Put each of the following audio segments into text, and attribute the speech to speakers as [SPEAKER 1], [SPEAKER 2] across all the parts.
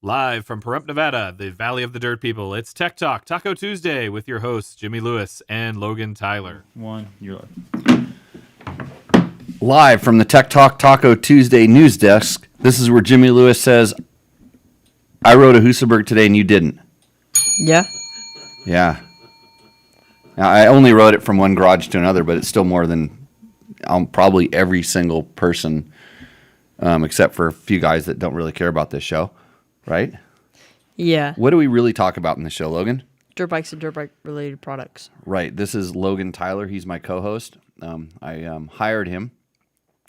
[SPEAKER 1] Live from Pahrump, Nevada, the Valley of the Dirt People, it's Tech Talk, Taco Tuesday, with your hosts, Jimmy Lewis and Logan Tyler.
[SPEAKER 2] You're live from the Tech Talk Taco Tuesday news desk. This is where Jimmy Lewis says, I rode a Husaberg today and you didn't.
[SPEAKER 3] Yeah.
[SPEAKER 2] Yeah. Now, I only rode it from one garage to another, but it's still more than probably every single person, except for a few guys that don't really care about this show, right?
[SPEAKER 3] Yeah.
[SPEAKER 2] What do we really talk about in the show, Logan?
[SPEAKER 3] Dirt bikes and dirt bike related products.
[SPEAKER 2] Right. This is Logan Tyler. He's my co-host. I hired him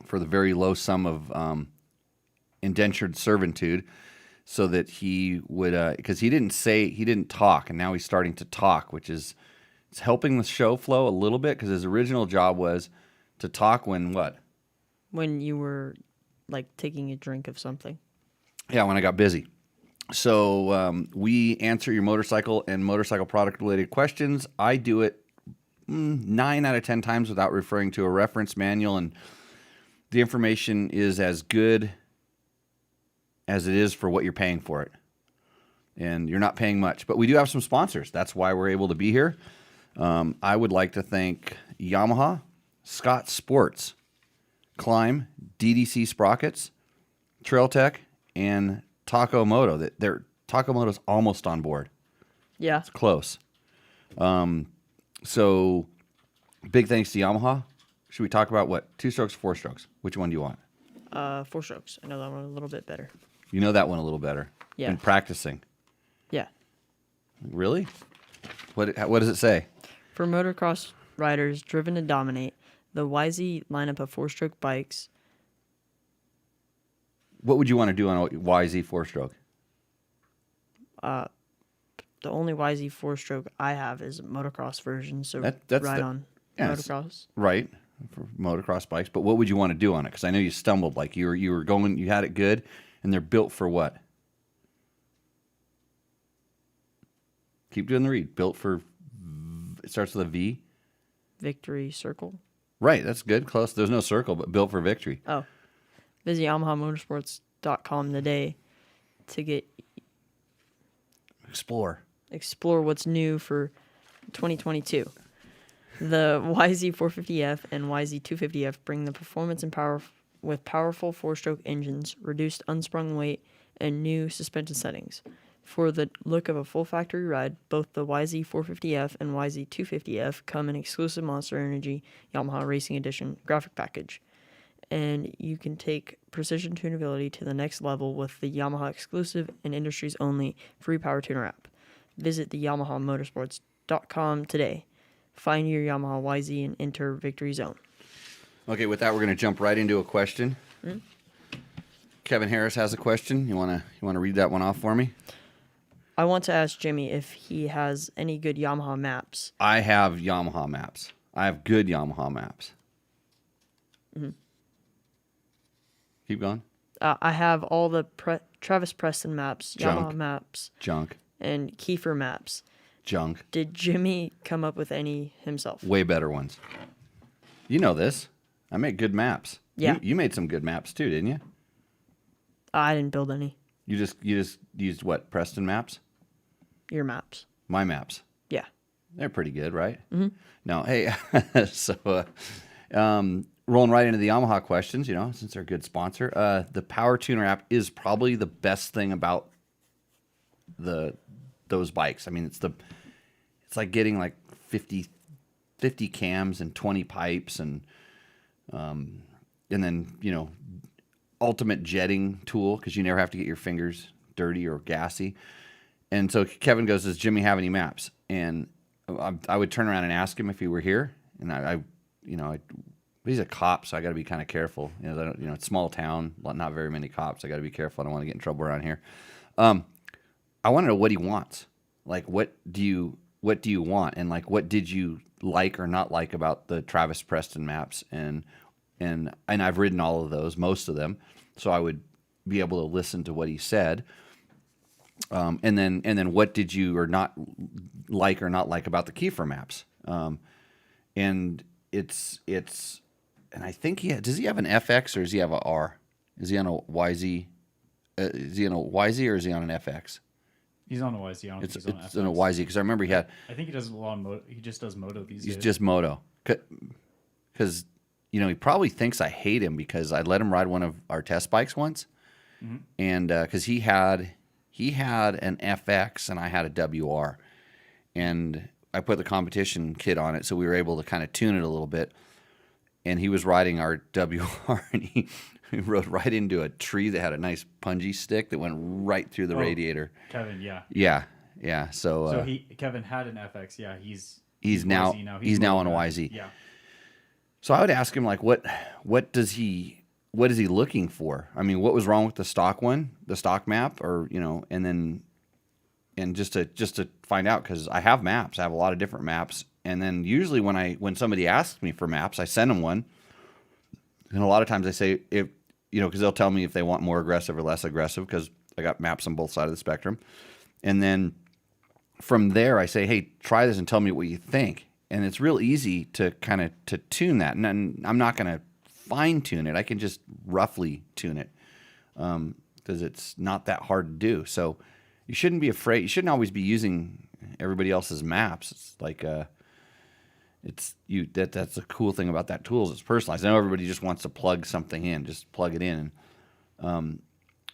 [SPEAKER 2] for the very low sum of indentured servitude so that he would, because he didn't talk, and now he's starting to talk, which is it's helping the show flow a little bit, because his original job was to talk when what?
[SPEAKER 3] When you were, like, taking a drink of something.
[SPEAKER 2] Yeah, when I got busy. So we answer your motorcycle and motorcycle product-related questions. I do it 9 out of 10 times without referring to a reference manual, and the information is as good as it is for what you're paying for it. And you're not paying much. But we do have some sponsors. That's why we're able to be here. I would like to thank Yamaha, Scott Sports, Climb, DDC Sprockets, Trail Tech, and Taco Moto. Taco Moto's almost on board.
[SPEAKER 3] Yeah.
[SPEAKER 2] It's close. So big thanks to Yamaha. Should we talk about what? 2 strokes, 4 strokes? Which one do you want?
[SPEAKER 3] 4 strokes. I know that one a little bit better.
[SPEAKER 2] You know that one a little better.
[SPEAKER 3] Yeah.
[SPEAKER 2] Been practicing.
[SPEAKER 3] Yeah.
[SPEAKER 2] Really? What does it say?
[SPEAKER 3] For motocross riders driven to dominate, the YZ lineup of 4-stroke bikes.
[SPEAKER 2] What would you want to do on a YZ 4-stroke?
[SPEAKER 3] The only YZ 4-stroke I have is a motocross version, so
[SPEAKER 2] that's
[SPEAKER 3] ride on motocross.
[SPEAKER 2] Right, for motocross bikes. But what would you want to do on it? Because I know you stumbled. Like you were going, you had it good, and they're built for what? Keep doing the read. Built for, it starts with a V.
[SPEAKER 3] Victory Circle.
[SPEAKER 2] Right, that's good. Close. There's no circle, but built for victory.
[SPEAKER 3] Oh. Visit YamahaMotorsports.com today to get
[SPEAKER 2] Explore
[SPEAKER 3] what's new for 2022. The YZ450F and YZ250F bring the performance and power with powerful 4-stroke engines, reduced unsprung weight, and new suspension settings. For the look of a full factory ride, both the YZ450F and YZ250F come in exclusive Monster Energy Yamaha Racing Edition graphic package. And you can take precision tunability to the next level with the Yamaha exclusive and industries only free power tuner app. Visit the YamahaMotorsports.com today. Find your Yamaha YZ and enter Victory Zone.
[SPEAKER 2] Okay, with that, we're going to jump right into a question.
[SPEAKER 3] Mm-hmm.
[SPEAKER 2] Kevin Harris has a question. You want to read that one off for me?
[SPEAKER 3] I want to ask Jimmy if he has any good Yamaha maps.
[SPEAKER 2] I have Yamaha maps. I have good Yamaha maps.
[SPEAKER 3] Mm-hmm.
[SPEAKER 2] Keep going.
[SPEAKER 3] I have all the Travis Preston maps,
[SPEAKER 2] Junk.
[SPEAKER 3] Yamaha maps,
[SPEAKER 2] Junk.
[SPEAKER 3] and Kiefer maps.
[SPEAKER 2] Junk.
[SPEAKER 3] Did Jimmy come up with any himself?
[SPEAKER 2] Way better ones. You know this. I make good maps.
[SPEAKER 3] Yeah.
[SPEAKER 2] You made some good maps too, didn't you?
[SPEAKER 3] I didn't build any.
[SPEAKER 2] You just used what? Preston maps?
[SPEAKER 3] Your maps.
[SPEAKER 2] My maps.
[SPEAKER 3] Yeah.
[SPEAKER 2] They're pretty good, right?
[SPEAKER 3] Mm-hmm.
[SPEAKER 2] No, hey, so rolling right into the Yamaha questions, since they're a good sponsor. The Power Tuner app is probably the best thing about those bikes. I mean, it's like getting like 50 cams and 20 pipes and then ultimate jetting tool, because you never have to get your fingers dirty or gassy. And so Kevin goes, does Jimmy have any maps? And I would turn around and ask him if he were here. And he's a cop, so I got to be kind of careful. It's small town, not very many cops. I got to be careful. I don't want to get in trouble around here. I want to know what he wants. Like, what do you want? And like, what did you like or not like about the Travis Preston maps? And I've ridden all of those, most of them, so I would be able to listen to what he said. And then what did you or not like about the Kiefer maps? And and I think does he have an FX or does he have a R? Is he on a YZ Is he on a YZ or is he on an FX?
[SPEAKER 4] He's on a YZ. I don't think he's on
[SPEAKER 2] It's
[SPEAKER 4] FX.
[SPEAKER 2] on a YZ because I remember he had.
[SPEAKER 4] I think he does a lot of moto. He just does moto these days.
[SPEAKER 2] He's just moto because he probably thinks I hate him because I let him ride one of our test bikes once, and because he had an FX and I had a WR, and I put the competition kit on it, so we were able to kind of tune it a little bit. And he was riding our WR, and he rode right into a tree that had a nice punji stick that went right through the radiator.
[SPEAKER 4] Kevin, yeah.
[SPEAKER 2] Yeah. So
[SPEAKER 4] Kevin had an FX. Yeah, he's
[SPEAKER 2] now
[SPEAKER 4] YZ now.
[SPEAKER 2] he's now on a
[SPEAKER 4] moto guy.
[SPEAKER 2] YZ.
[SPEAKER 4] Yeah.
[SPEAKER 2] So I would ask him like, what is he looking for? I mean, what was wrong with the stock map, or and just to find out, because I have maps. I have a lot of different maps. And then usually when somebody asks me for maps, I send them one. And a lot of times I say, because they'll tell me if they want more aggressive or less aggressive, because I got maps on both sides of the spectrum. And then from there I say, hey, try this and tell me what you think. And it's real easy to kind of to tune that. And I'm not going to fine tune it. I can just roughly tune it because it's not that hard to do. So you shouldn't be afraid. You shouldn't always be using everybody else's maps. It's like that's the cool thing about that tool is it's personalized. I know everybody just wants to plug something in, just plug it in.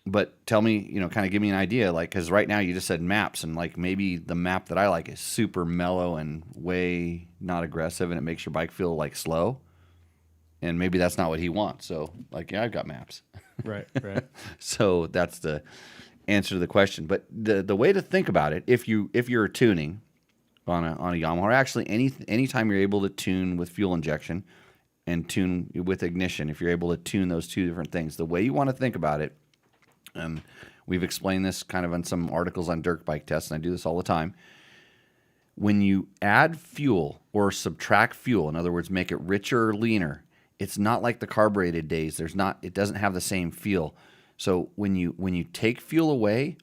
[SPEAKER 2] But tell me, kind of give me an idea, like, because right now you just said maps, and like maybe the map that I like is super mellow and way not aggressive, and it makes your bike feel like slow. And maybe that's not what he wants. So like, yeah, I've got maps.
[SPEAKER 4] Right.
[SPEAKER 2] So that's the answer to the question. But the way to think about it, if you're tuning on a Yamaha, or actually anytime you're able to tune with fuel injection and tune with ignition, if you're able to tune those two different things, the way you want to think about it, we've explained this kind of on some articles on dirt bike tests, and I do this all the time. When you add fuel or subtract fuel, in other words, make it richer or leaner, it's not like the carbureted days. It doesn't have the same feel. So when you take fuel away,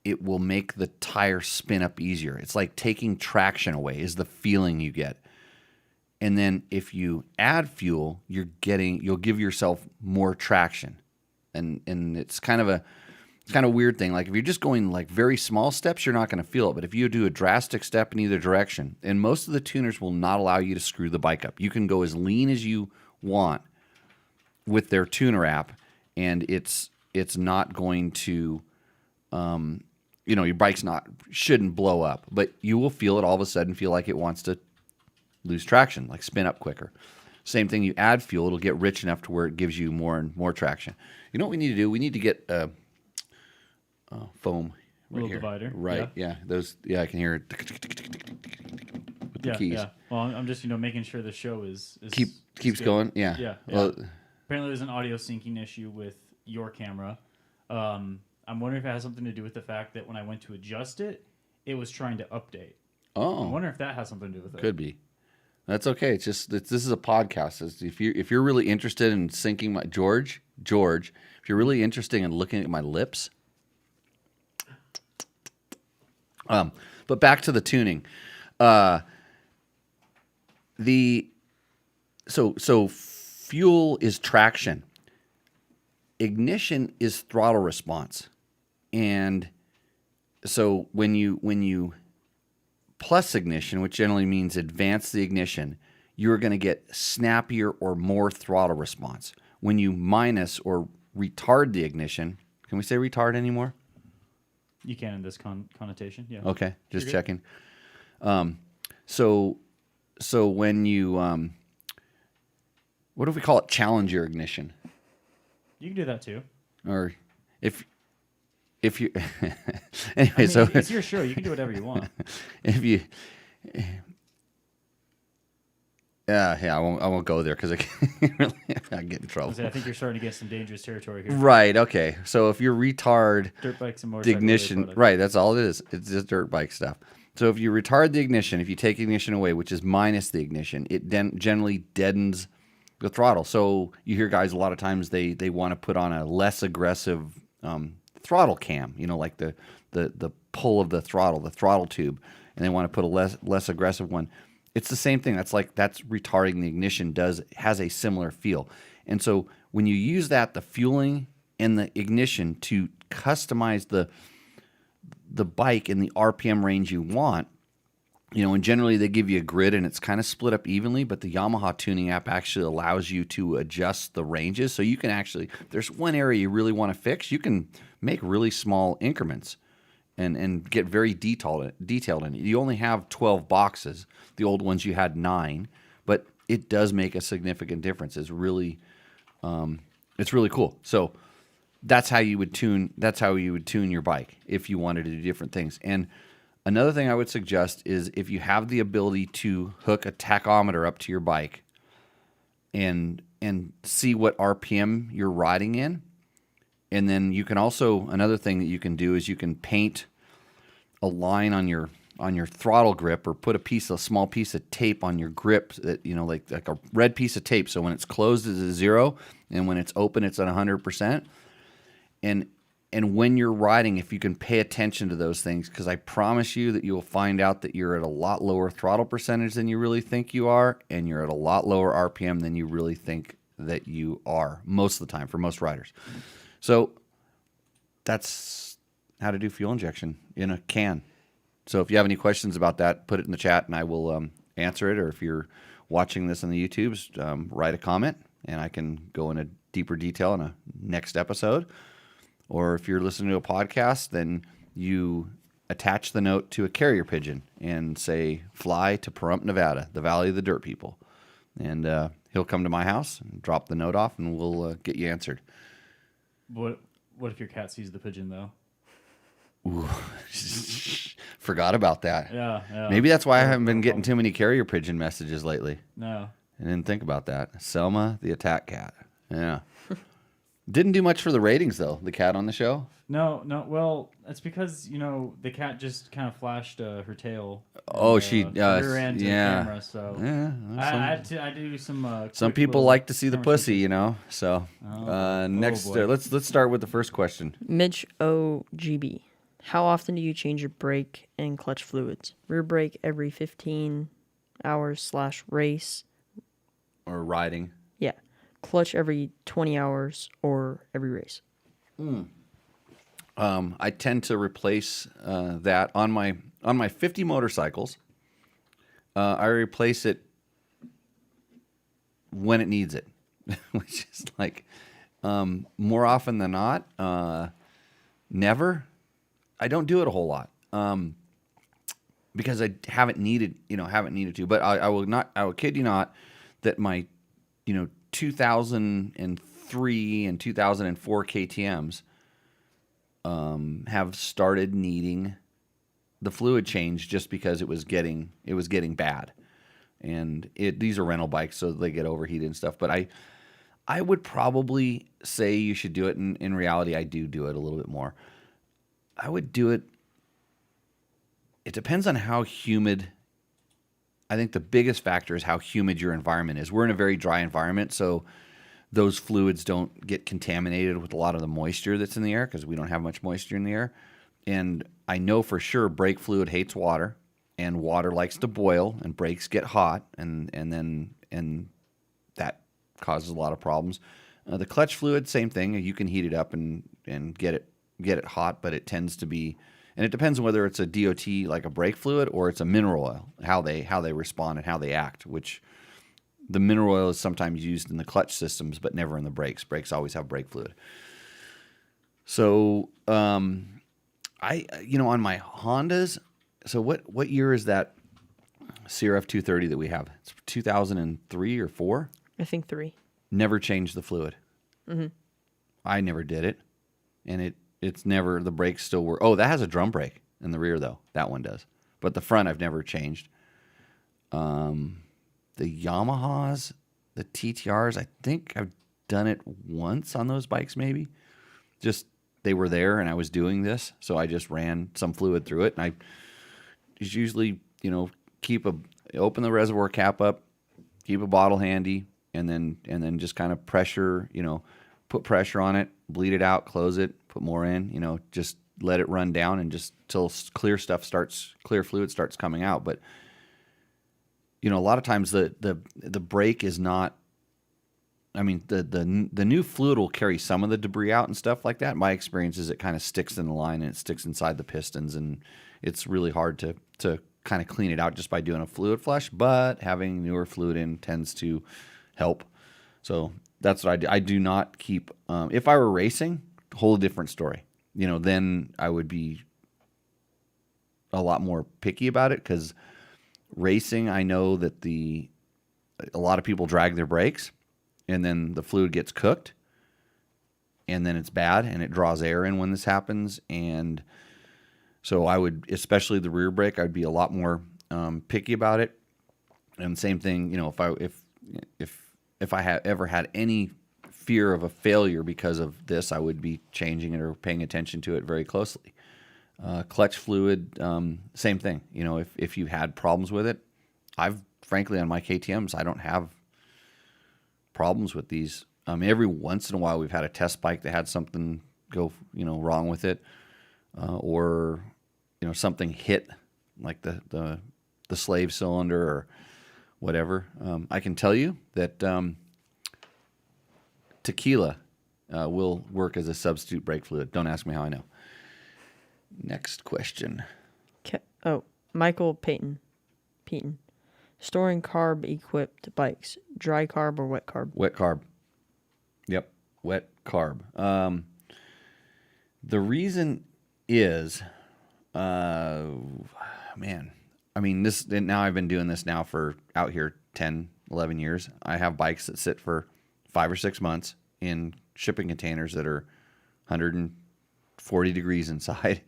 [SPEAKER 2] it will make the tire spin up easier. It's like taking traction away is the feeling you get. And then if you add fuel, you'll give yourself more traction. And it's kind of a weird thing. Like if you're just going like very small steps, you're not going to feel it. But if you do a drastic step in either direction, and most of the tuners will not allow you to screw the bike up. You can go as lean as you want with their tuner app, and it's not going to your bike's shouldn't blow up, but you will feel it all of a sudden feel like it wants to lose traction, like spin up quicker. Same thing, you add fuel, it'll get rich enough to where it gives you more and more traction. You know what we need to do? We need to get foam
[SPEAKER 4] Little
[SPEAKER 2] here.
[SPEAKER 4] divider.
[SPEAKER 2] Right, yeah. Those, I can hear it with the keys.
[SPEAKER 4] Yeah. Well, I'm just making sure the show is
[SPEAKER 2] Keeps
[SPEAKER 4] good.
[SPEAKER 2] going, yeah.
[SPEAKER 4] Yeah.
[SPEAKER 2] Well,
[SPEAKER 4] Apparently, there's an audio syncing issue with your camera. I'm wondering if it has something to do with the fact that when I went to adjust it, it was trying to update. I wonder if that has something to do with it.
[SPEAKER 2] Could be. That's okay. This is a podcast. If you're really interested in syncing my George, if you're really interested in looking at my lips. But back to the tuning. So fuel is traction. Ignition is throttle response. And so when you plus ignition, which generally means advance the ignition, you're going to get snappier or more throttle response. When you minus or retard the ignition, can we say retard anymore?
[SPEAKER 4] You can in this connotation, yeah.
[SPEAKER 2] Okay, just checking. So when you what if we call it challenge your ignition?
[SPEAKER 4] You can do that too.
[SPEAKER 2] Or if you anyway, so
[SPEAKER 4] it's your show. You can do whatever you want.
[SPEAKER 2] if you I won't go there because I get in trouble.
[SPEAKER 4] I think you're starting to get some dangerous territory here.
[SPEAKER 2] Right. Okay. So if you retard
[SPEAKER 4] dirt bikes and
[SPEAKER 2] the
[SPEAKER 4] motorcycle
[SPEAKER 2] ignition, right? That's all it is. It's just dirt bike stuff. So if you retard the ignition, if you take ignition away, which is minus the ignition, it generally deadens the throttle. So you hear guys a lot of times they want to put on a less aggressive throttle cam, like the pull of the throttle tube, and they want to put a less aggressive one. It's the same thing. That's retarding the ignition has a similar feel. And so when you use that, the fueling and the ignition to customize the bike in the RPM range you want. And generally they give you a grid and it's kind of split up evenly, but the Yamaha tuning app actually allows you to adjust the ranges. So you can actually, if there's one area you really want to fix, you can make really small increments and get very detailed in it. You only have 12 boxes. The old ones you had 9, but it does make a significant difference. It's really cool. So that's how you would tune your bike if you wanted to do different things. And another thing I would suggest is if you have the ability to hook a tachometer up to your bike and see what RPM you're riding in. And then you can also, another thing that you can do is you can paint a line on your throttle grip, or put a small piece of tape on your grip that, like a red piece of tape. So when it's closed, it's at 0, and when it's open, it's at 100%. And when you're riding, if you can pay attention to those things, because I promise you that you will find out that you're at a lot lower throttle percentage than you really think you are, and you're at a lot lower RPM than you really think that you are most of the time for most riders. So that's how to do fuel injection in a can. So if you have any questions about that, put it in the chat and I will answer it. Or if you're watching this on the YouTubes, write a comment and I can go into deeper detail in a next episode. Or if you're listening to a podcast, then you attach the note to a carrier pigeon and say, "Fly to Pahrump, Nevada, the Valley of the Dirt People." And he'll come to my house and drop the note off and we'll get you answered.
[SPEAKER 4] What if your cat sees the pigeon, though?
[SPEAKER 2] Ooh, forgot about that.
[SPEAKER 4] Yeah.
[SPEAKER 2] Maybe that's why I haven't been getting too many carrier pigeon messages lately.
[SPEAKER 4] No.
[SPEAKER 2] I didn't think about that. Selma, the attack cat. Yeah. Didn't do much for the ratings, though, the cat on the show.
[SPEAKER 4] No. Well, it's because, the cat just kind of flashed her tail.
[SPEAKER 2] Oh, she
[SPEAKER 4] rear end to the camera, so
[SPEAKER 2] yeah.
[SPEAKER 4] I do some.
[SPEAKER 2] Some people like to see the pussy, So next,
[SPEAKER 4] boy.
[SPEAKER 2] let's start with the first question.
[SPEAKER 3] Mitch OGB. How often do you change your brake and clutch fluids? Rear brake every 15 hours / race.
[SPEAKER 2] Or riding.
[SPEAKER 3] Yeah. Clutch every 20 hours or every race.
[SPEAKER 2] I tend to replace that on my 50 motorcycles. I replace it when it needs it, which is like more often than not. Never. I don't do it a whole lot because I haven't needed to. But I will kid you not that my 2003 and 2004 KTMs have started needing the fluid change just because it was getting bad. And these are rental bikes, so they get overheated and stuff. But I would probably say you should do it. In reality, I do it a little bit more. I would do it. It depends on how humid. I think the biggest factor is how humid your environment is. We're in a very dry environment, so those fluids don't get contaminated with a lot of the moisture that's in the air because we don't have much moisture in the air. And I know for sure brake fluid hates water, and water likes to boil, and brakes get hot, and that causes a lot of problems. The clutch fluid, same thing. You can heat it up and get it hot, but it tends to be, and it depends on whether it's a DOT like a brake fluid or it's a mineral oil, how they respond and how they act, which the mineral oil is sometimes used in the clutch systems, but never in the brakes. Brakes always have brake fluid. So, on my Hondas, so what year is that CRF 230 that we have? It's 2003 or 4?
[SPEAKER 3] I think 3.
[SPEAKER 2] Never changed the fluid.
[SPEAKER 3] Mm-hmm.
[SPEAKER 2] I never did it. And it's never, the brakes still work. Oh, that has a drum brake in the rear, though. That one does. But the front I've never changed. The Yamahas, the TTRs, I think I've done it once on those bikes, maybe. Just, they were there and I was doing this, so I just ran some fluid through it. And I just usually, open the reservoir cap up, keep a bottle handy, and then just kind of pressure, put pressure on it, bleed it out, close it, put more in, just let it run down and just till clear fluid starts coming out. But a lot of times the brake is not I mean, the new fluid will carry some of the debris out and stuff like that. My experience is it kind of sticks in the line and it sticks inside the pistons, and it's really hard to kind of clean it out just by doing a fluid flush. But having newer fluid in tends to help. So that's what I do. I do not keep. If I were racing, whole different story. Then I would be a lot more picky about it, because racing, I know that a lot of people drag their brakes, and then the fluid gets cooked, and then it's bad, and it draws air in when this happens. And so I would, especially the rear brake, I'd be a lot more picky about it. And same thing, if I had ever had any fear of a failure because of this, I would be changing it or paying attention to it very closely. Clutch fluid, same thing. If you had problems with it, frankly, on my KTMs, I don't have problems with these. Every once in a while, we've had a test bike that had something go, wrong with it, or something hit, like the slave cylinder or whatever. I can tell you that tequila will work as a substitute brake fluid. Don't ask me how I know. Next question.
[SPEAKER 3] Michael Payton. Storing carb-equipped bikes, dry carb or wet carb?
[SPEAKER 2] Wet carb. Yep, wet carb. The reason is, man, I mean, now I've been doing this now for out here 10, 11 years. I have bikes that sit for 5 or 6 months in shipping containers that are 140 degrees inside.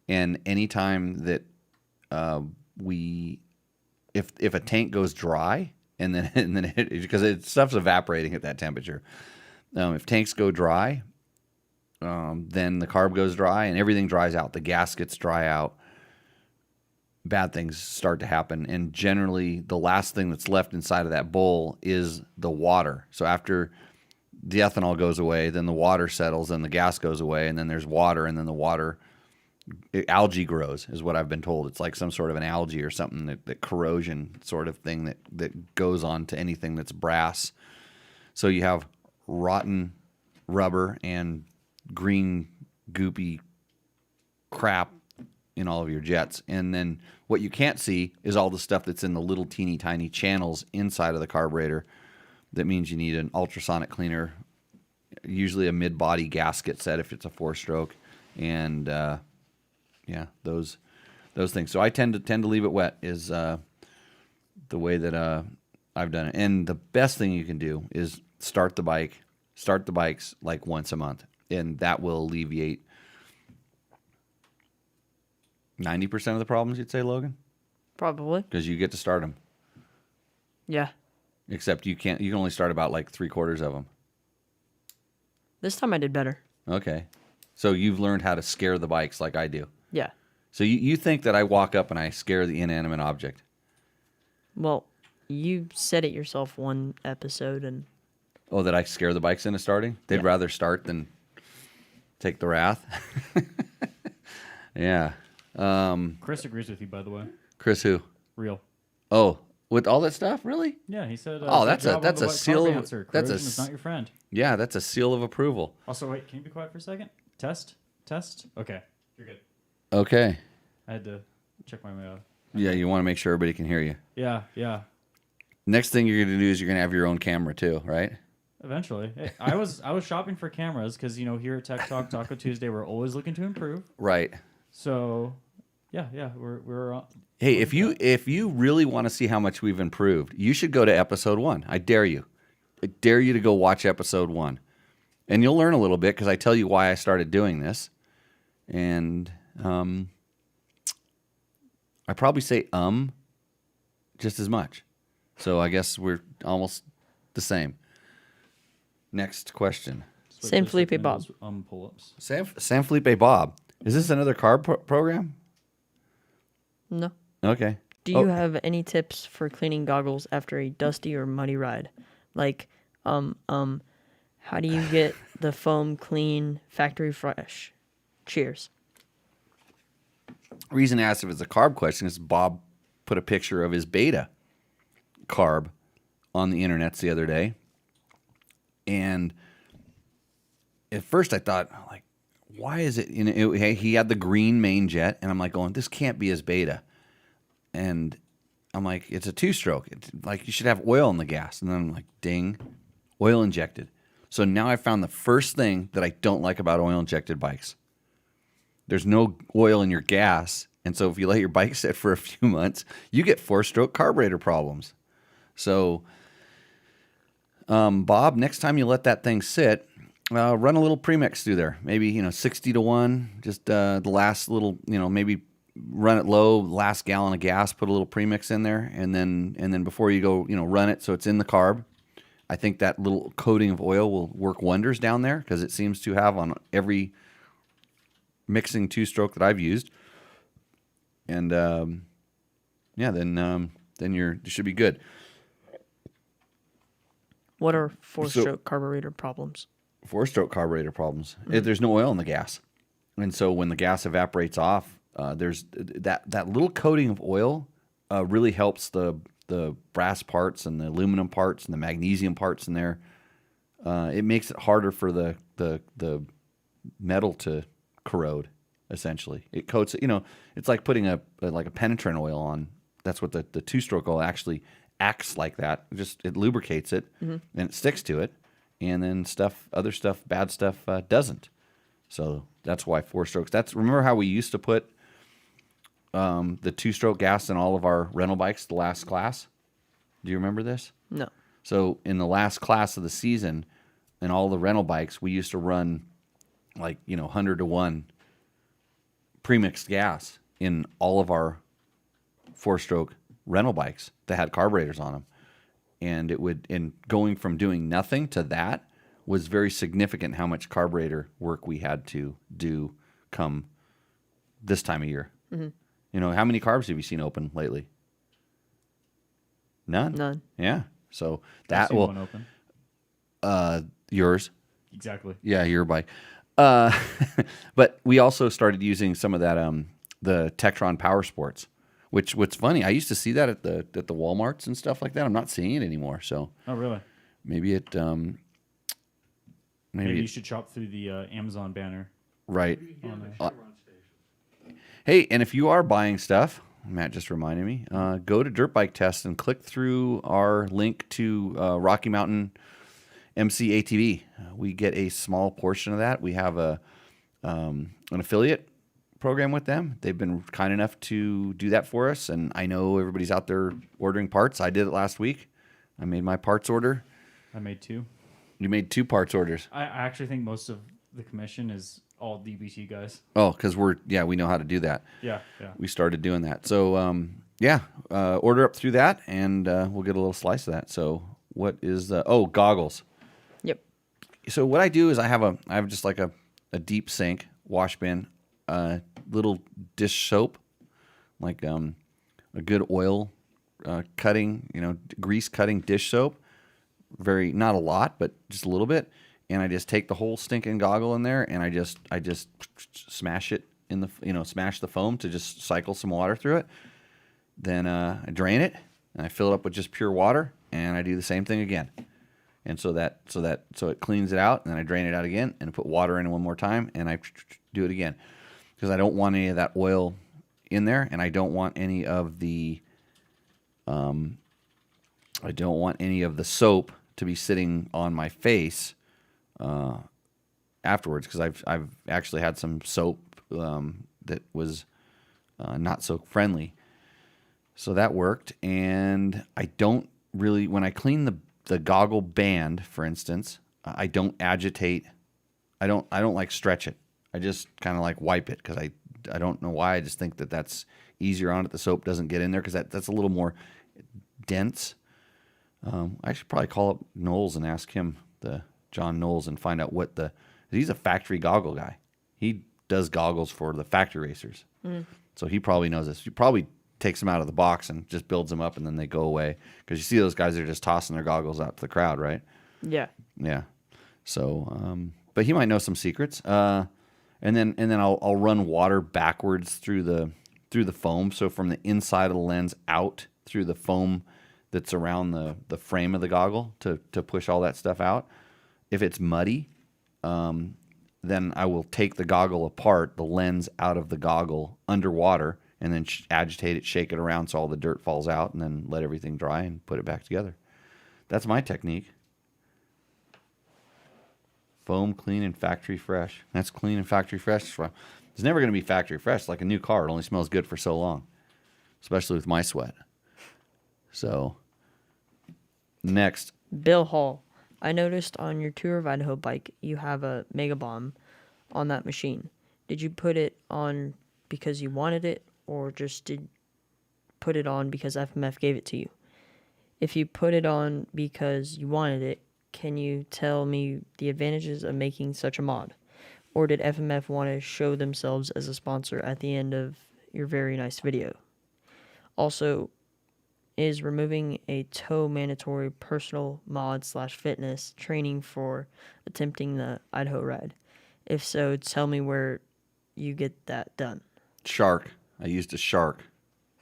[SPEAKER 2] And anytime that if a tank goes dry, and then because stuff's evaporating at that temperature, if tanks go dry, then the carb goes dry and everything dries out. The gaskets dry out. Bad things start to happen, and generally the last thing that's left inside of that bowl is the water. So after the ethanol goes away, then the water settles, and the gas goes away, and then there's water, and then the water, algae grows, is what I've been told. It's like some sort of an algae or something, that corrosion sort of thing that goes on to anything that's brass. So you have rotten rubber and green goopy crap in all of your jets. And then what you can't see is all the stuff that's in the little teeny tiny channels inside of the carburetor. That means you need an ultrasonic cleaner, usually a mid-body gasket set if it's a 4-stroke, and those things. So I tend to leave it wet is the way that I've done it. And the best thing you can do is start the bikes like once a month, and that will alleviate 90% of the problems, you'd say, Logan?
[SPEAKER 3] Probably.
[SPEAKER 2] Because you get to start them.
[SPEAKER 3] Yeah.
[SPEAKER 2] Except you can only start about like 3/4 of them.
[SPEAKER 3] This time I did better.
[SPEAKER 2] Okay. So you've learned how to scare the bikes like I do.
[SPEAKER 3] Yeah.
[SPEAKER 2] So you think that I walk up and I scare the inanimate object?
[SPEAKER 3] Well, you said it yourself one episode, and...
[SPEAKER 2] Oh, that I scare the bikes into starting? They'd rather start than take the wrath? Yeah.
[SPEAKER 4] Chris agrees with you, by the way.
[SPEAKER 2] Chris who?
[SPEAKER 4] Real.
[SPEAKER 2] Oh, with all that stuff, really?
[SPEAKER 4] Yeah, he said.
[SPEAKER 2] Oh, that's a seal of
[SPEAKER 4] that's is not your friend.
[SPEAKER 2] Yeah, that's a seal of approval.
[SPEAKER 4] Also, wait, can you be quiet for a second? Test. Okay, you're good.
[SPEAKER 2] Okay.
[SPEAKER 4] I had to check my mail.
[SPEAKER 2] Yeah, you want to make sure everybody can hear you.
[SPEAKER 4] Yeah.
[SPEAKER 2] Next thing you're going to do is you're going to have your own camera too, right?
[SPEAKER 4] Eventually. Hey, I was shopping for cameras because here at Tech Talk Taco Tuesday we're always looking to improve.
[SPEAKER 2] Right.
[SPEAKER 4] So, yeah, we're.
[SPEAKER 2] Hey, if you really want to see how much we've improved, you should go to episode 1. I dare you. I dare you to go watch episode 1, and you'll learn a little bit because I tell you why I started doing this, and I probably say just as much. So I guess we're almost the same. Next question.
[SPEAKER 3] San Felipe Bob.
[SPEAKER 4] Pull-ups.
[SPEAKER 2] San Felipe Bob. Is this another carb program?
[SPEAKER 3] No.
[SPEAKER 2] Okay.
[SPEAKER 3] Do you have any tips for cleaning goggles after a dusty or muddy ride? Like, how do you get the foam clean, factory fresh? Cheers.
[SPEAKER 2] Reason I asked if it's a carb question is Bob put a picture of his beta carb on the internet the other day. And at first I thought, like, why is it? He had the green main jet, and I'm like going, this can't be his beta. And I'm like, it's a 2-stroke. It's like you should have oil in the gas. And then I'm like, ding, oil injected. So now I found the first thing that I don't like about oil injected bikes. There's no oil in your gas. And so if you let your bike sit for a few months, you get 4-stroke carburetor problems. So, Bob, next time you let that thing sit, run a little premix through there. Maybe, 60-1, just the last little, maybe run it low, last gallon of gas, put a little premix in there. And then before you go, run it so it's in the carb. I think that little coating of oil will work wonders down there because it seems to have on every mixing 2-stroke that I've used. And then you should be good.
[SPEAKER 3] What are 4-stroke carburetor problems?
[SPEAKER 2] 4-stroke carburetor problems. There's no oil in the gas, and so when the gas evaporates off, there's that little coating of oil really helps the brass parts and the aluminum parts and the magnesium parts in there. It makes it harder for the metal to corrode. Essentially, it coats it. It's like putting a penetrant oil on. That's what the 2-stroke oil actually acts like. That it lubricates it and it sticks to it, and then other stuff, bad stuff doesn't. So that's why 4-strokes. Remember how we used to put the 2-stroke gas in all of our rental bikes, the last class? Do you remember this?
[SPEAKER 3] No.
[SPEAKER 2] So in the last class of the season, in all the rental bikes, we used to run 100-1 premixed gas in all of our 4-stroke rental bikes that had carburetors on them. And going from doing nothing to that was very significant how much carburetor work we had to do come this time of year. Mm-hmm. How many carbs have you seen open lately? None. Yeah. So that will
[SPEAKER 4] one open.
[SPEAKER 2] Yours.
[SPEAKER 4] Exactly.
[SPEAKER 2] Yeah, your bike. But we also started using some of that the Tektron Power Sports, what's funny, I used to see that at the Walmarts and stuff like that. I'm not seeing it anymore. So
[SPEAKER 4] oh, really?
[SPEAKER 2] Maybe it
[SPEAKER 4] maybe you should shop through the Amazon banner.
[SPEAKER 2] Right. Hey, and if you are buying stuff, Matt just reminded me, go to Dirt Bike Test and click through our link to Rocky Mountain MC ATV. We get a small portion of that. We have an affiliate program with them. They've been kind enough to do that for us, and I know everybody's out there ordering parts. I did it last week. I made my parts order.
[SPEAKER 4] I made 2.
[SPEAKER 2] You made 2 parts orders.
[SPEAKER 4] I actually think most of the commission is all DBT guys.
[SPEAKER 2] Oh, because we know how to do that.
[SPEAKER 4] Yeah.
[SPEAKER 2] We started doing that. So, order up through that, and we'll get a little slice of that. So, what is goggles?
[SPEAKER 3] Yep.
[SPEAKER 2] So what I do is I have just like a deep sink wash bin, little dish soap, like a good oil cutting, grease cutting dish soap. Not a lot, but just a little bit. And I just take the whole stinking goggle in there, and I just smash it in smash the foam to just cycle some water through it. Then I drain it, and I fill it up with just pure water, and I do the same thing again. And so it cleans it out, and then I drain it out again, and put water in one more time, and I do it again, because I don't want any of that oil in there, and I don't want any of the soap to be sitting on my face afterwards, because I've actually had some soap that was not so friendly. So that worked, and I don't really, when I clean the goggle band, for instance, I don't agitate. I don't like stretch it. I just kind of like wipe it, because I don't know why. I just think that's easier on it. The soap doesn't get in there, because that's a little more dense. I should probably call up Knowles and ask him, John Knowles, and find out he's a factory goggle guy. He does goggles for the factory racers. So he probably knows this. He probably takes them out of the box and just builds them up, and then they go away, because you see those guys that are just tossing their goggles out to the crowd, right?
[SPEAKER 3] Yeah.
[SPEAKER 2] So but he might know some secrets. And then I'll run water backwards through the foam, so from the inside of the lens out through the foam that's around the frame of the goggle to push all that stuff out. if it's muddy, then I will take the goggle apart, the lens out of the goggle underwater, and then agitate it, shake it around so all the dirt falls out, and then let everything dry and put it back together. That's my technique. Foam clean and factory fresh. That's clean and factory fresh. It's never going to be factory fresh. It's like a new car. It only smells good for so long, especially with my sweat. So, next.
[SPEAKER 3] Bill Hall. I noticed on your Tour of Idaho bike, you have a Mega Bomb on that machine. Did you put it on because you wanted it, or just did put it on because FMF gave it to you? If you put it on because you wanted it, can you tell me the advantages of making such a mod? Or did FMF want to show themselves as a sponsor at the end of your very nice video? Also, is removing a toe mandatory personal mod / fitness training for attempting the Idaho ride? If so, tell me where you get that done.
[SPEAKER 2] Shark. I used a shark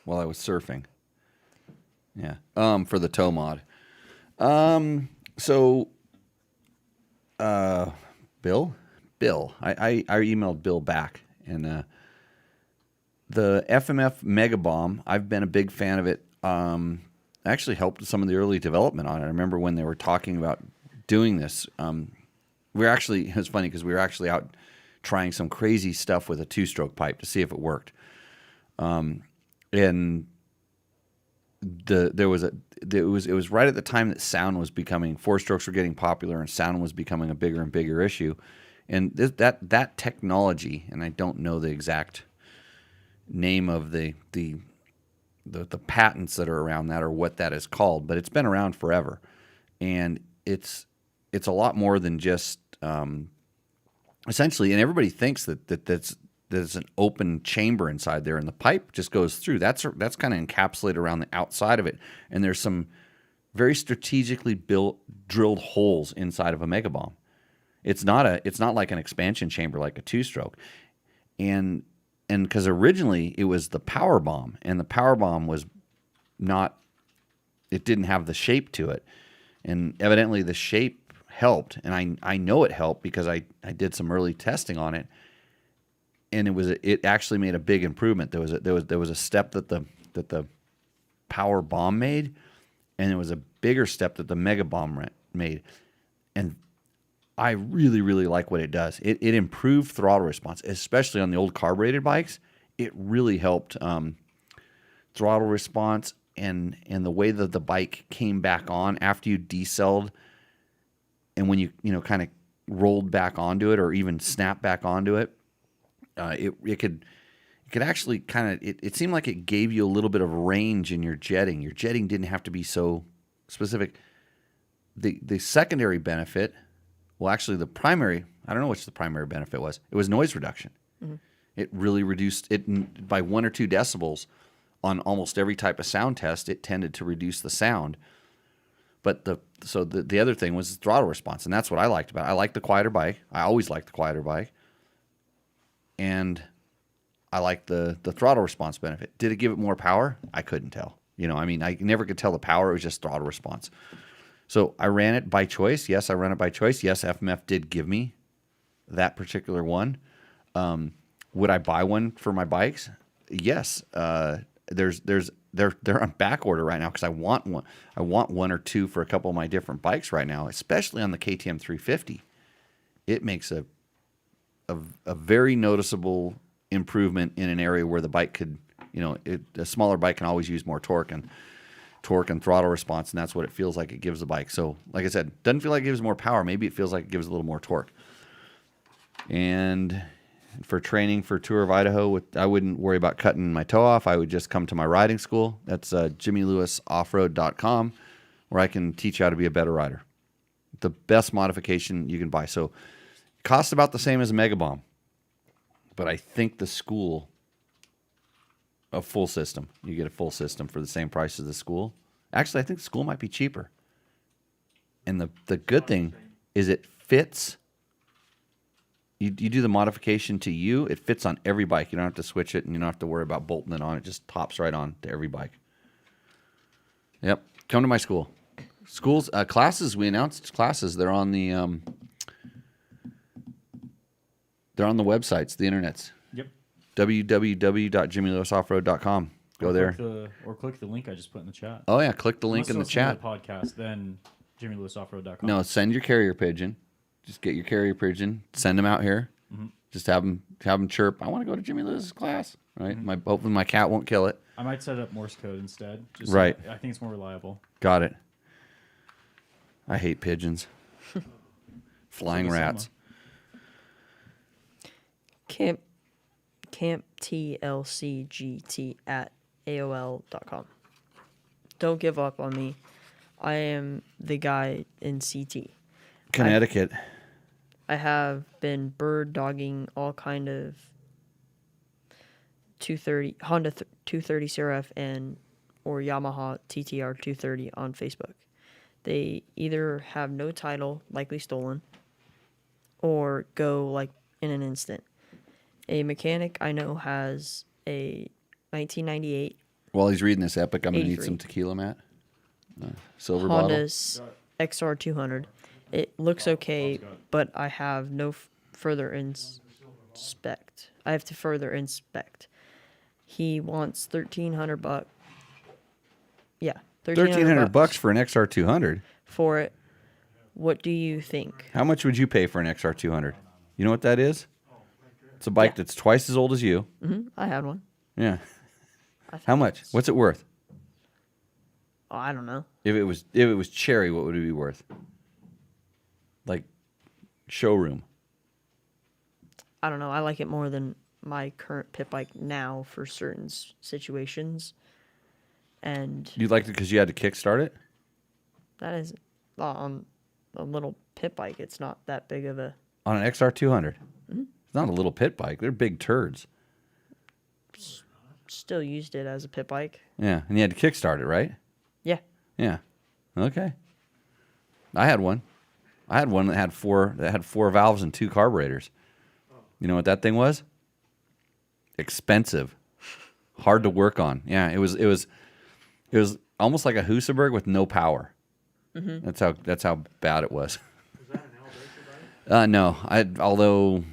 [SPEAKER 2] while I was surfing. Yeah. For the toe mod. Bill. I emailed Bill back, and the FMF Mega Bomb, I've been a big fan of it. I actually helped with some of the early development on it. I remember when they were talking about doing this. It was funny because we were actually out trying some crazy stuff with a 2-stroke pipe to see if it worked. And it was right at the time that sound was becoming, 4-strokes were getting popular and sound was becoming a bigger and bigger issue. And that technology, and I don't know the exact name of the patents that are around that or what that is called, but it's been around forever. And it's a lot more than just essentially, and everybody thinks that's an open chamber inside there, and the pipe just goes through. That's kind of encapsulated around the outside of it, and there's some very strategically drilled holes inside of a Mega Bomb. It's not like an expansion chamber like a 2-stroke, and because originally it was the Power Bomb, and the Power Bomb was not, it didn't have the shape to it, and evidently the shape helped, and I know it helped because I did some early testing on it. And it actually made a big improvement. There was a step that the Power Bomb made, and it was a bigger step that the Mega Bomb made. And I really, really like what it does. It improved throttle response, especially on the old carbureted bikes. It really helped throttle response and the way that the bike came back on after you decelled, and when you kind of rolled back onto it or even snapped back onto it. It could actually kind of, it seemed like it gave you a little bit of range in your jetting. Your jetting didn't have to be so specific. The secondary benefit, well, actually the primary, I don't know which the primary benefit was. It was noise reduction. Mm-hmm. It really reduced it by 1 or 2 decibels on almost every type of sound test. It tended to reduce the sound. But the other thing was the throttle response, and that's what I liked about it. I like the quieter bike. I always liked the quieter bike. And I like the throttle response benefit. Did it give it more power? I couldn't tell. I never could tell the power. It was just throttle response. So I ran it by choice. Yes, I ran it by choice. Yes, FMF did give me that particular one. Would I buy one for my bikes? Yes. They're on back order right now because I want one. I want 1 or 2 for a couple of my different bikes right now, especially on the KTM 350. It makes a very noticeable improvement in an area where the bike could, a smaller bike can always use more torque and throttle response, and that's what it feels like it gives the bike. So, like I said, doesn't feel like it gives more power. Maybe it feels like it gives a little more torque. And for training for Tour of Idaho, I wouldn't worry about cutting my toe off. I would just come to my riding school. That's jimmylewisoffroad.com, where I can teach you how to be a better rider. The best modification you can buy. So, costs about the same as a Mega Bomb, but I think the school, a full system, you get a full system for the same price as the school. Actually, I think the school might be cheaper. And the good thing is it fits. You do the modification to you, it fits on every bike. You don't have to switch it, and you don't have to worry about bolting it on. It just pops right on to every bike. Yep, come to my school. Schools, classes, we announced classes. They're on the They're on the websites, the internets.
[SPEAKER 4] Yep.
[SPEAKER 2] www.jimmylewisoffroad.com. Go there.
[SPEAKER 4] Click the link I just put in the chat.
[SPEAKER 2] Oh, yeah. Click the link in the chat.
[SPEAKER 4] Podcast, then JimmyLewisOffroad.com.
[SPEAKER 2] No, send your carrier pigeon. Just get your carrier pigeon. Send them out here. Mm-hmm. Just have them chirp. I want to go to Jimmy Lewis's class. Right? Mm-hmm. Hopefully my cat won't kill it.
[SPEAKER 4] I might set up Morse code instead.
[SPEAKER 2] Right.
[SPEAKER 4] I think it's more reliable.
[SPEAKER 2] Got it. I hate pigeons. Flying rats.
[SPEAKER 3] Camp TLCGT at AOL.com. Don't give up on me. I am the guy in CT.
[SPEAKER 2] Connecticut.
[SPEAKER 3] I have been bird dogging all kind of 230 Honda 230 CRF and or Yamaha TTR 230 on Facebook. They either have no title, likely stolen, or go like in an instant. A mechanic I know has a 1998
[SPEAKER 2] While he's reading this epic, I'm going to need
[SPEAKER 3] 83.
[SPEAKER 2] some tequila, Matt. Silver
[SPEAKER 3] Honda's XR200. It looks okay, but I have no further inspect. I have to further inspect. He wants $1,300. Yeah,
[SPEAKER 2] $1,300 for an XR200.
[SPEAKER 3] for it. What do you think?
[SPEAKER 2] How much would you pay for an XR200? You know what that is? It's a bike that's twice as old as you.
[SPEAKER 3] I had one.
[SPEAKER 2] Yeah. How much? What's it worth?
[SPEAKER 3] Oh, I don't know.
[SPEAKER 2] If it was cherry, what would it be worth? Like showroom.
[SPEAKER 3] I don't know. I like it more than my current pit bike now for certain situations. And
[SPEAKER 2] You liked it because you had to kickstart it?
[SPEAKER 3] that is on a little pit bike. It's not that big of a.
[SPEAKER 2] On an XR200? It's not a little pit bike. They're big turds.
[SPEAKER 3] Still used it as a pit bike.
[SPEAKER 2] Yeah, and you had to kickstart it, right?
[SPEAKER 3] Yeah.
[SPEAKER 2] Yeah. Okay. I had one. I had one that had four valves and 2 carburetors. You know what that thing was? Expensive. Hard to work on. Yeah, it was almost like a Husaberg with no power. Mm-hmm. That's how bad it was.
[SPEAKER 5] Was that an elevator bike?
[SPEAKER 2] No, although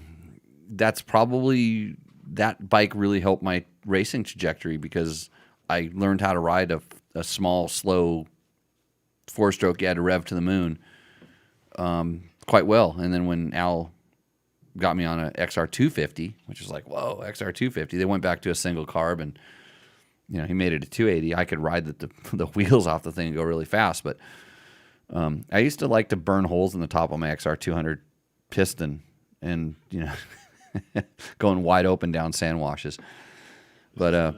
[SPEAKER 2] that's probably that bike really helped my racing trajectory because I learned how to ride a small, slow 4-stroke you had to rev to the moon quite well. And then when Al got me on an XR250, which was like, whoa, XR250, they went back to a single carb and he made it a 280. I could ride the wheels off the thing and go really fast. But I used to like to burn holes in the top of my XR200 piston and, going wide open down sand washes. But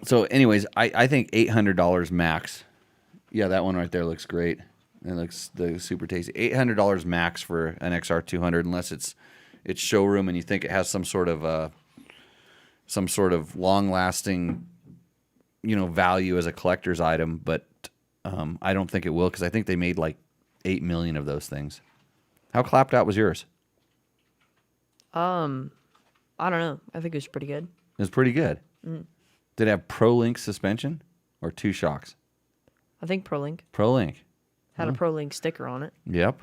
[SPEAKER 2] so anyways, I think $800 max. Yeah, that one right there looks great. It looks super tasty. $800 max for an XR200, unless it's showroom and you think it has some sort of long lasting, value as a collector's item. But I don't think it will because I think they made like 8 million of those things. How clapped out was yours?
[SPEAKER 3] I don't know. I think it was pretty good.
[SPEAKER 2] It was pretty good. Did it have ProLink suspension or 2 shocks?
[SPEAKER 3] I think ProLink
[SPEAKER 2] ProLink.
[SPEAKER 3] had a ProLink sticker on it.
[SPEAKER 2] Yep.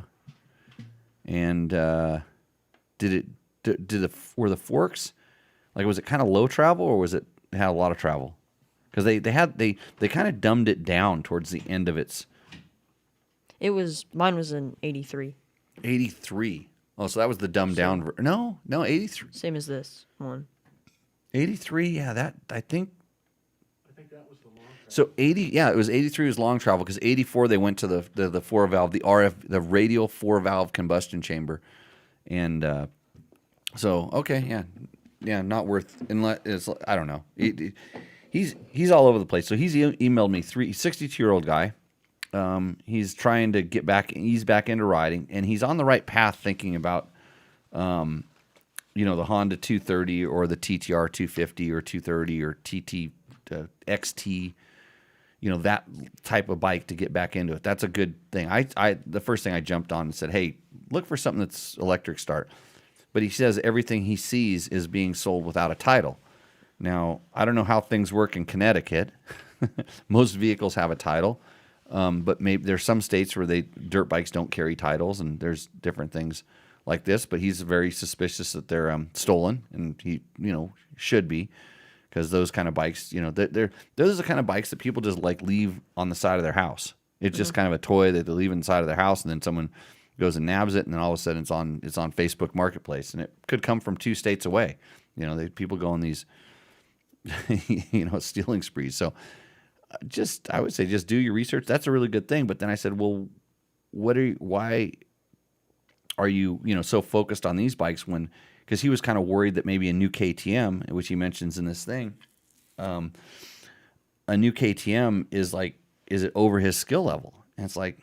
[SPEAKER 2] And were the forks like, was it kind of low travel or was it had a lot of travel? Because they kind of dumbed it down towards the end of its.
[SPEAKER 3] Mine was an 83.
[SPEAKER 2] 83. Oh, so that was the dumbed down. No, 83.
[SPEAKER 3] Same as this one.
[SPEAKER 2] 83. Yeah, I think.
[SPEAKER 5] I think that was the long travel.
[SPEAKER 2] So 80. Yeah, it was 83 was long travel because 84 they went to the 4-valve, the the radial 4-valve combustion chamber, and so okay, yeah, not worth unless it's, I don't know. He's all over the place. So he's emailed me 62-year-old guy. He's trying to ease back into riding, and he's on the right path thinking about, the Honda 230 or the TTR 250 or 230 or TT XT, that type of bike to get back into it. That's a good thing. The first thing I jumped on and said, hey, look for something that's electric start. But he says everything he sees is being sold without a title. Now, I don't know how things work in Connecticut. Most vehicles have a title. But maybe there's some states where dirt bikes don't carry titles, and there's different things like this, but he's very suspicious that they're stolen, and he should be, because those kind of bikes, those are the kind of bikes that people just like leave on the side of their house. It's just kind of a toy that they leave inside of their house, and then someone goes and nabs it, and then all of a sudden it's on Facebook Marketplace, and it could come from 2 states away. People go on these stealing sprees. So I would say just do your research. That's a really good thing. But then I said, well, why are you so focused on these bikes, because he was kind of worried that maybe a new KTM, which he mentions in this thing, a new KTM is it over his skill level? And it's like,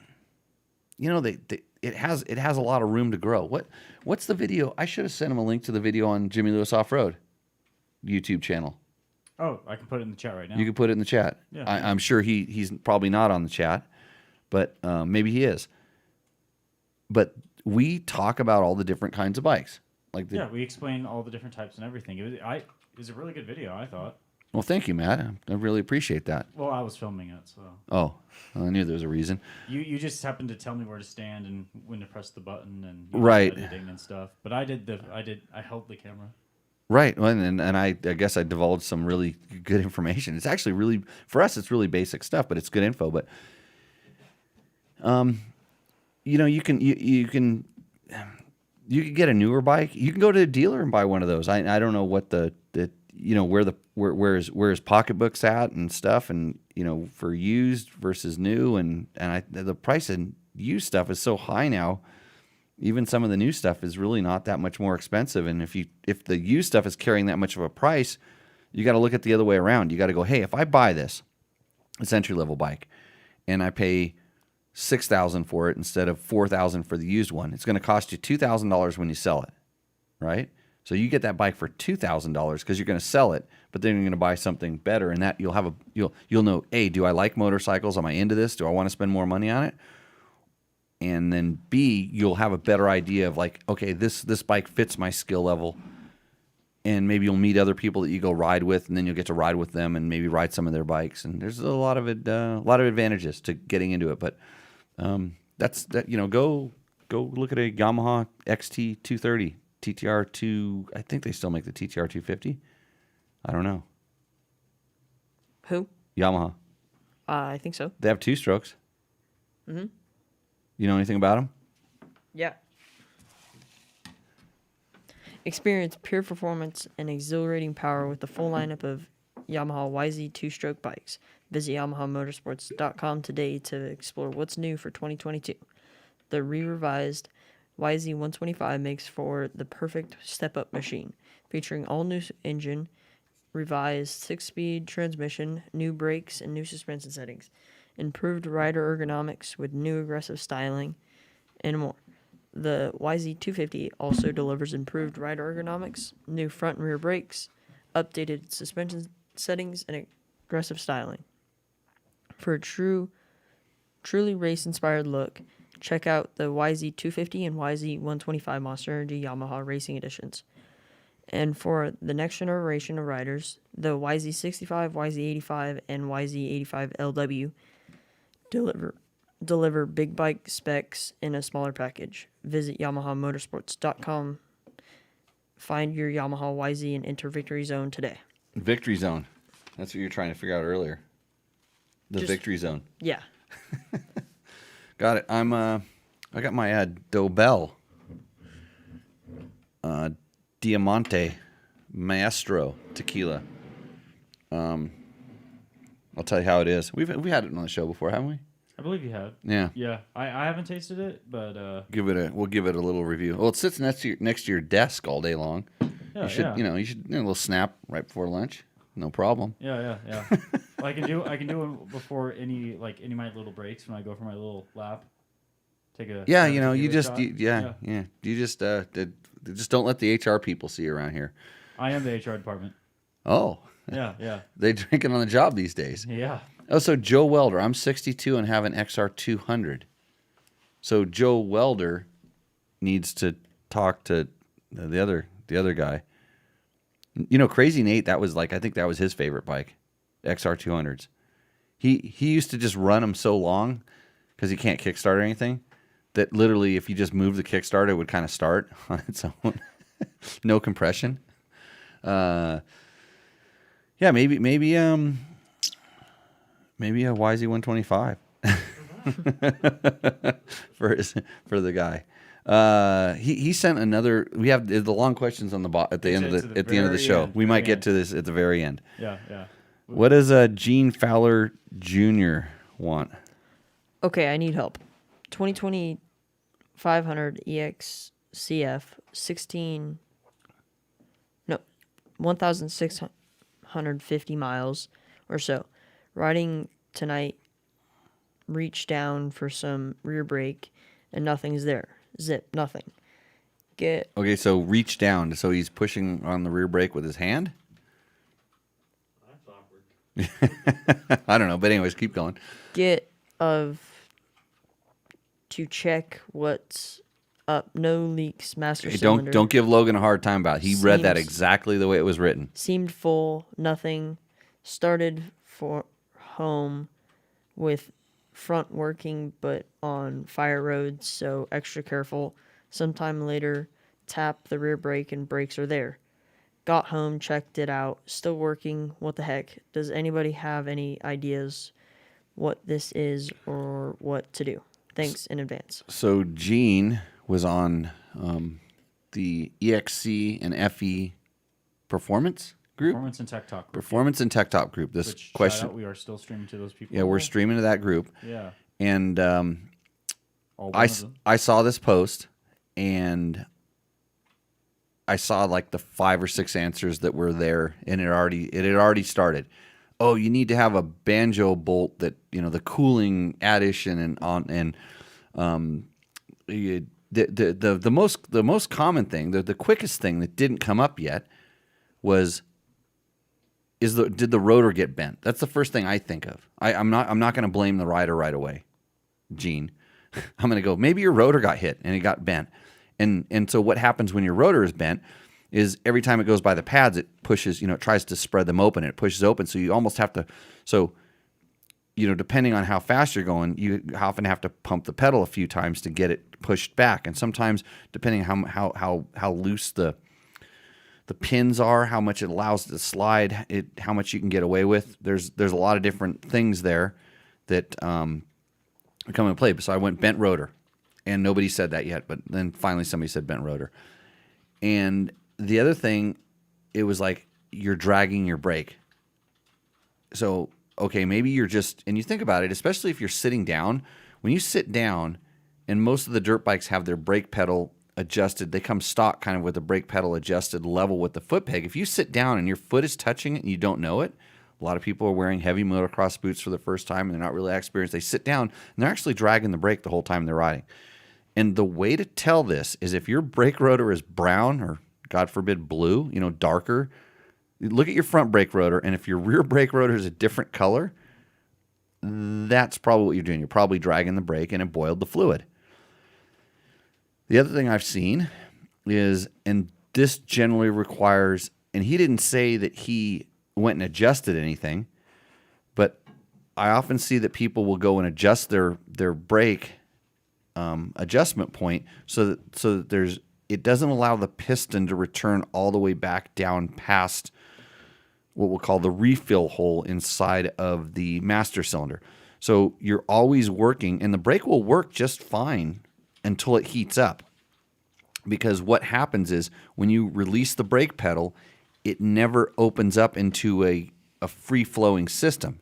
[SPEAKER 2] it has a lot of room to grow. What's the video? I should have sent him a link to the video on Jimmy Lewis Off-Road YouTube channel.
[SPEAKER 4] Oh, I can put it in the chat right now.
[SPEAKER 2] You can put it in the chat.
[SPEAKER 4] Yeah.
[SPEAKER 2] I'm sure he's probably not on the chat, but maybe he is. But we talk about all the different kinds of bikes.
[SPEAKER 4] We explain all the different types and everything. It was a really good video, I thought.
[SPEAKER 2] Well, thank you, Matt. I really appreciate that.
[SPEAKER 4] Well, I was filming it, so.
[SPEAKER 2] Oh, I knew there was a reason.
[SPEAKER 4] You just happened to tell me where to stand and when to press the button and
[SPEAKER 2] right
[SPEAKER 4] editing and stuff. But I held the camera.
[SPEAKER 2] Right, well, and I guess I divulged some really good information. It's actually really, for us, it's really basic stuff, but it's good info. But you can get a newer bike. You can go to a dealer and buy one of those. I don't know what where his pocketbook's at and stuff, and for used versus new, and the price of used stuff is so high now. Even some of the new stuff is really not that much more expensive, and if the used stuff is carrying that much of a price, you got to look at the other way around. You got to go, hey, if I buy this, it's entry level bike, and I pay $6,000 for it instead of $4,000 for the used one, it's going to cost you $2,000 when you sell it, right? So you get that bike for $2,000 because you're going to sell it, but then you're going to buy something better, and that you'll know, A, do I like motorcycles? Am I into this? Do I want to spend more money on it? And then B, you'll have a better idea of okay, this bike fits my skill level, and maybe you'll meet other people that you go ride with, and then you'll get to ride with them and maybe ride some of their bikes. And there's a lot of advantages to getting into it. But that's that. Go look at a Yamaha XT 230 TTR 2. I think they still make the TTR 250. I don't know.
[SPEAKER 3] Who?
[SPEAKER 2] Yamaha.
[SPEAKER 3] I think so.
[SPEAKER 2] They have 2 strokes.
[SPEAKER 3] Mm-hmm.
[SPEAKER 2] You know anything about them?
[SPEAKER 3] Yeah. Experience pure performance and exhilarating power with the full lineup of Yamaha YZ 2-stroke bikes. Visit YamahaMotorsports.com today to explore what's new for 2022. The re-revised YZ 125 makes for the perfect step-up machine, featuring all-new engine, revised 6-speed transmission, new brakes, and new suspension settings. Improved rider ergonomics with new aggressive styling, and more. The YZ250 also delivers improved rider ergonomics, new front and rear brakes, updated suspension settings, and aggressive styling. For a truly race-inspired look, check out the YZ250 and YZ125 Monster Energy Yamaha Racing Editions. And for the next generation of riders, the YZ65, YZ85, and YZ85 LW deliver big bike specs in a smaller package. Visit YamahaMotorsports.com. Find your Yamaha YZ and enter Victory Zone today.
[SPEAKER 2] Victory Zone. That's what you're trying to figure out earlier. Victory Zone.
[SPEAKER 3] Yeah.
[SPEAKER 2] Got it. I got my Dobel Diamante Maestro tequila. I'll tell you how it is. We've had it on the show before, haven't we?
[SPEAKER 4] I believe you have.
[SPEAKER 2] Yeah.
[SPEAKER 4] Yeah. I haven't tasted it, but
[SPEAKER 2] we'll give it a little review. Well, it sits next to your desk all day long.
[SPEAKER 4] Yeah,
[SPEAKER 2] you should a little snap right before lunch. No problem.
[SPEAKER 4] Yeah. Well, I can do it before any of my little breaks when I go for my little lap. Take a
[SPEAKER 2] you just don't let the HR people see you around here.
[SPEAKER 4] I am the HR department.
[SPEAKER 2] Oh.
[SPEAKER 4] Yeah.
[SPEAKER 2] They drink it on the job these days.
[SPEAKER 4] Yeah.
[SPEAKER 2] Oh, so Joe Welder. I'm 62 and have an XR200. So Joe Welder needs to talk to the other guy. Crazy Nate, I think that was his favorite bike, XR200s. He used to just run them so long because he can't kickstart or anything that literally, if you just move the kickstart, it would kind of start on its own. No compression. Yeah, maybe a YZ125 for the guy. He sent another. We have the long questions on the at the end of the show. We might get to this at the very end.
[SPEAKER 4] Yeah.
[SPEAKER 2] What does Gene Fowler Jr. want?
[SPEAKER 3] Okay, I need help. 2020 500 EXCF 1,650 miles or so. Riding tonight, reach down for some rear brake, and nothing's there. Zip, nothing.
[SPEAKER 2] Okay, so reach down. So he's pushing on the rear brake with his hand?
[SPEAKER 5] That's awkward.
[SPEAKER 2] I don't know, but anyways, keep going.
[SPEAKER 3] To check what's up. No leaks, master
[SPEAKER 2] Hey,
[SPEAKER 3] cylinder.
[SPEAKER 2] don't give Logan a hard time about it. He read that exactly the way it was written.
[SPEAKER 3] Seemed full, nothing. Started for home with front working but on fire roads, so extra careful. Sometime later, tap the rear brake and brakes are there. Got home, checked it out, still working. What the heck? Does anybody have any ideas what this is or what to do? Thanks in advance.
[SPEAKER 2] So Gene was on the EXC and FE performance group.
[SPEAKER 4] Performance and Tech Talk group.
[SPEAKER 2] Performance and Tech Talk group. This
[SPEAKER 4] Which,
[SPEAKER 2] question.
[SPEAKER 4] shout out, we are still streaming to those people.
[SPEAKER 2] Yeah, we're streaming to that group.
[SPEAKER 4] Yeah.
[SPEAKER 2] And
[SPEAKER 4] All one of them.
[SPEAKER 2] I saw this post, and I saw like the 5 or 6 answers that were there, and it had already started. Oh, you need to have a banjo bolt that, the cooling addition the most common thing, the quickest thing that didn't come up yet was did the rotor get bent? That's the first thing I think of. I'm not going to blame the rider right away, Gene. I'm going to go, maybe your rotor got hit and it got bent. And so what happens when your rotor is bent is every time it goes by the pads, it pushes, it tries to spread them open, and it pushes open. So you almost have to, depending on how fast you're going, you often have to pump the pedal a few times to get it pushed back. And sometimes, depending on how loose the pins are, how much it allows it to slide, how much you can get away with. There's a lot of different things there that come into play. So I went bent rotor, and nobody said that yet, but then finally somebody said bent rotor. And the other thing, it was like you're dragging your brake. So, okay, maybe you're just, and you think about it, especially if you're sitting down, when you sit down, and most of the dirt bikes have their brake pedal adjusted, they come stock kind of with the brake pedal adjusted level with the foot peg. If you sit down and your foot is touching it and you don't know it, a lot of people are wearing heavy motocross boots for the first time and they're not really experienced. They sit down and they're actually dragging the brake the whole time they're riding. And the way to tell this is if your brake rotor is brown or, God forbid, blue, darker, look at your front brake rotor, and if your rear brake rotor is a different color, that's probably what you're doing. You're probably dragging the brake and it boiled the fluid. The other thing I've seen is, and this generally requires, and he didn't say that he went and adjusted anything, but I often see that people will go and adjust their brake adjustment point so that it doesn't allow the piston to return all the way back down past what we'll call the refill hole inside of the master cylinder. So you're always working, and the brake will work just fine until it heats up. Because what happens is when you release the brake pedal, it never opens up into a free-flowing system.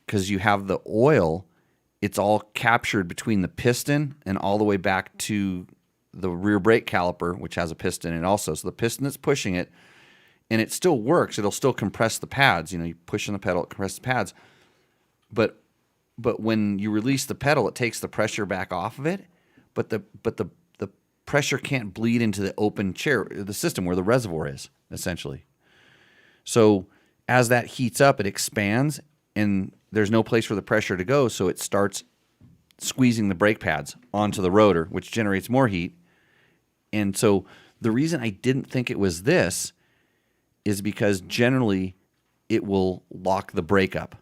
[SPEAKER 2] Because you have the oil, it's all captured between the piston and all the way back to the rear brake caliper, which has a piston in it also. So the piston that's pushing it, and it still works. It'll still compress the pads. You push on the pedal, it compresses the pads. But when you release the pedal, it takes the pressure back off of it. But the pressure can't bleed into the open the system where the reservoir is, essentially. So as that heats up, it expands, and there's no place for the pressure to go, so it starts squeezing the brake pads onto the rotor, which generates more heat. And so the reason I didn't think it was this is because generally it will lock the brake up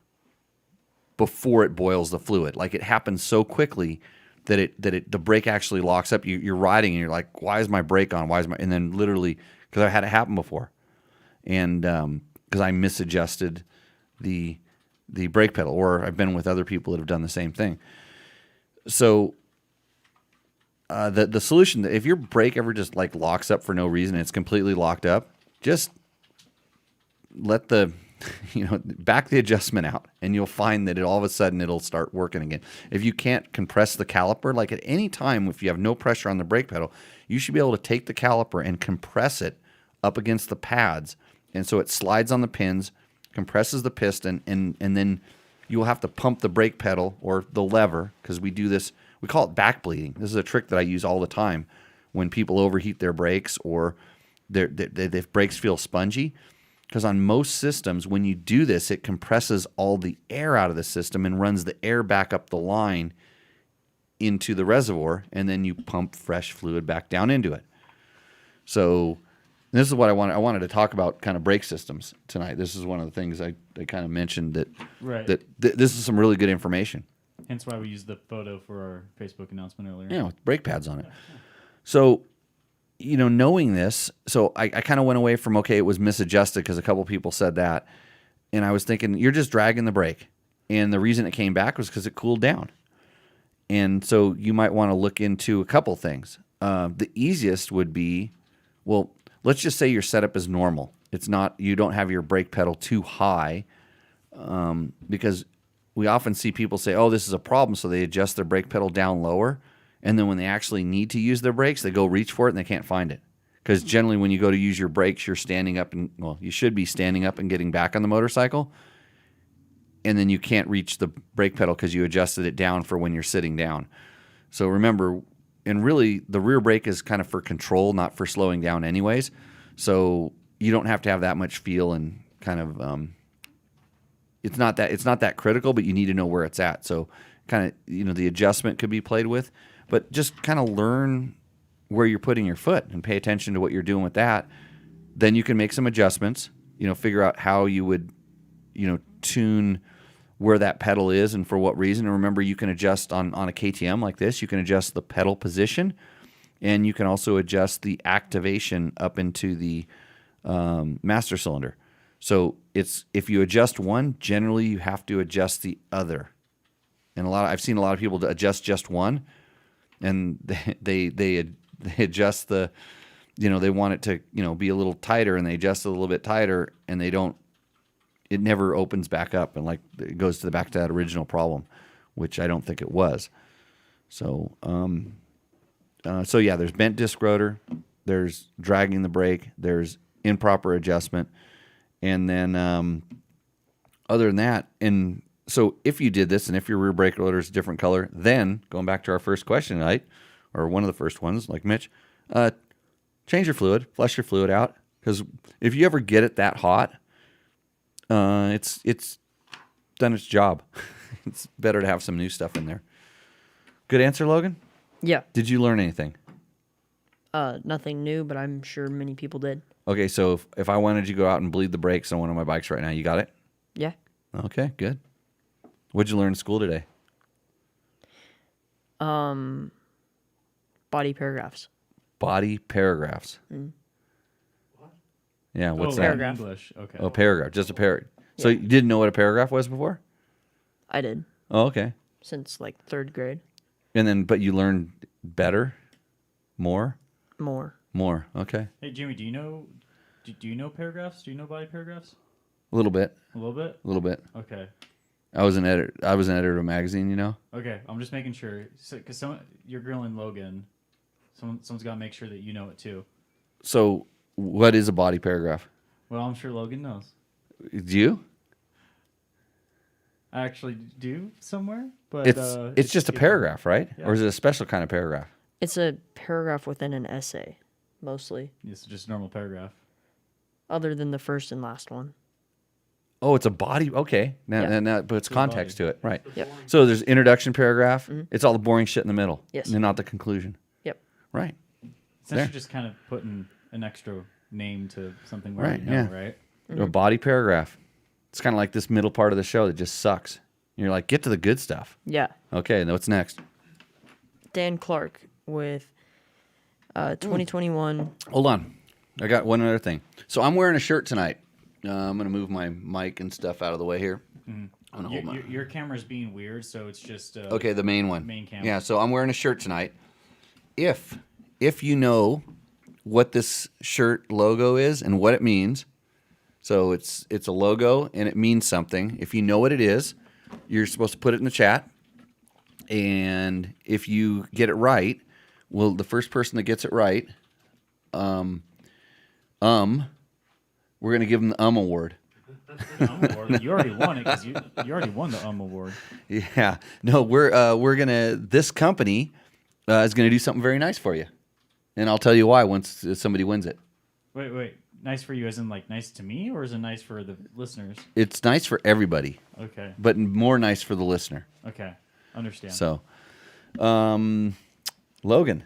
[SPEAKER 2] before it boils the fluid. Like, it happens so quickly the brake actually locks up. You're riding and you're like, why is my brake on? And then literally, because I had it happen before, and because I misadjusted the brake pedal, or I've been with other people that have done the same thing. So the solution, if your brake ever just like locks up for no reason, and it's completely locked up, just let back the adjustment out, and you'll find that all of a sudden it'll start working again. If you can't compress the caliper, like at any time, if you have no pressure on the brake pedal, you should be able to take the caliper and compress it up against the pads. And so it slides on the pins, compresses the piston, and then you'll have to pump the brake pedal or the lever, because we do this, we call it back bleeding. This is a trick that I use all the time when people overheat their brakes or their brakes feel spongy. Because on most systems, when you do this, it compresses all the air out of the system and runs the air back up the line into the reservoir, and then you pump fresh fluid back down into it. So this is what I wanted. I wanted to talk about kind of brake systems tonight. This is one of the things I kind of mentioned that this is some really good information.
[SPEAKER 4] Hence why we used the photo for our Facebook announcement earlier.
[SPEAKER 2] Yeah, with brake pads on it. So, knowing this, so I kind of went away from, okay, it was misadjusted because a couple people said that. And I was thinking, you're just dragging the brake. And the reason it came back was because it cooled down. And so you might want to look into a couple things. The easiest would be, well, let's just say your setup is normal. It's not, you don't have your brake pedal too high, because we often see people say, oh, this is a problem, so they adjust their brake pedal down lower. And then when they actually need to use their brakes, they go reach for it and they can't find it. Because generally when you go to use your brakes, you're standing up and, well, you should be standing up and getting back on the motorcycle. And then you can't reach the brake pedal because you adjusted it down for when you're sitting down. So remember, and really the rear brake is kind of for control, not for slowing down anyways. So you don't have to have that much feel, and kind of, it's not that critical, but you need to know where it's at. So kind of, the adjustment could be played with. But just kind of learn where you're putting your foot and pay attention to what you're doing with that. Then you can make some adjustments, figure out how you would, tune where that pedal is and for what reason. And remember, you can adjust on a KTM like this. You can adjust the pedal position, and you can also adjust the activation up into the master cylinder. So if you adjust one, generally you have to adjust the other. And I've seen a lot of people adjust just one. And they adjust the, they want it to, be a little tighter, and they adjust it a little bit tighter, and it never opens back up, and like it goes back to that original problem, which I don't think it was. So, yeah, there's bent disc rotor, there's dragging the brake, there's improper adjustment, and then other than that, and so if you did this, and if your rear brake rotor is a different color, then going back to our first question tonight, or one of the first ones, like Mitch, change your fluid, flush your fluid out, because if you ever get it that hot, it's done its job. It's better to have some new stuff in there. Good answer, Logan?
[SPEAKER 3] Yeah.
[SPEAKER 2] Did you learn anything?
[SPEAKER 3] Nothing new, but I'm sure many people did.
[SPEAKER 2] Okay, so if I wanted you to go out and bleed the brakes on one of my bikes right now, you got it?
[SPEAKER 3] Yeah.
[SPEAKER 2] Okay, good. What'd you learn in school today?
[SPEAKER 3] Body paragraphs.
[SPEAKER 2] Body paragraphs.
[SPEAKER 3] Mm.
[SPEAKER 2] Yeah, what's that?
[SPEAKER 3] Paragraph.
[SPEAKER 4] English. Okay.
[SPEAKER 2] Oh, paragraph. Just a paragraph. So you didn't know what a paragraph was before?
[SPEAKER 3] I did.
[SPEAKER 2] Oh, okay.
[SPEAKER 3] Since like 3rd grade.
[SPEAKER 2] And then, but you learned better? More?
[SPEAKER 3] More.
[SPEAKER 2] Okay.
[SPEAKER 4] Hey, Jimmy, do you know paragraphs? Do you know body paragraphs?
[SPEAKER 2] A little bit.
[SPEAKER 4] A little bit?
[SPEAKER 2] A little bit.
[SPEAKER 4] Okay.
[SPEAKER 2] I was an editor of a magazine,
[SPEAKER 4] Okay, I'm just making sure. Because you're grilling Logan. Someone's got to make sure that you know it too.
[SPEAKER 2] So what is a body paragraph?
[SPEAKER 4] Well, I'm sure Logan knows.
[SPEAKER 2] Do you?
[SPEAKER 4] I actually do somewhere, but
[SPEAKER 2] it's just a paragraph, right?
[SPEAKER 4] Yeah.
[SPEAKER 2] Or is it a special kind of paragraph?
[SPEAKER 3] It's a paragraph within an essay, mostly.
[SPEAKER 4] It's just a normal paragraph.
[SPEAKER 3] Other than the first and last one.
[SPEAKER 2] Oh, it's a body. Okay. Now, but it's context to it, right?
[SPEAKER 3] Yep.
[SPEAKER 2] So there's introduction paragraph. Mm-hmm. It's all the boring shit in the middle.
[SPEAKER 3] Yes.
[SPEAKER 2] And not the conclusion.
[SPEAKER 3] Yep.
[SPEAKER 2] Right.
[SPEAKER 4] Essentially just kind of putting an extra name to something we
[SPEAKER 2] right,
[SPEAKER 4] already know, right?
[SPEAKER 2] Mm-hmm. A body paragraph. It's kind of like this middle part of the show that just sucks. You're like, get to the good stuff.
[SPEAKER 3] Yeah.
[SPEAKER 2] Okay, and what's next?
[SPEAKER 3] Dan Clark with 2021.
[SPEAKER 2] Hold on. I got one other thing. So I'm wearing a shirt tonight. I'm going to move my mic and stuff out of the way here. I'm gonna hold my...
[SPEAKER 4] Your camera's being weird, so it's just...
[SPEAKER 2] okay, the main one.
[SPEAKER 4] Main camera.
[SPEAKER 2] Yeah, so I'm wearing a shirt tonight. If you know what this shirt logo is and what it means, so it's a logo and it means something. If you know what it is, you're supposed to put it in the chat. And if you get it right, well, the first person that gets it right, we're going to give them the award.
[SPEAKER 4] Award. You already won it because you already won the award.
[SPEAKER 2] Yeah. No, we're going to, this company is going to do something very nice for you. And I'll tell you why once somebody wins it.
[SPEAKER 4] Wait. Nice for you as in like nice to me, or is it nice for the listeners?
[SPEAKER 2] It's nice for everybody.
[SPEAKER 4] Okay.
[SPEAKER 2] But more nice for the listener.
[SPEAKER 4] Okay. Understand.
[SPEAKER 2] So, Logan.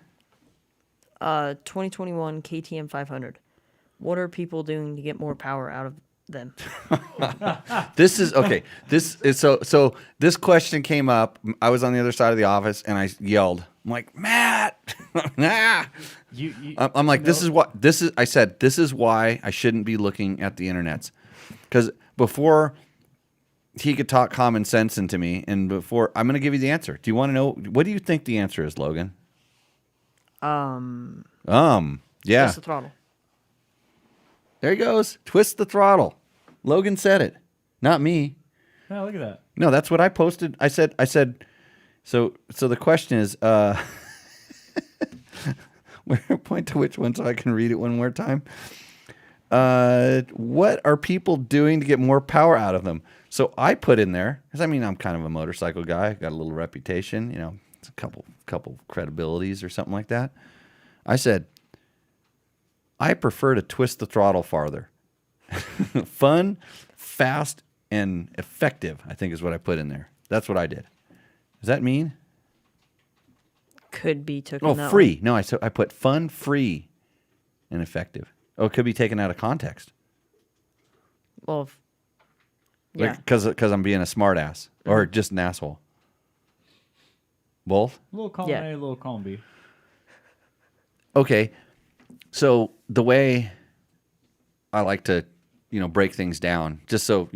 [SPEAKER 3] 2021 KTM 500. What are people doing to get more power out of them?
[SPEAKER 2] This is okay. This is so this question came up. I was on the other side of the office and I yelled. I'm like, Matt. Nah. I'm like, this is what this is. I said, this is why I shouldn't be looking at the internets, because before he could talk common sense into me, and before I'm going to give you the answer. Do you want to know what do you think the answer is, Logan? Yeah.
[SPEAKER 3] Twist the throttle.
[SPEAKER 2] There he goes. Twist the throttle. Logan said it, not me.
[SPEAKER 4] Oh, look at that.
[SPEAKER 2] No, that's what I posted. I said. So the question is, point to which one so I can read it one more time. What are people doing to get more power out of them? So I put in there, because I mean, I'm kind of a motorcycle guy. Got a little reputation, it's a couple credibilities or something like that. I said, I prefer to twist the throttle farther. Fun, fast, and effective, I think is what I put in there. That's what I did. Does that mean?
[SPEAKER 3] Could be taken
[SPEAKER 2] Oh,
[SPEAKER 3] that
[SPEAKER 2] free. No, I put fun, free, and effective. Oh, it could be taken out of context.
[SPEAKER 3] Well, yeah.
[SPEAKER 2] Because I'm being a smart ass or just an asshole. Both?
[SPEAKER 4] A little column A, a little column B.
[SPEAKER 2] Okay. So the way I like to, break things down, just so,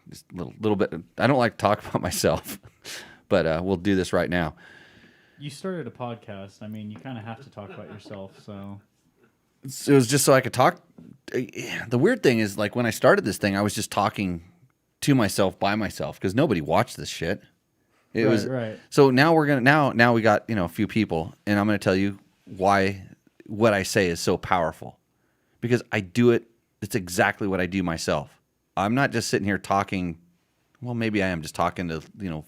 [SPEAKER 2] just a little bit. I don't like to talk about myself, but we'll do this right now.
[SPEAKER 4] You started a podcast. I mean, you kind of have to talk about yourself, so...
[SPEAKER 2] It was just so I could talk. The weird thing is, like, when I started this thing, I was just talking to myself by myself because nobody watched this shit. It was
[SPEAKER 4] right.
[SPEAKER 2] So now we're gonna now we got a few people, and I'm gonna tell you why what I say is so powerful, because I do it. It's exactly what I do myself. I'm not just sitting here talking. Well, maybe I am just talking to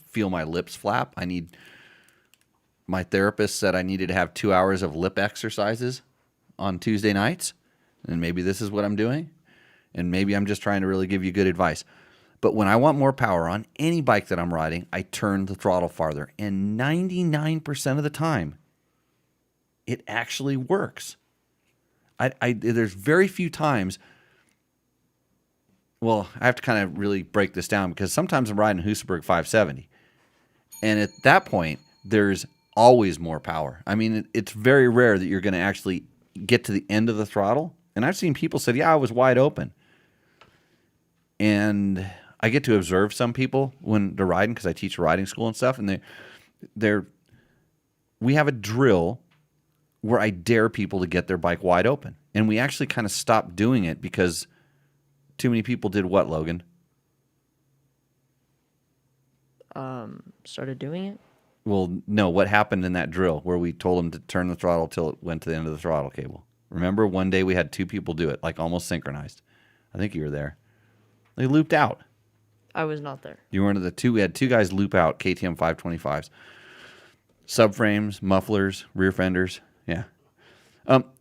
[SPEAKER 2] feel my lips flap. My therapist said I needed to have 2 hours of lip exercises on Tuesday nights, and maybe this is what I'm doing, and maybe I'm just trying to really give you good advice. But when I want more power on any bike that I'm riding, I turn the throttle farther, and 99% of the time, it actually works. There's very few times. Well, I have to kind of really break this down because sometimes I'm riding Husaberg 570, and at that point, there's always more power. I mean, it's very rare that you're going to actually get to the end of the throttle. And I've seen people say, yeah, I was wide open. And I get to observe some people when they're riding because I teach riding school and stuff. And we have a drill where I dare people to get their bike wide open. And we actually kind of stopped doing it because too many people did what, Logan?
[SPEAKER 3] Started doing it?
[SPEAKER 2] Well, no, what happened in that drill where we told them to turn the throttle till it went to the end of the throttle cable? Remember one day we had two people do it, like almost synchronized. I think you were there. They looped out.
[SPEAKER 3] I was not there.
[SPEAKER 2] You weren't at the two. We had two guys loop out KTM 525s. Subframes, mufflers, rear fenders. Yeah.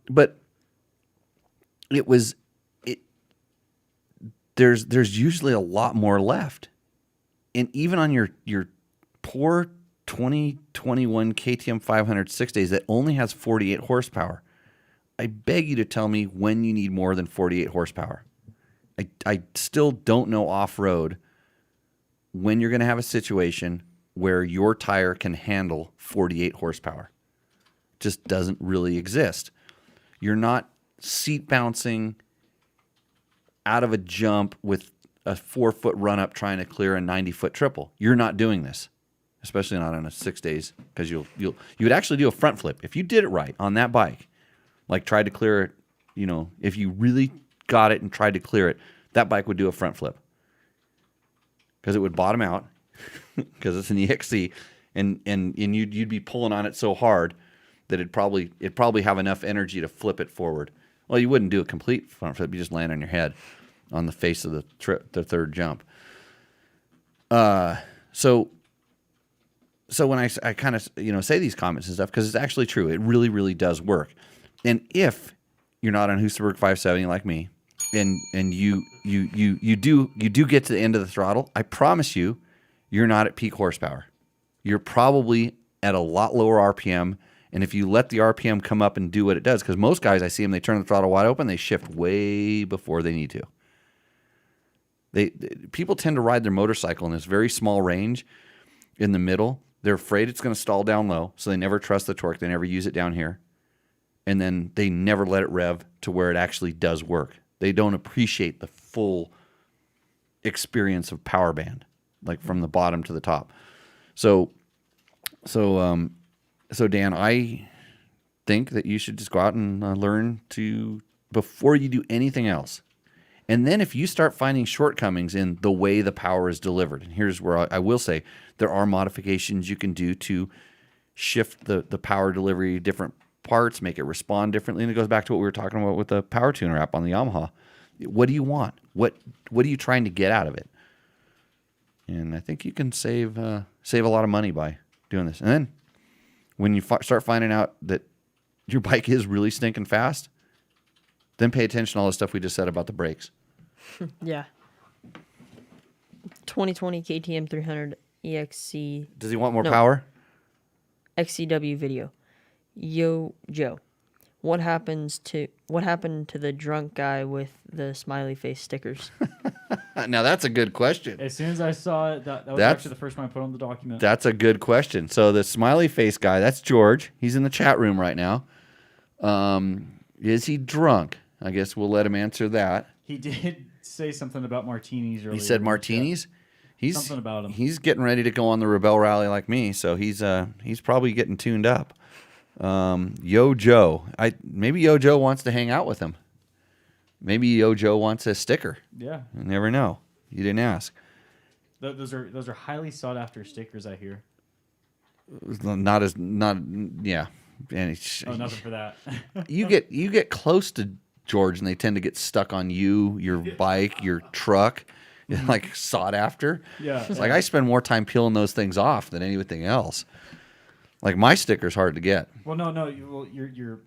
[SPEAKER 2] But there's usually a lot more left. And even on your poor 2021 KTM 500 6 days that only has 48 horsepower, I beg you to tell me when you need more than 48 horsepower. I still don't know off-road when you're going to have a situation where your tire can handle 48 horsepower. just doesn't really exist. You're not seat bouncing out of a jump with a 4-foot run up trying to clear a 90-foot triple. You're not doing this, especially not on a 6 days, because you would actually do a front flip if you did it right on that bike. Like tried to clear it, if you really got it and tried to clear it, that bike would do a front flip because it would bottom out because it's an EXC, and you'd be pulling on it so hard that it'd probably have enough energy to flip it forward. Well, you wouldn't do a complete front flip; you just land on your head on the face of the third jump. So when I kind of say these comments and stuff, because it's actually true, it really, really does work. And if you're not on Husaberg 570 like me, and you do get to the end of the throttle, I promise you, you're not at peak horsepower. You're probably at a lot lower RPM. And if you let the RPM come up and do what it does, because most guys I see them, they turn the throttle wide open, they shift way before they need to. People tend to ride their motorcycle in this very small range in the middle. They're afraid it's going to stall down low, so they never trust the torque. They never use it down here. And then they never let it rev to where it actually does work. They don't appreciate the full experience of power band, like from the bottom to the top. So Dan, I think that you should just go out and learn to, before you do anything else. And then if you start finding shortcomings in the way the power is delivered, and here's where I will say there are modifications you can do to shift the power delivery, different parts, make it respond differently. And it goes back to what we were talking about with the power tuner app on the Yamaha. What do you want? What are you trying to get out of it? And I think you can save a lot of money by doing this. And then when you start finding out that your bike is really stinking fast, then pay attention to all the stuff we just said about the brakes.
[SPEAKER 3] Yeah. 2020 KTM 300 EXC.
[SPEAKER 2] Does he want more power?
[SPEAKER 3] XCW video. Yo, Joe. What happened to the drunk guy with the smiley face stickers?
[SPEAKER 2] Now that's a good question.
[SPEAKER 4] As soon as I saw it, that was actually the first one I put on the document.
[SPEAKER 2] That's a good question. So the smiley face guy, that's George. He's in the chat room right now. Is he drunk? I guess we'll let him answer that.
[SPEAKER 4] He did say something about martinis earlier.
[SPEAKER 2] He said martinis? He's
[SPEAKER 4] something about him.
[SPEAKER 2] He's getting ready to go on the Rebel Rally like me, so he's probably getting tuned up. Yo Joe. Maybe Yo Joe wants to hang out with him. Maybe Yo Joe wants a sticker.
[SPEAKER 4] Yeah.
[SPEAKER 2] You never know. You didn't ask.
[SPEAKER 4] Those are highly sought after stickers, I hear.
[SPEAKER 2] Yeah. And
[SPEAKER 4] nothing for that.
[SPEAKER 2] you get close to George and they tend to get stuck on you, your bike, your truck, like sought after.
[SPEAKER 4] Yeah.
[SPEAKER 2] It's like I spend more time peeling those things off than anything else. Like my sticker's hard to get.
[SPEAKER 4] Well, no, you're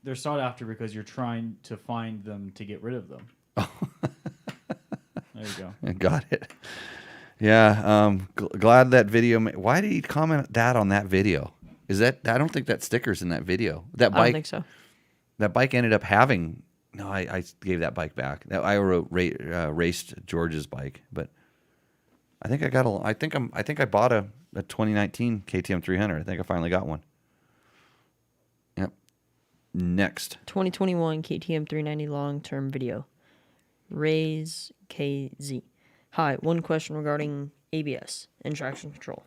[SPEAKER 4] they're sought after because you're trying to find them to get rid of them. Oh. There you go.
[SPEAKER 2] Got it. Yeah. Glad that video. Why did he comment that on that video? Is that? I don't think that sticker's in that video. That bike.
[SPEAKER 3] I don't think so.
[SPEAKER 2] That bike ended up having. No, I gave that bike back. I raced George's bike, but I think I got a. I think I bought a 2019 KTM 300. I think I finally got one. Yep. Next.
[SPEAKER 3] 2021 KTM 390 long-term video. Raise KZ. Hi, one question regarding ABS and traction control.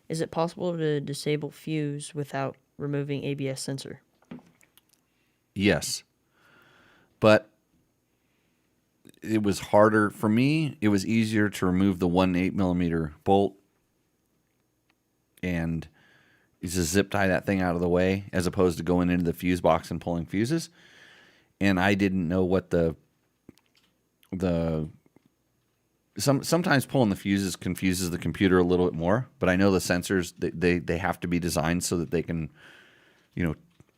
[SPEAKER 3] Is it possible to disable fuse without removing ABS sensor?
[SPEAKER 2] Yes. But it was harder for me. It was easier to remove the 1.8mm bolt and just zip tie that thing out of the way as opposed to going into the fuse box and pulling fuses. And I didn't know what sometimes pulling the fuses confuses the computer a little bit more, but I know the sensors they have to be designed so that they can,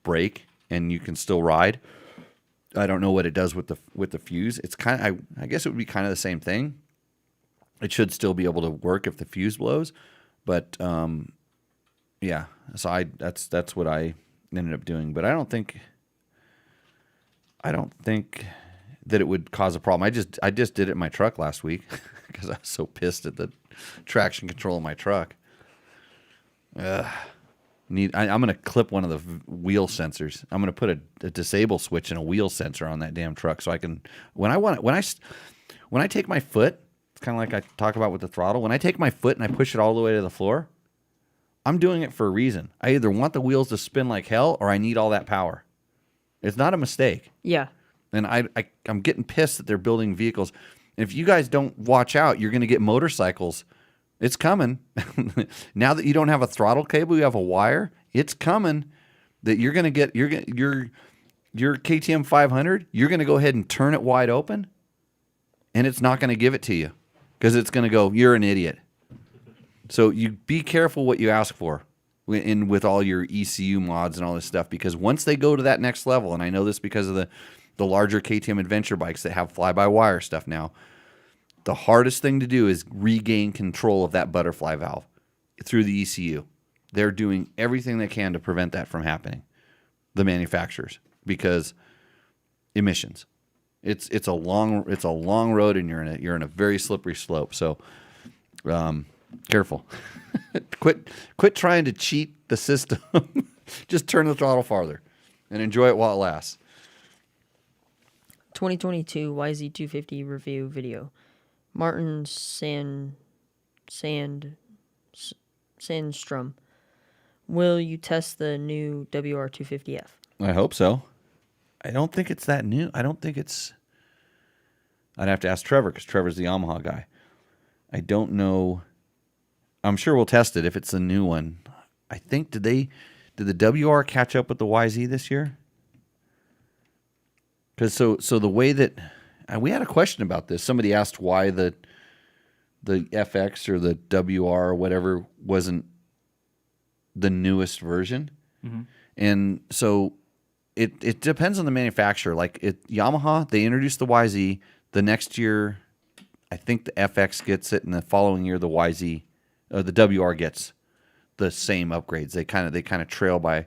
[SPEAKER 2] break and you can still ride. I don't know what it does with the fuse. It's kind of I guess it would be kind of the same thing. It should still be able to work if the fuse blows, but yeah. So that's what I ended up doing, but I don't think that it would cause a problem. I just did it in my truck last week because I was so pissed at the traction control of my truck. I'm going to clip one of the wheel sensors. I'm going to put a disable switch and a wheel sensor on that damn truck so I can when I take my foot, it's kind of like I talk about with the throttle. When I take my foot and I push it all the way to the floor, I'm doing it for a reason. I either want the wheels to spin like hell or I need all that power. It's not a mistake.
[SPEAKER 3] Yeah.
[SPEAKER 2] And I'm getting pissed that they're building vehicles. And if you guys don't watch out, you're going to get motorcycles. It's coming. Now that you don't have a throttle cable, you have a wire. It's coming that you're going to get your KTM 500. You're going to go ahead and turn it wide open, and it's not going to give it to you because it's going to go, you're an idiot. So you be careful what you ask for with all your ECU mods and all this stuff, because once they go to that next level, and I know this because of the larger KTM adventure bikes that have fly-by-wire stuff now, the hardest thing to do is regain control of that butterfly valve through the ECU. They're doing everything they can to prevent that from happening, the manufacturers, because emissions. It's a long road, and you're in a very slippery slope. So careful. Quit trying to cheat the system. Just turn the throttle farther and enjoy it while it lasts.
[SPEAKER 3] 2022 YZ250 review video. Martin Sandstrom. Will you test the new WR250F?
[SPEAKER 2] I hope so. I don't think it's that new. I'd have to ask Trevor because Trevor's the Yamaha guy. I don't know. I'm sure we'll test it if it's a new one. I think did the WR catch up with the YZ this year? Because so the way that we had a question about this. Somebody asked why the FX or the WR or whatever wasn't the newest version.
[SPEAKER 4] Mm-hmm.
[SPEAKER 2] And so it depends on the manufacturer. Like Yamaha, they introduced the YZ. The next year, I think the FX gets it, and the following year the YZ or the WR gets the same upgrades. They kind of trail by,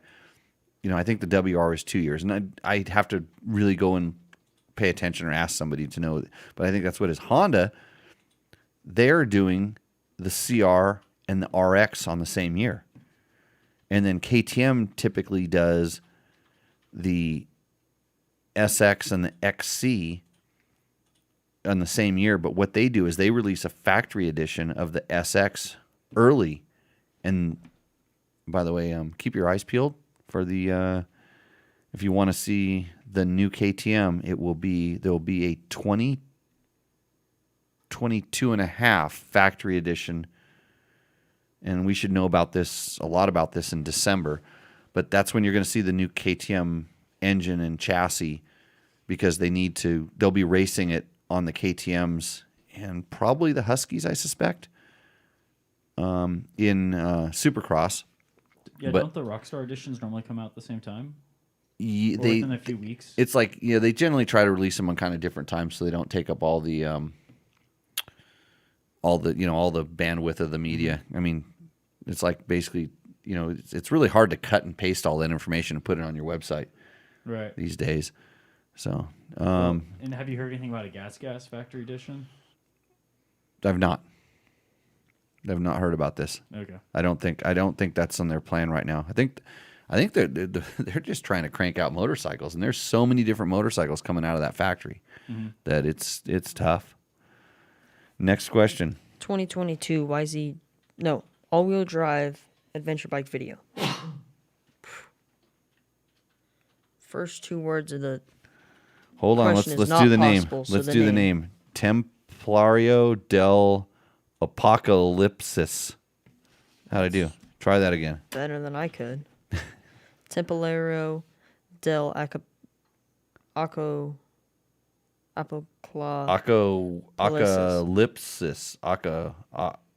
[SPEAKER 2] I think the WR is 2 years, and I'd have to really go and pay attention or ask somebody to know. But I think that's what it is. Honda, they're doing the CR and the RX on the same year. And then KTM typically does the SX and the XC on the same year. But what they do is they release a factory edition of the SX early. And by the way, keep your eyes peeled for the if you want to see the new KTM, there will be a 22 and a half factory edition, and we should know a lot about this in December. But that's when you're going to see the new KTM engine and chassis, because they'll be racing it on the KTMs and probably the Huskies, I suspect, in Supercross.
[SPEAKER 4] Yeah, don't the Rockstar editions normally come out at the same time? Within a few weeks.
[SPEAKER 2] It's like they generally try to release them on kind of different times so they don't take up all the bandwidth of the media. I mean, it's like basically it's really hard to cut and paste all that information and put it on your website
[SPEAKER 4] right
[SPEAKER 2] these days. So,
[SPEAKER 4] and have you heard anything about a Gas factory edition?
[SPEAKER 2] I've not heard about this.
[SPEAKER 4] Okay.
[SPEAKER 2] I don't think that's on their plan right now. I think they're just trying to crank out motorcycles, and there's so many different motorcycles coming out of that factory that it's tough. Next question.
[SPEAKER 3] 2022 all-wheel drive adventure bike video. First two words of the
[SPEAKER 2] Hold on,
[SPEAKER 3] question
[SPEAKER 2] let's
[SPEAKER 3] is
[SPEAKER 2] do the
[SPEAKER 3] not
[SPEAKER 2] name.
[SPEAKER 3] possible, so
[SPEAKER 2] Let's
[SPEAKER 3] the
[SPEAKER 2] do the
[SPEAKER 3] name.
[SPEAKER 2] name. Templario del Apocalypsis. How'd I do? Try that again.
[SPEAKER 3] better than I could. Templario del
[SPEAKER 2] Apocalypsis.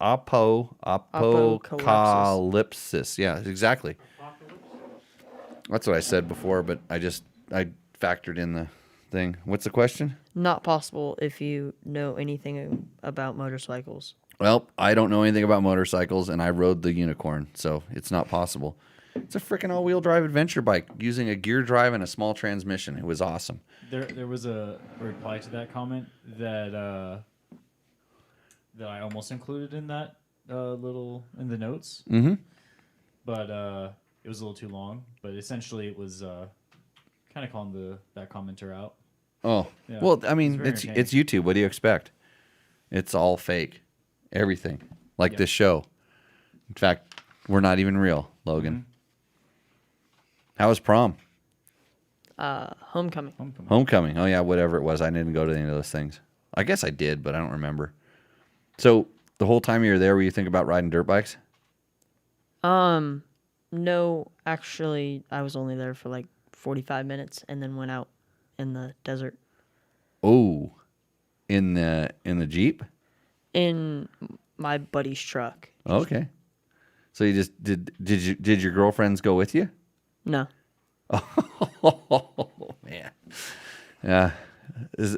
[SPEAKER 2] Apocalypsis. Yeah, exactly. That's what I said before, but I factored in the thing. What's the question?
[SPEAKER 3] Not possible if you know anything about motorcycles.
[SPEAKER 2] Well, I don't know anything about motorcycles, and I rode the Unicorn, so it's not possible. It's a freaking all-wheel drive adventure bike using a gear drive and a small transmission. It was awesome.
[SPEAKER 4] There was a reply to that comment that I almost included in that in the notes.
[SPEAKER 2] Mm-hmm.
[SPEAKER 4] But it was a little too long. But essentially, it was kind of calling that commenter out.
[SPEAKER 2] Oh,
[SPEAKER 4] Yeah.
[SPEAKER 2] well, I mean,
[SPEAKER 4] very
[SPEAKER 2] it's
[SPEAKER 4] entertaining.
[SPEAKER 2] YouTube. What do you expect? It's all fake. Everything. Like
[SPEAKER 4] Yep.
[SPEAKER 2] this show. In fact, we're not even real, Logan.
[SPEAKER 4] Mm-hmm.
[SPEAKER 2] How was prom?
[SPEAKER 3] Homecoming.
[SPEAKER 2] Homecoming. Oh, yeah, whatever it was. I didn't go to any of those things. I guess I did, but I don't remember. So the whole time you were there, were you thinking about riding dirt bikes?
[SPEAKER 3] No, actually, I was only there for like 45 minutes and then went out in the desert.
[SPEAKER 2] Oh, in the Jeep?
[SPEAKER 3] In my buddy's truck.
[SPEAKER 2] Okay. So you just did your girlfriends go with you?
[SPEAKER 3] No.
[SPEAKER 2] Oh man. Yeah.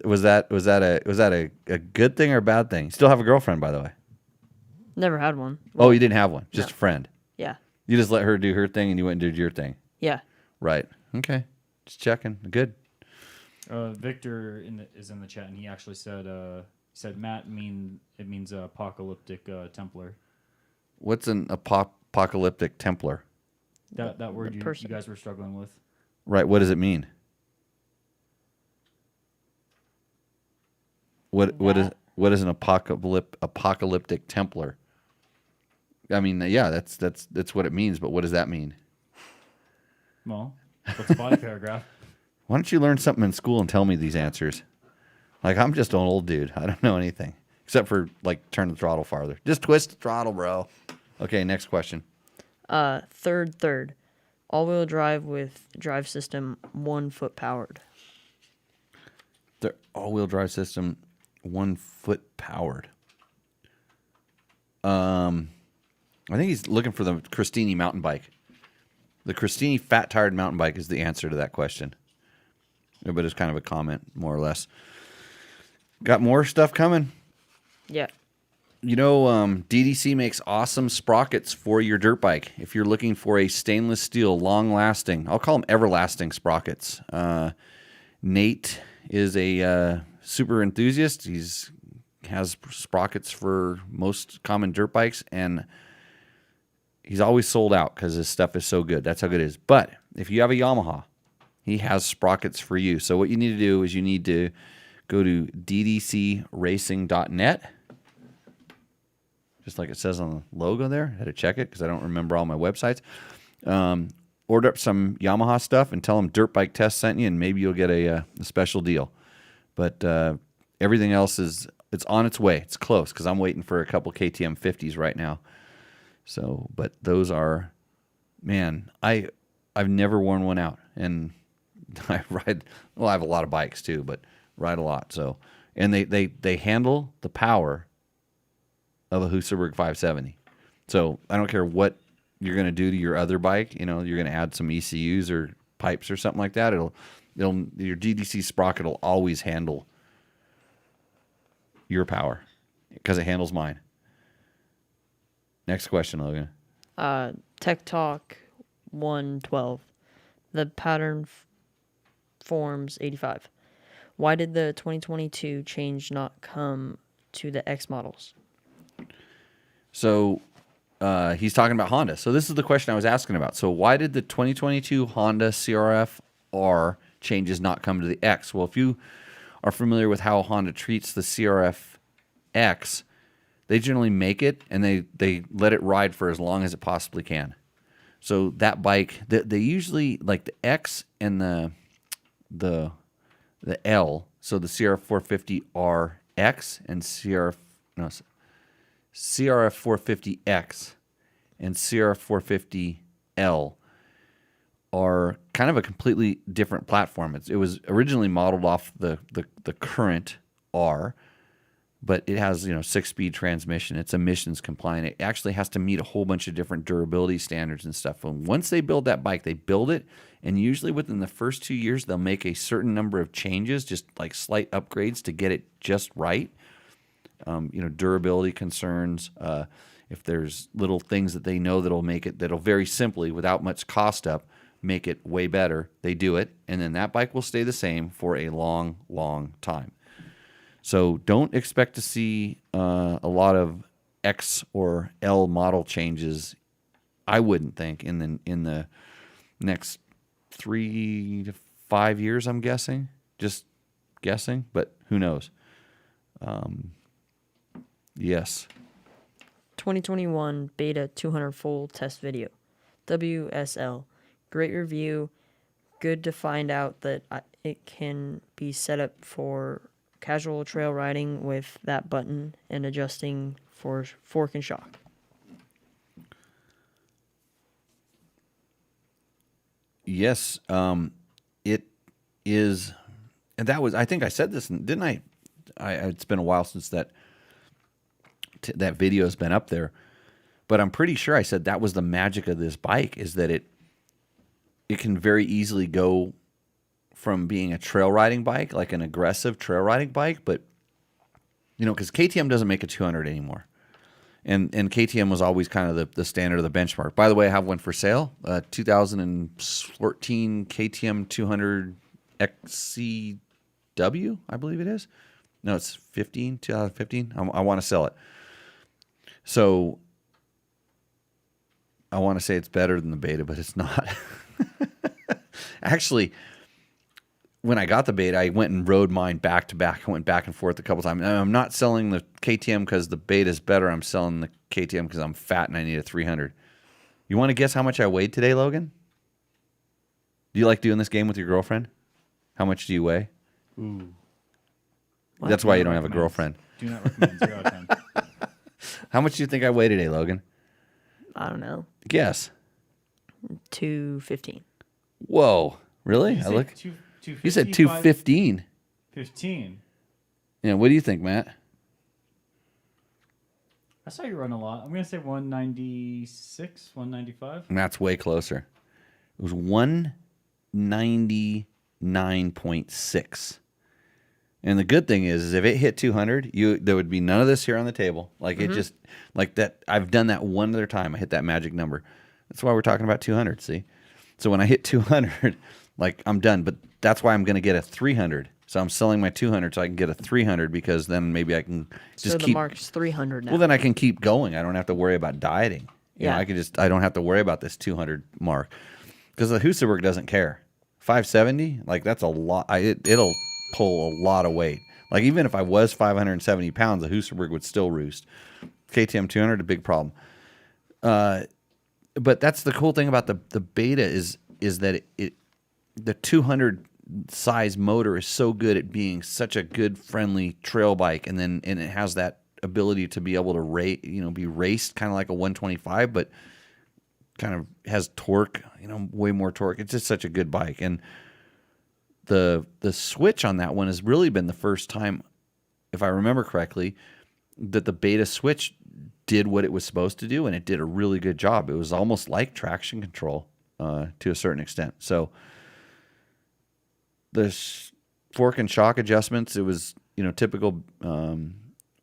[SPEAKER 2] Was that a good thing or a bad thing? You still have a girlfriend, by the way.
[SPEAKER 3] Never had one.
[SPEAKER 2] Oh, you didn't have one. Just
[SPEAKER 3] No.
[SPEAKER 2] a friend.
[SPEAKER 3] Yeah.
[SPEAKER 2] You just let her do her thing and you went and did your thing.
[SPEAKER 3] Yeah.
[SPEAKER 2] Right. Okay. Just checking. Good.
[SPEAKER 4] Victor is in the chat, and he actually said Matt means apocalyptic Templar.
[SPEAKER 2] What's an apocalyptic Templar?
[SPEAKER 4] That word you
[SPEAKER 3] person.
[SPEAKER 4] guys were struggling with.
[SPEAKER 2] Right. What does it mean? What is an apocalyptic Templar? I mean, yeah, that's what it means. But what does that mean?
[SPEAKER 4] Well, what's the body paragraph?
[SPEAKER 2] Why don't you learn something in school and tell me these answers? Like, I'm just an old dude. I don't know anything except for like turn the throttle farther. Just twist the throttle, bro. Okay, next question.
[SPEAKER 3] Third. All-wheel drive with drive system 1 foot powered.
[SPEAKER 2] The all-wheel drive system, 1 foot powered. I think he's looking for the Christini mountain bike. The Christini fat-tired mountain bike is the answer to that question. Yeah, but it's kind of a comment, more or less. Got more stuff coming.
[SPEAKER 3] Yeah.
[SPEAKER 2] You know, DDC makes awesome sprockets for your dirt bike. If you're looking for a stainless steel, long-lasting, I'll call them everlasting sprockets. Nate is a super enthusiast. Has sprockets for most common dirt bikes, and he's always sold out because his stuff is so good. That's how good it is. But if you have a Yamaha, he has sprockets for you. So what you need to do is you need to go to ddcracing.net. Just like it says on the logo there. I had to check it because I don't remember all my websites. Order up some Yamaha stuff and tell them Dirt Bike Test sent you, and maybe you'll get a special deal. But everything else it's on its way. It's close because I'm waiting for a couple KTM 50s right now. So, but those are, man, I've never worn one out, and I ride. Well, I have a lot of bikes too, but ride a lot. So, and they handle the power of a Husaberg 570. So I don't care what you're going to do to your other bike. You know, you're going to add some ECUs or pipes or something like that. Your DDC sprocket will always handle your power because it handles mine. Next question, Logan.
[SPEAKER 3] Tech Talk 112. The pattern forms 85. Why did the 2022 change not come to the X models?
[SPEAKER 2] So he's talking about Honda. So this is the question I was asking about. So why did the 2022 Honda CRF R changes not come to the X? Well, if you are familiar with how Honda treats the CRF X, they generally make it and they let it ride for as long as it possibly can. So that bike, they usually like the X and the L. So the CRF 450RX and CRF 450X and CRF 450L are kind of a completely different platform. It was originally modeled off the current R, but it has 6-speed transmission. It's emissions compliant. It actually has to meet a whole bunch of different durability standards and stuff. And once they build that bike, they build it, and usually within the first 2 years, they'll make a certain number of changes, just like slight upgrades to get it just right. Durability concerns. If there's little things that they know that'll very simply, without much cost up, make it way better, they do it, and then that bike will stay the same for a long, long time. So don't expect to see a lot of X or L model changes I wouldn't think in the next 3 to 5 years. I'm guessing, just guessing, but who knows? Yes.
[SPEAKER 3] 2021 beta 200 full test video. WSL. Great review. Good to find out that it can be set up for casual trail riding with that button and adjusting for fork and shock.
[SPEAKER 2] Yes, it is, and that was. I think I said this, didn't I? It's been a while since that video has been up there, but I'm pretty sure I said that was the magic of this bike is that it can very easily go from being a trail riding bike, like an aggressive trail riding bike, but because KTM doesn't make a 200 anymore. And KTM was always kind of the standard of the benchmark. By the way, I have one for sale, 2014 KTM 200 XCW, I believe it is. No, it's 2015. I want to sell it. So I want to say it's better than the beta, but it's not. Actually, when I got the beta, I went and rode mine back to back. I went back and forth a couple times. And I'm not selling the KTM because the beta is better. I'm selling the KTM because I'm fat and I need a 300. You want to guess how much I weighed today, Logan? Do you like doing this game with your girlfriend? How much do you weigh?
[SPEAKER 4] Ooh.
[SPEAKER 2] That's why you don't have a girlfriend.
[SPEAKER 4] Do not recommend 0 out of 10.
[SPEAKER 2] How much do you think I weighed today, Logan?
[SPEAKER 3] I don't know.
[SPEAKER 2] Guess.
[SPEAKER 3] 215.
[SPEAKER 2] Whoa. Really?
[SPEAKER 4] You
[SPEAKER 2] You said 215.
[SPEAKER 4] 15.
[SPEAKER 2] Yeah, what do you think, Matt?
[SPEAKER 4] I saw you run a lot. I'm going to say 196, 195.
[SPEAKER 2] Matt's way closer. It was 199.6. And the good thing is if it hit 200, there would be none of this here on the table. Like it just like that. I've done that one other time. I hit that magic number. That's why we're talking about 200. See, so when I hit 200, like I'm done. But that's why I'm going to get a 300. So I'm selling my 200 so I can get a 300 because then maybe I can just
[SPEAKER 3] so
[SPEAKER 2] keep.
[SPEAKER 3] the mark's 300 now.
[SPEAKER 2] Well, then I can keep going. I don't have to worry about dieting. You know,
[SPEAKER 3] Yeah.
[SPEAKER 2] I don't have to worry about this 200 mark because the Husaberg doesn't care. 570, like that's a lot. It'll pull a lot of weight. Like even if I was 570 pounds, the Husaberg would still roost. KTM 200, a big problem. But that's the cool thing about the beta is that the 200 size motor is so good at being such a good friendly trail bike, and it has that ability to be able to be raced kind of like a 125, but kind of has torque, way more torque. It's just such a good bike. And the switch on that one has really been the first time, if I remember correctly, that the beta switch did what it was supposed to do, and it did a really good job. It was almost like traction control to a certain extent. So the fork and shock adjustments, it was typical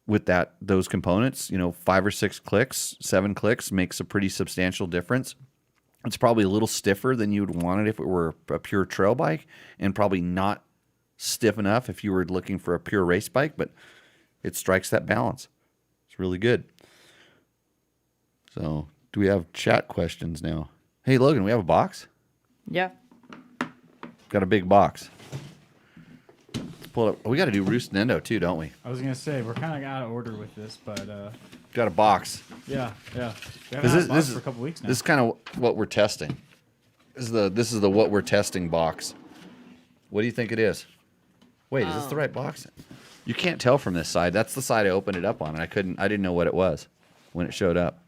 [SPEAKER 2] with those components. 5 or 6 clicks, 7 clicks makes a pretty substantial difference. It's probably a little stiffer than you would want it if it were a pure trail bike, and probably not stiff enough if you were looking for a pure race bike, but it strikes that balance. It's really good. So, do we have chat questions now? Hey, Logan, we have a box?
[SPEAKER 3] Yeah.
[SPEAKER 2] Got a big box. Let's pull it up. We got to do Roost and Endo too, don't we?
[SPEAKER 4] I was going to say, we're kind of out of order with this, but
[SPEAKER 2] Got a box.
[SPEAKER 4] yeah. We haven't
[SPEAKER 2] This
[SPEAKER 4] had
[SPEAKER 2] is
[SPEAKER 4] a box for a couple weeks now.
[SPEAKER 2] This is kind of what we're testing. This is the what we're testing box. What do you think it is? Wait, is this the right box? You can't tell from this side. That's the side I opened it up on, and I didn't know what it was when it showed up.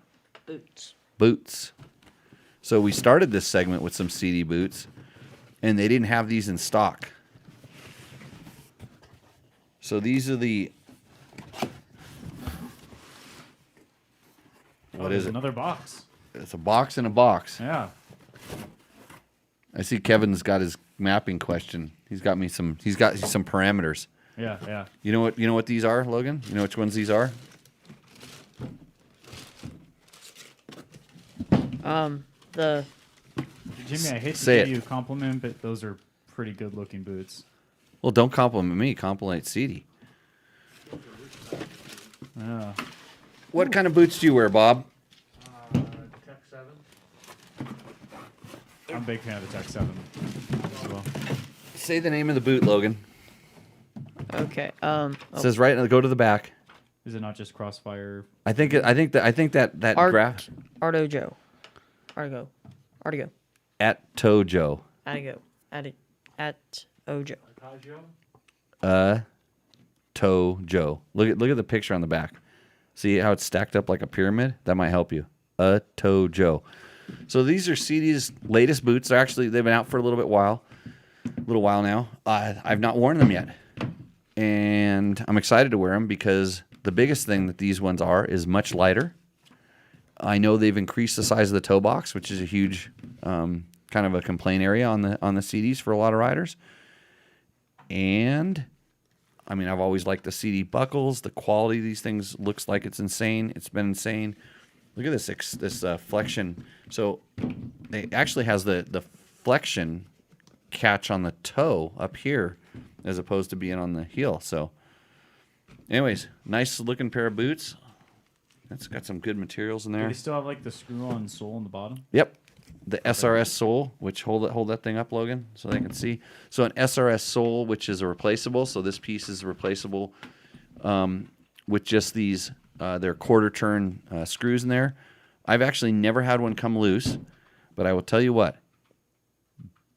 [SPEAKER 2] Boots. So we started this segment with some CD boots, and they didn't have these in stock. So these are the. What is it?
[SPEAKER 4] Another box.
[SPEAKER 2] It's a box in a box.
[SPEAKER 4] Yeah.
[SPEAKER 2] I see Kevin's got his mapping question. He's got some parameters.
[SPEAKER 4] Yeah.
[SPEAKER 2] You know what these are, Logan? You know which ones these are?
[SPEAKER 4] Jimmy, I hate to
[SPEAKER 2] Say
[SPEAKER 4] give
[SPEAKER 2] it.
[SPEAKER 4] you a compliment, but those are pretty good looking boots.
[SPEAKER 2] Well, don't compliment me. Compliment CD.
[SPEAKER 4] Yeah.
[SPEAKER 2] What kind of boots do you wear, Bob?
[SPEAKER 5] Tech 7.
[SPEAKER 4] I'm a big fan of the Tech 7 as well.
[SPEAKER 2] Say the name of the boot, Logan.
[SPEAKER 3] Okay.
[SPEAKER 2] It says right. Go to the back.
[SPEAKER 4] Is it not just Crossfire?
[SPEAKER 2] I think that graph
[SPEAKER 3] Ardo Joe. Argo.
[SPEAKER 2] at Tojo.
[SPEAKER 3] Argo. At Ojo.
[SPEAKER 2] Tojo. Look at the picture on the back. See how it's stacked up like a pyramid? That might help you. Tojo. So these are CD's latest boots. They've been out for a little while now. I've not worn them yet, and I'm excited to wear them because the biggest thing that these ones is much lighter. I know they've increased the size of the toe box, which is a huge kind of a complaint area on the CDs for a lot of riders. And I mean, I've always liked the CD buckles. The quality of these things looks like it's insane. It's been insane. Look at this flexion. So it actually has the flexion catch on the toe up here as opposed to being on the heel. So anyways, nice looking pair of boots. That's got some good materials in
[SPEAKER 4] Do
[SPEAKER 2] there.
[SPEAKER 4] they still have like the screw-on sole in the bottom?
[SPEAKER 2] Yep. The SRS sole, which hold that thing up, Logan, so they can see. So an SRS sole, which is a replaceable. So this piece is replaceable with just these, their quarter turn screws in there. I've actually never had one come loose, but I will tell you what,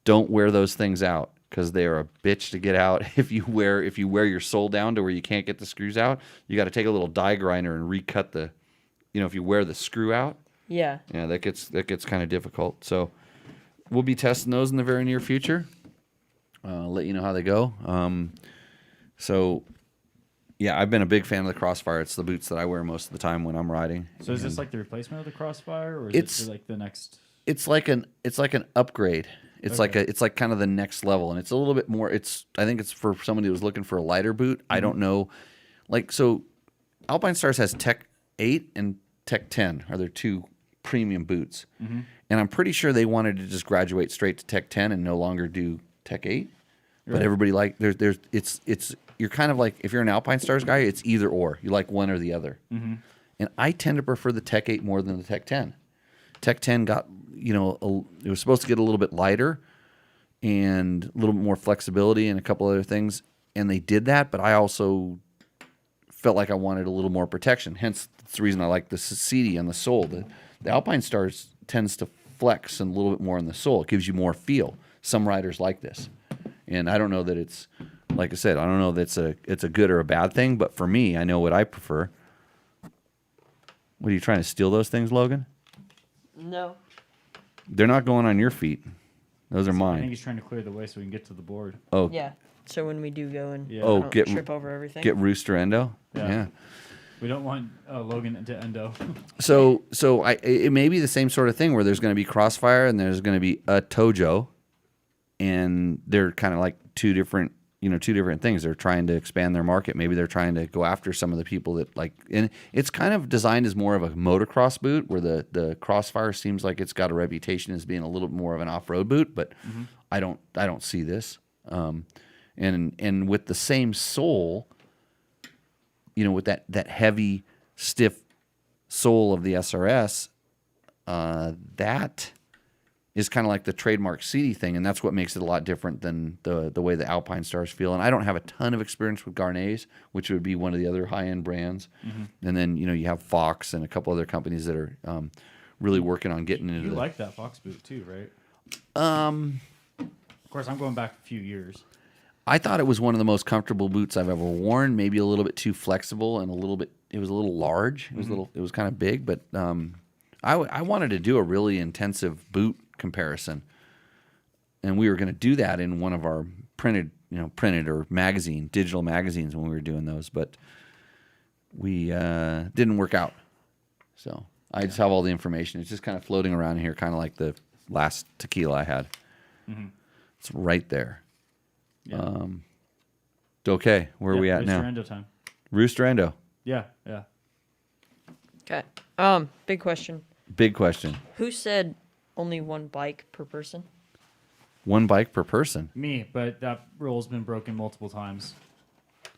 [SPEAKER 2] don't wear those things out because they are a bitch to get out. If you wear your sole down to where you can't get the screws out, you got to take a little die grinder and recut the, if you wear the screw out.
[SPEAKER 3] Yeah.
[SPEAKER 2] Yeah, that gets kind of difficult. So we'll be testing those in the very near future. Let you know how they go. So yeah, I've been a big fan of the Crossfire. It's the boots that I wear most of the time when I'm riding.
[SPEAKER 4] So is this like the replacement of the Crossfire, or is it like the next?
[SPEAKER 2] It's like an upgrade. It's
[SPEAKER 4] Okay.
[SPEAKER 2] like kind of the next level, and it's a little bit more. I think it's for somebody who's looking for a lighter boot. I don't know, so Alpine Stars has Tech 8 and Tech 10 are their two premium boots, and I'm pretty sure they wanted to just graduate straight to Tech 10 and no longer do Tech 8. But
[SPEAKER 4] Right.
[SPEAKER 2] everybody it's you're kind of like, if you're an Alpine Stars guy, it's either or. You like one or the other. And I tend to prefer the Tech 8 more than the Tech 10. Tech 10 got, it was supposed to get a little bit lighter and a little bit more flexibility and a couple other things, and they did that, but I also felt like I wanted a little more protection. Hence, that's the reason I like the CD on the sole. The Alpine Stars tends to flex a little bit more in the sole. It gives you more feel. Some riders like this. And I don't know that it's, like I said, I don't know that it's a good or a bad thing, but for me, I know what I prefer. What, are you trying to steal those things, Logan?
[SPEAKER 3] No.
[SPEAKER 2] They're not going on your feet. Those are
[SPEAKER 4] I think
[SPEAKER 2] mine.
[SPEAKER 4] he's trying to clear the way so we can get to the board.
[SPEAKER 2] Oh,
[SPEAKER 3] Yeah. So when we do go and
[SPEAKER 4] Yeah.
[SPEAKER 2] Oh,
[SPEAKER 3] I don't
[SPEAKER 2] get-
[SPEAKER 3] trip over everything.
[SPEAKER 2] get Rooster Endo.
[SPEAKER 4] Yeah.
[SPEAKER 2] Yeah.
[SPEAKER 4] We don't want Logan to endo.
[SPEAKER 2] So it may be the same sort of thing where there's going to be Crossfire and there's going to be a Tojo, and they're kind of like two different things. They're trying to expand their market. Maybe they're trying to go after some of the people that like. And it's kind of designed as more of a motocross boot, where the Crossfire seems like it's got a reputation as being a little more of an off-road boot. But I don't see this. And with the same sole, with that heavy, stiff sole of the SRS, that is kind of like the trademark CD thing, and that's what makes it a lot different than the way the Alpine Stars feel. And I don't have a ton of experience with Garnets, which would be one of the other high-end brands. And then, you have Fox and a couple other companies that are really working on getting into
[SPEAKER 4] You like that Fox boot too, right? Of course, I'm going back a few years.
[SPEAKER 2] I thought it was one of the most comfortable boots I've ever worn. Maybe a little bit too flexible and it was a little large. It was kind of big, but I wanted to do a really intensive boot comparison, and we were going to do that in one of our printed or digital magazines when we were doing those, but we didn't work out. So I just have all the information. It's just kind of floating around here, kind of like the last tequila I had. It's right there.
[SPEAKER 4] Yeah.
[SPEAKER 2] Okay, where are we at now?
[SPEAKER 4] Endo time.
[SPEAKER 2] Rooster Endo.
[SPEAKER 4] Yeah.
[SPEAKER 3] Okay. Big question.
[SPEAKER 2] Big question.
[SPEAKER 3] Who said only one bike per person?
[SPEAKER 2] One bike per person.
[SPEAKER 4] Me, but that rule's been broken multiple times.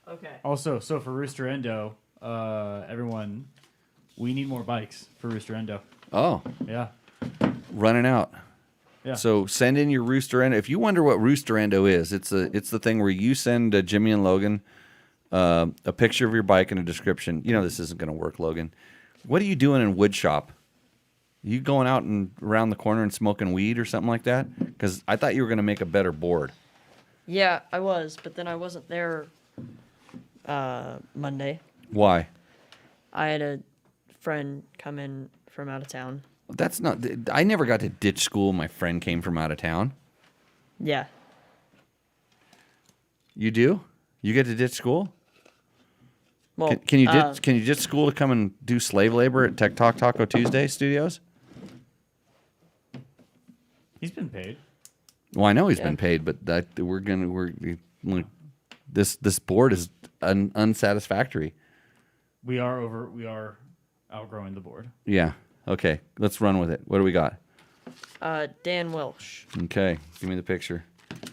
[SPEAKER 3] Okay.
[SPEAKER 4] Also, so for Rooster Endo, everyone, we need more bikes for Rooster Endo.
[SPEAKER 2] Oh,
[SPEAKER 4] Yeah.
[SPEAKER 2] running out.
[SPEAKER 4] Yeah.
[SPEAKER 2] So send in your Roosterendo. If you wonder what Roosterendo is, it's the thing where you send Jimmy and Logan a picture of your bike and a description. You know this isn't going to work, Logan. What are you doing in wood shop? You going out and around the corner and smoking weed or something like that? Because I thought you were going to make a better board.
[SPEAKER 3] Yeah, I was, but then I wasn't there Monday.
[SPEAKER 2] Why?
[SPEAKER 3] I had a friend come in from out of town.
[SPEAKER 2] That's not. I never got to ditch school. My friend came from out of town.
[SPEAKER 3] Yeah.
[SPEAKER 2] You do? You get to ditch school?
[SPEAKER 3] Well,
[SPEAKER 2] Can you ditch school to come and do slave labor at Tech Talk Taco Tuesday Studios?
[SPEAKER 4] He's been paid.
[SPEAKER 2] Well, I know he's been paid, but this board is unsatisfactory.
[SPEAKER 4] We are outgrowing the board.
[SPEAKER 2] Yeah. Okay. Let's run with it. What do we got?
[SPEAKER 3] Dan Welsh,
[SPEAKER 2] Okay. Give me the picture.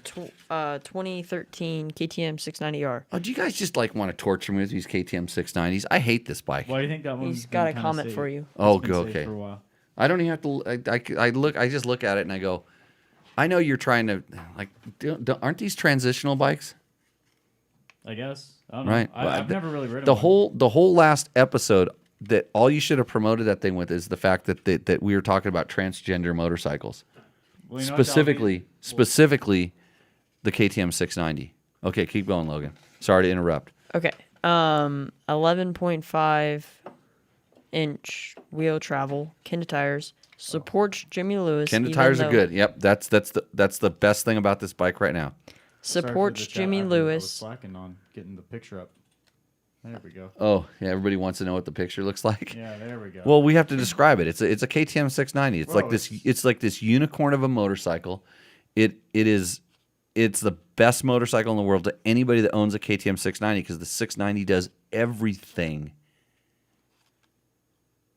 [SPEAKER 3] 2013 KTM 690R.
[SPEAKER 2] Oh, do you guys just want to torture me with these KTM 690s? I hate this bike.
[SPEAKER 4] Why do you think that one's
[SPEAKER 3] He's got a
[SPEAKER 4] been kinda
[SPEAKER 3] comment
[SPEAKER 4] safe?
[SPEAKER 3] for you.
[SPEAKER 2] Oh,
[SPEAKER 4] It's been safe
[SPEAKER 2] okay.
[SPEAKER 4] For a while.
[SPEAKER 2] I don't even have to. I just look at it and I go, I know you're trying to aren't these transitional bikes?
[SPEAKER 4] I guess. I don't know.
[SPEAKER 2] Right.
[SPEAKER 4] I've never really ridden
[SPEAKER 2] The
[SPEAKER 4] one.
[SPEAKER 2] whole last episode that all you should have promoted that thing with is the fact that we were talking about transgender motorcycles.
[SPEAKER 4] Well, you know what,
[SPEAKER 2] Specifically the KTM 690. Okay, keep going, Logan. Sorry to interrupt.
[SPEAKER 3] Okay. 11.5 inch wheel travel, Kenda tires, supports Jimmy Lewis.
[SPEAKER 2] Kenda
[SPEAKER 3] even
[SPEAKER 2] tires are
[SPEAKER 3] though-
[SPEAKER 2] good. Yep, that's the best thing about this bike right now.
[SPEAKER 4] Sorry for
[SPEAKER 3] Supports
[SPEAKER 4] the chat.
[SPEAKER 3] Jimmy
[SPEAKER 4] I was
[SPEAKER 3] Lewis.
[SPEAKER 4] slacking on getting the picture up. There we go.
[SPEAKER 2] Oh, yeah, everybody wants to know what the picture looks like.
[SPEAKER 4] Yeah, there we go.
[SPEAKER 2] Well, we have to describe it. It's a KTM 690. It's
[SPEAKER 4] Bro,
[SPEAKER 2] like this. It's like this unicorn of a motorcycle. It's the best motorcycle in the world to anybody that owns a KTM 690 because the 690 does everything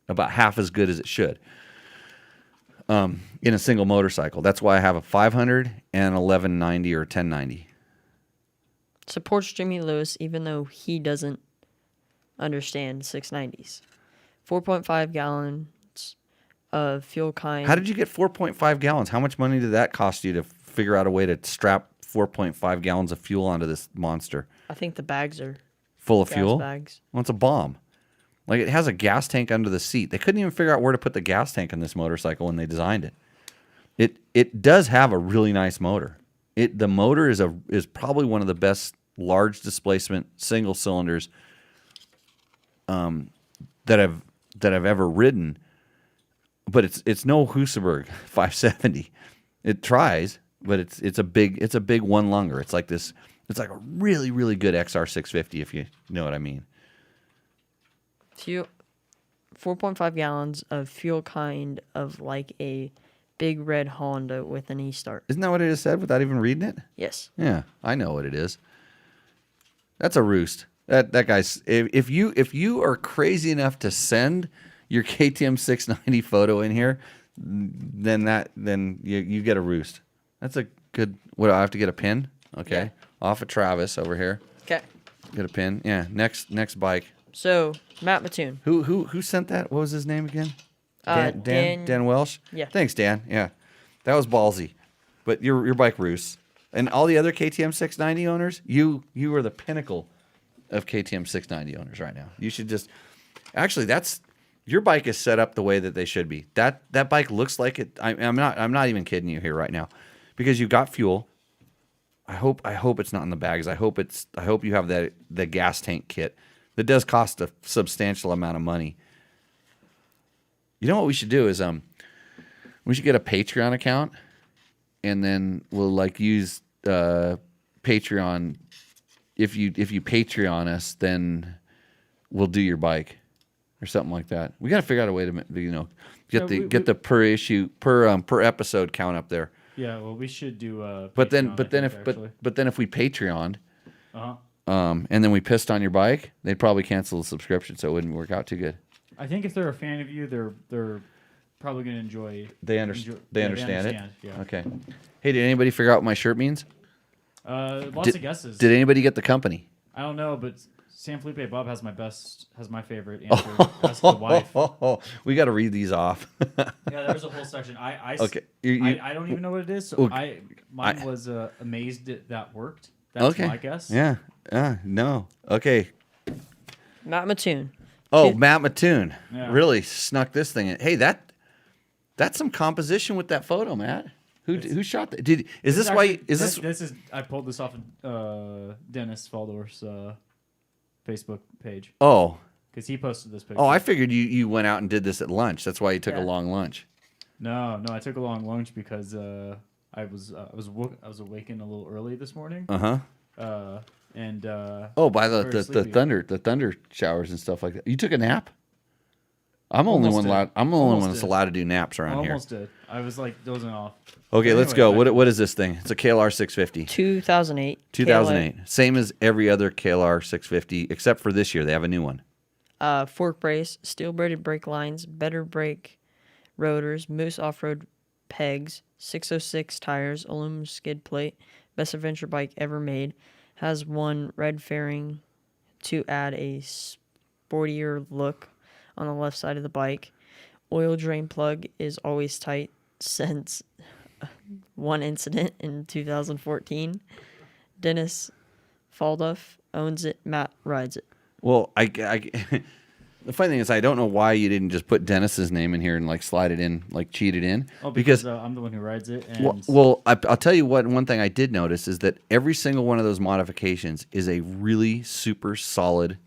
[SPEAKER 2] about half as good as it should. In a single motorcycle. That's why I have a 500 and an 1190 or 1090.
[SPEAKER 3] Supports Jimmy Lewis even though he doesn't understand 690s. 4.5 gallons of fuel kind.
[SPEAKER 2] How did you get 4.5 gallons? How much money did that cost you to figure out a way to strap 4.5 gallons of fuel onto this monster?
[SPEAKER 3] I think the bags are
[SPEAKER 2] Full of
[SPEAKER 3] gas
[SPEAKER 2] fuel?
[SPEAKER 3] bags.
[SPEAKER 2] Well, it's a bomb. Like, it has a gas tank under the seat. They couldn't even figure out where to put the gas tank in this motorcycle when they designed it. It does have a really nice motor. The motor is probably one of the best large displacement single cylinders that I've ever ridden. But it's no Husaberg 570. It tries, but it's a big one lunger. It's like this. It's like a really, really good XR 650 if you know what I mean.
[SPEAKER 3] Fuel, 4.5 gallons of fuel kind of like a big red Honda with an E-start.
[SPEAKER 2] Isn't that what it just said without even reading it?
[SPEAKER 3] Yes.
[SPEAKER 2] Yeah, I know what it is. That's a roost. That guy's. If you are crazy enough to send your KTM 690 photo in here, then you get a roost. That's a good. What do I have to get a pin? Okay,
[SPEAKER 3] Yeah.
[SPEAKER 2] Off of Travis over here.
[SPEAKER 3] Okay.
[SPEAKER 2] Get a pin. Yeah. Next bike.
[SPEAKER 3] So, Matt Mattoon.
[SPEAKER 2] Who sent that? What was his name again? Dan Welsh.
[SPEAKER 3] Yeah.
[SPEAKER 2] Thanks, Dan. Yeah, that was ballsy. But your bike roosts, and all the other KTM 690 owners, you are the pinnacle of KTM 690 owners right now. You should just actually your bike is set up the way that they should be. That bike looks like it. I'm not even kidding you here right now, because you've got fuel. I hope it's not in the bags. I hope you have the gas tank kit. That does cost a substantial amount of money. You know what we should do is we should get a Patreon account, and then we'll use Patreon. If you Patreon us, then we'll do your bike or something like that. We got to figure out a way to get the per episode count up there.
[SPEAKER 4] Yeah, well, we should do.
[SPEAKER 2] But then if we Patreoned, and then we pissed on your bike, they'd probably cancel the subscription, so it wouldn't work out too good.
[SPEAKER 4] I think if they're a fan of you, they're probably going to enjoy.
[SPEAKER 2] They understand it.
[SPEAKER 4] Yeah.
[SPEAKER 2] Okay. Hey, did anybody figure out what my shirt means?
[SPEAKER 4] Lots of guesses.
[SPEAKER 2] Did anybody get the company?
[SPEAKER 4] I don't know, but San Felipe Bob has my favorite answer. Ask the wife.
[SPEAKER 2] We got to read these off.
[SPEAKER 4] Yeah, there was a whole section.
[SPEAKER 2] Okay.
[SPEAKER 4] I don't even know what it is. So mine was amazed that worked. That's my guess.
[SPEAKER 2] Yeah. No. Okay.
[SPEAKER 3] Matt Mattoon.
[SPEAKER 2] Oh, Matt Mattoon
[SPEAKER 4] Yeah.
[SPEAKER 2] really snuck this thing in. Hey, that's some composition with that photo, Matt. Who shot that?
[SPEAKER 4] This is I pulled this off of Dennis Faldorf's Facebook page.
[SPEAKER 2] Oh.
[SPEAKER 4] Because he posted this picture.
[SPEAKER 2] Oh, I figured you went out and did this at lunch. That's why you took a
[SPEAKER 3] Yeah.
[SPEAKER 2] long lunch.
[SPEAKER 4] No, I took a long lunch because I was awakened a little early this morning.
[SPEAKER 2] Uh-huh.
[SPEAKER 4] And
[SPEAKER 2] By
[SPEAKER 4] very
[SPEAKER 2] the
[SPEAKER 4] sleepy.
[SPEAKER 2] thunder showers and stuff like that. You took a nap? I'm the
[SPEAKER 4] Almost
[SPEAKER 2] only
[SPEAKER 4] did.
[SPEAKER 2] one
[SPEAKER 4] Almost
[SPEAKER 2] that's
[SPEAKER 4] did.
[SPEAKER 2] allowed to do naps around here.
[SPEAKER 4] almost did. I was like dozing off.
[SPEAKER 2] Okay,
[SPEAKER 4] But
[SPEAKER 2] let's
[SPEAKER 4] anyway,
[SPEAKER 2] go. What is this thing? It's a KLR 650.
[SPEAKER 3] 2008.
[SPEAKER 2] 2008. Same as every other KLR 650 except for this year. They have a new one.
[SPEAKER 3] Fork brace, steel braided brake lines, better brake rotors, Moose off-road pegs, 606 tires, aluminum skid plate, best adventure bike ever made. Has one red fairing to add a sportier look on the left side of the bike. Oil drain plug is always tight since one incident in 2014. Dennis Falduff owns it. Matt rides it.
[SPEAKER 2] Well, the funny thing is I don't know why you didn't just put Dennis's name in here and like slide it in, like cheat it in.
[SPEAKER 4] Oh, because I'm the one who rides it. And
[SPEAKER 2] I'll tell you what. One thing I did notice is that every single one of those modifications is a really super solid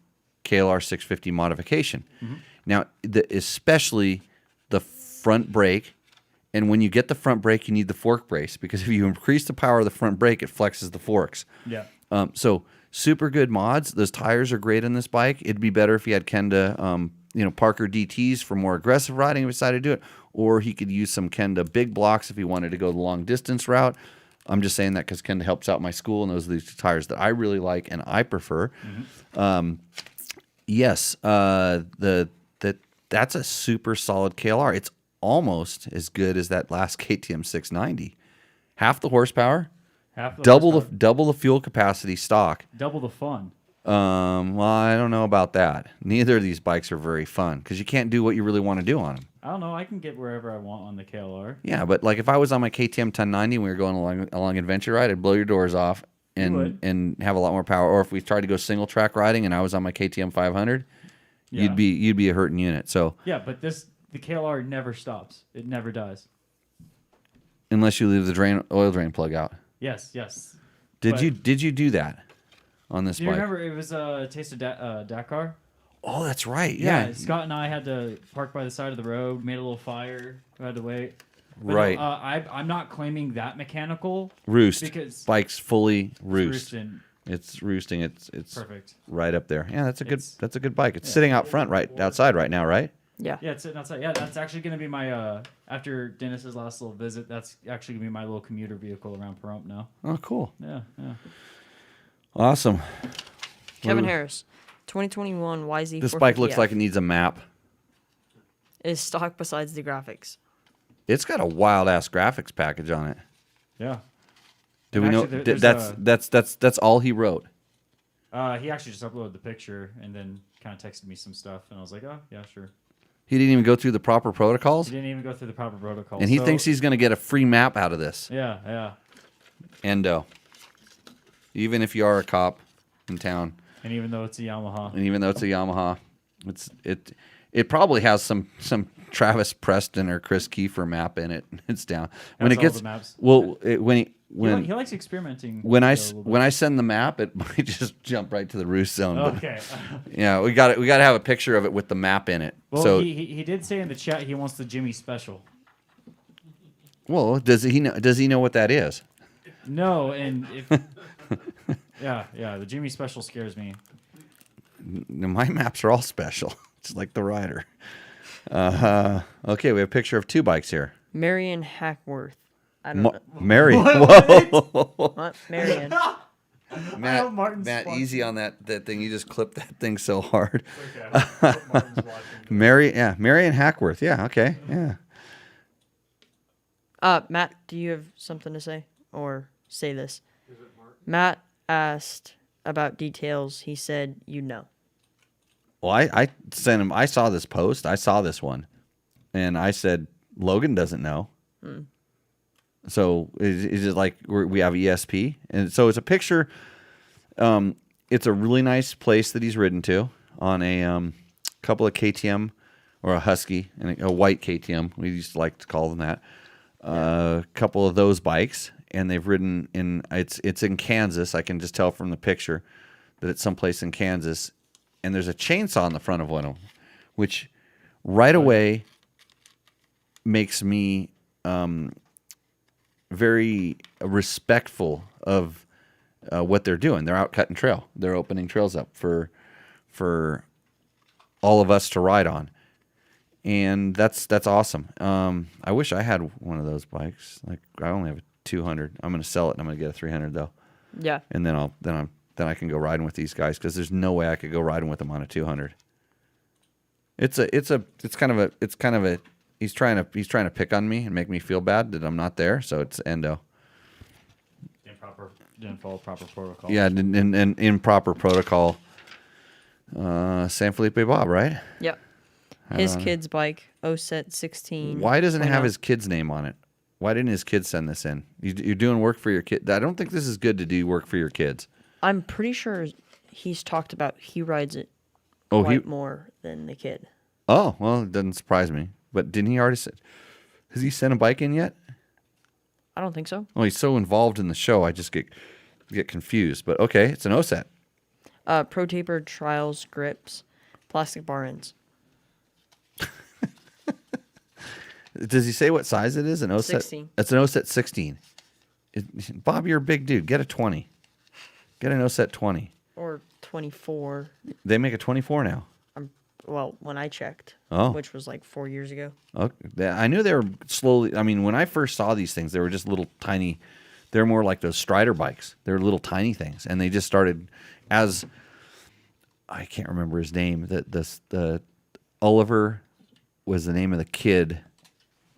[SPEAKER 2] KLR 650 modification.
[SPEAKER 4] Mm-hmm.
[SPEAKER 2] Now, especially the front brake, and when you get the front brake, you need the fork brace because if you increase the power of the front brake, it flexes the forks.
[SPEAKER 4] yeah.
[SPEAKER 2] So super good mods. Those tires are great on this bike. It'd be better if he had Kenda, Parker DTs for more aggressive riding if he decided to do it, or he could use some Kenda big blocks if he wanted to go the long distance route. I'm just saying that because Kenda helps out my school, and those are the two tires that I really like and I prefer.
[SPEAKER 4] Mm-hmm.
[SPEAKER 2] Yes, that's a super solid KLR. It's almost as good as that last KTM 690. Half the horsepower. Double the fuel capacity stock.
[SPEAKER 4] Double the fun.
[SPEAKER 2] Well, I don't know about that. Neither of these bikes are very fun because you can't do what you really want to do on them.
[SPEAKER 4] I don't know. I can get wherever I want on the KLR.
[SPEAKER 2] Yeah, but like if I was on my KTM 1090 and we were going along adventure ride, I'd blow your doors off and have a lot more power. Or if we tried to go single track riding and I was on my KTM 500,
[SPEAKER 4] Yeah.
[SPEAKER 2] you'd be a hurting unit. So
[SPEAKER 4] Yeah, but the KLR never stops. It never dies.
[SPEAKER 2] unless you leave the oil drain plug out.
[SPEAKER 4] Yes.
[SPEAKER 2] Did
[SPEAKER 4] But-
[SPEAKER 2] you do that on this
[SPEAKER 4] Do you
[SPEAKER 2] bike?
[SPEAKER 4] remember it was a Taste of Dakar?
[SPEAKER 2] Oh, that's right. Yeah.
[SPEAKER 4] Scott and I had to park by the side of the road, made a little fire, we had to wait. But
[SPEAKER 2] Right.
[SPEAKER 4] No, I'm not claiming that mechanical.
[SPEAKER 2] Roost.
[SPEAKER 4] Because
[SPEAKER 2] Bike's fully roost.
[SPEAKER 4] roosting.
[SPEAKER 2] It's roosting. It's
[SPEAKER 4] Perfect.
[SPEAKER 2] right up there. Yeah, that's a good bike. It's
[SPEAKER 4] yeah.
[SPEAKER 2] sitting out front, right outside right now, right?
[SPEAKER 3] Yeah.
[SPEAKER 4] Yeah, it's sitting outside. Yeah, that's actually going to be my, after Dennis's last little visit, that's actually going to be my little commuter vehicle around Pahrump now.
[SPEAKER 2] Oh, cool.
[SPEAKER 4] Yeah.
[SPEAKER 2] Awesome.
[SPEAKER 3] Kevin Harris, 2021 YZ.
[SPEAKER 2] This bike looks like it needs a map.
[SPEAKER 3] is stock besides the graphics.
[SPEAKER 2] It's got a wild ass graphics package on it.
[SPEAKER 4] Yeah.
[SPEAKER 2] Do
[SPEAKER 4] And
[SPEAKER 2] we know
[SPEAKER 4] actually, there's
[SPEAKER 2] that's all he wrote?
[SPEAKER 4] He actually just uploaded the picture and then kind of texted me some stuff, and I was like, oh, yeah, sure.
[SPEAKER 2] He didn't even go through the proper protocols,
[SPEAKER 4] He didn't even go through the proper protocol.
[SPEAKER 2] and he
[SPEAKER 4] So-
[SPEAKER 2] thinks he's going to get a free map out of this.
[SPEAKER 4] Yeah.
[SPEAKER 2] Endo. Even if you are a cop in town,
[SPEAKER 4] And even though it's a Yamaha.
[SPEAKER 2] and even though it's a Yamaha, it probably has some Travis Preston or Chris Kiefer map in it. It's down when
[SPEAKER 4] Has
[SPEAKER 2] it
[SPEAKER 4] all
[SPEAKER 2] gets
[SPEAKER 4] the maps.
[SPEAKER 2] well
[SPEAKER 4] He likes experimenting.
[SPEAKER 2] when I
[SPEAKER 4] though, a little
[SPEAKER 2] when I send the map, it might just jump right to the roost zone.
[SPEAKER 4] bit.
[SPEAKER 2] But,
[SPEAKER 4] Okay.
[SPEAKER 2] yeah, we got to have a picture of it with the map in it.
[SPEAKER 4] Well,
[SPEAKER 2] So
[SPEAKER 4] he did say in the chat he wants the Jimmy special.
[SPEAKER 2] well, does he know what that is?
[SPEAKER 4] No, and if yeah, the Jimmy special scares me.
[SPEAKER 2] My maps are all special. It's like the rider. Okay, we have a picture of two bikes here.
[SPEAKER 3] Marion Hackworth. I don't know.
[SPEAKER 2] Mary. Whoa.
[SPEAKER 3] What? Marion.
[SPEAKER 2] Matt, easy on that thing. You just clipped that thing so hard.
[SPEAKER 5] Okay. Martin's watching.
[SPEAKER 2] Mary and Hackworth. Yeah, okay. Yeah.
[SPEAKER 3] Matt, do you have something to say? Or say this?
[SPEAKER 5] Is it Martin?
[SPEAKER 3] Matt asked about details, he said,
[SPEAKER 2] Well, I sent him. I saw this post. I saw this one, and I said Logan doesn't know. So is it like we have ESP, and so it's a picture. It's a really nice place that he's ridden to on a couple of KTM or a Husky and a white KTM. We used to like to call them that. A couple of those bikes, and they've ridden in. It's in Kansas. I can just tell from the picture that it's someplace in Kansas, and there's a chainsaw on the front of one of them, which right away makes me very respectful of what they're doing. They're out cutting trail. They're opening trails up for all of us to ride on, and that's awesome. I wish I had one of those bikes. Like I only have a 200. I'm going to sell it, and I'm going to get a 300 though.
[SPEAKER 3] Yeah.
[SPEAKER 2] And then I can go riding with these guys because there's no way I could go riding with them on a 200. It's kind of a he's trying to pick on me and make me feel bad that I'm not there. So it's endo.
[SPEAKER 4] Didn't follow proper protocol.
[SPEAKER 2] Yeah, and improper protocol. San Felipe Bob, right?
[SPEAKER 3] Yep. His kid's bike, OSET 16.
[SPEAKER 2] Why doesn't it have his kid's name on it? Why didn't his kid send this in? You're doing work for your kid. I don't think this is good to do work for your kids.
[SPEAKER 3] I'm pretty sure he's talked about he rides it more than the kid.
[SPEAKER 2] Oh, well, it doesn't surprise me. But didn't he already has he sent a bike in yet?
[SPEAKER 3] I don't think so.
[SPEAKER 2] Oh, he's so involved in the show, I just get confused. But okay, it's an OSET.
[SPEAKER 3] Pro tapered trials, grips, plastic bar ends.
[SPEAKER 2] Does he say what size it is? An OSET?
[SPEAKER 3] 16.
[SPEAKER 2] It's an OSET 16. Bob, you're a big dude. Get a 20. Get an OSET 20.
[SPEAKER 3] Or 24.
[SPEAKER 2] They make a 24 now.
[SPEAKER 3] Well, when I checked, which was like 4 years ago.
[SPEAKER 2] Okay. I knew they were slowly. I mean, when I first saw these things, they were just little tiny. They're more like those Strider bikes. They're little tiny things, and they just started as I can't remember his name. The Oliver was the name of the kid.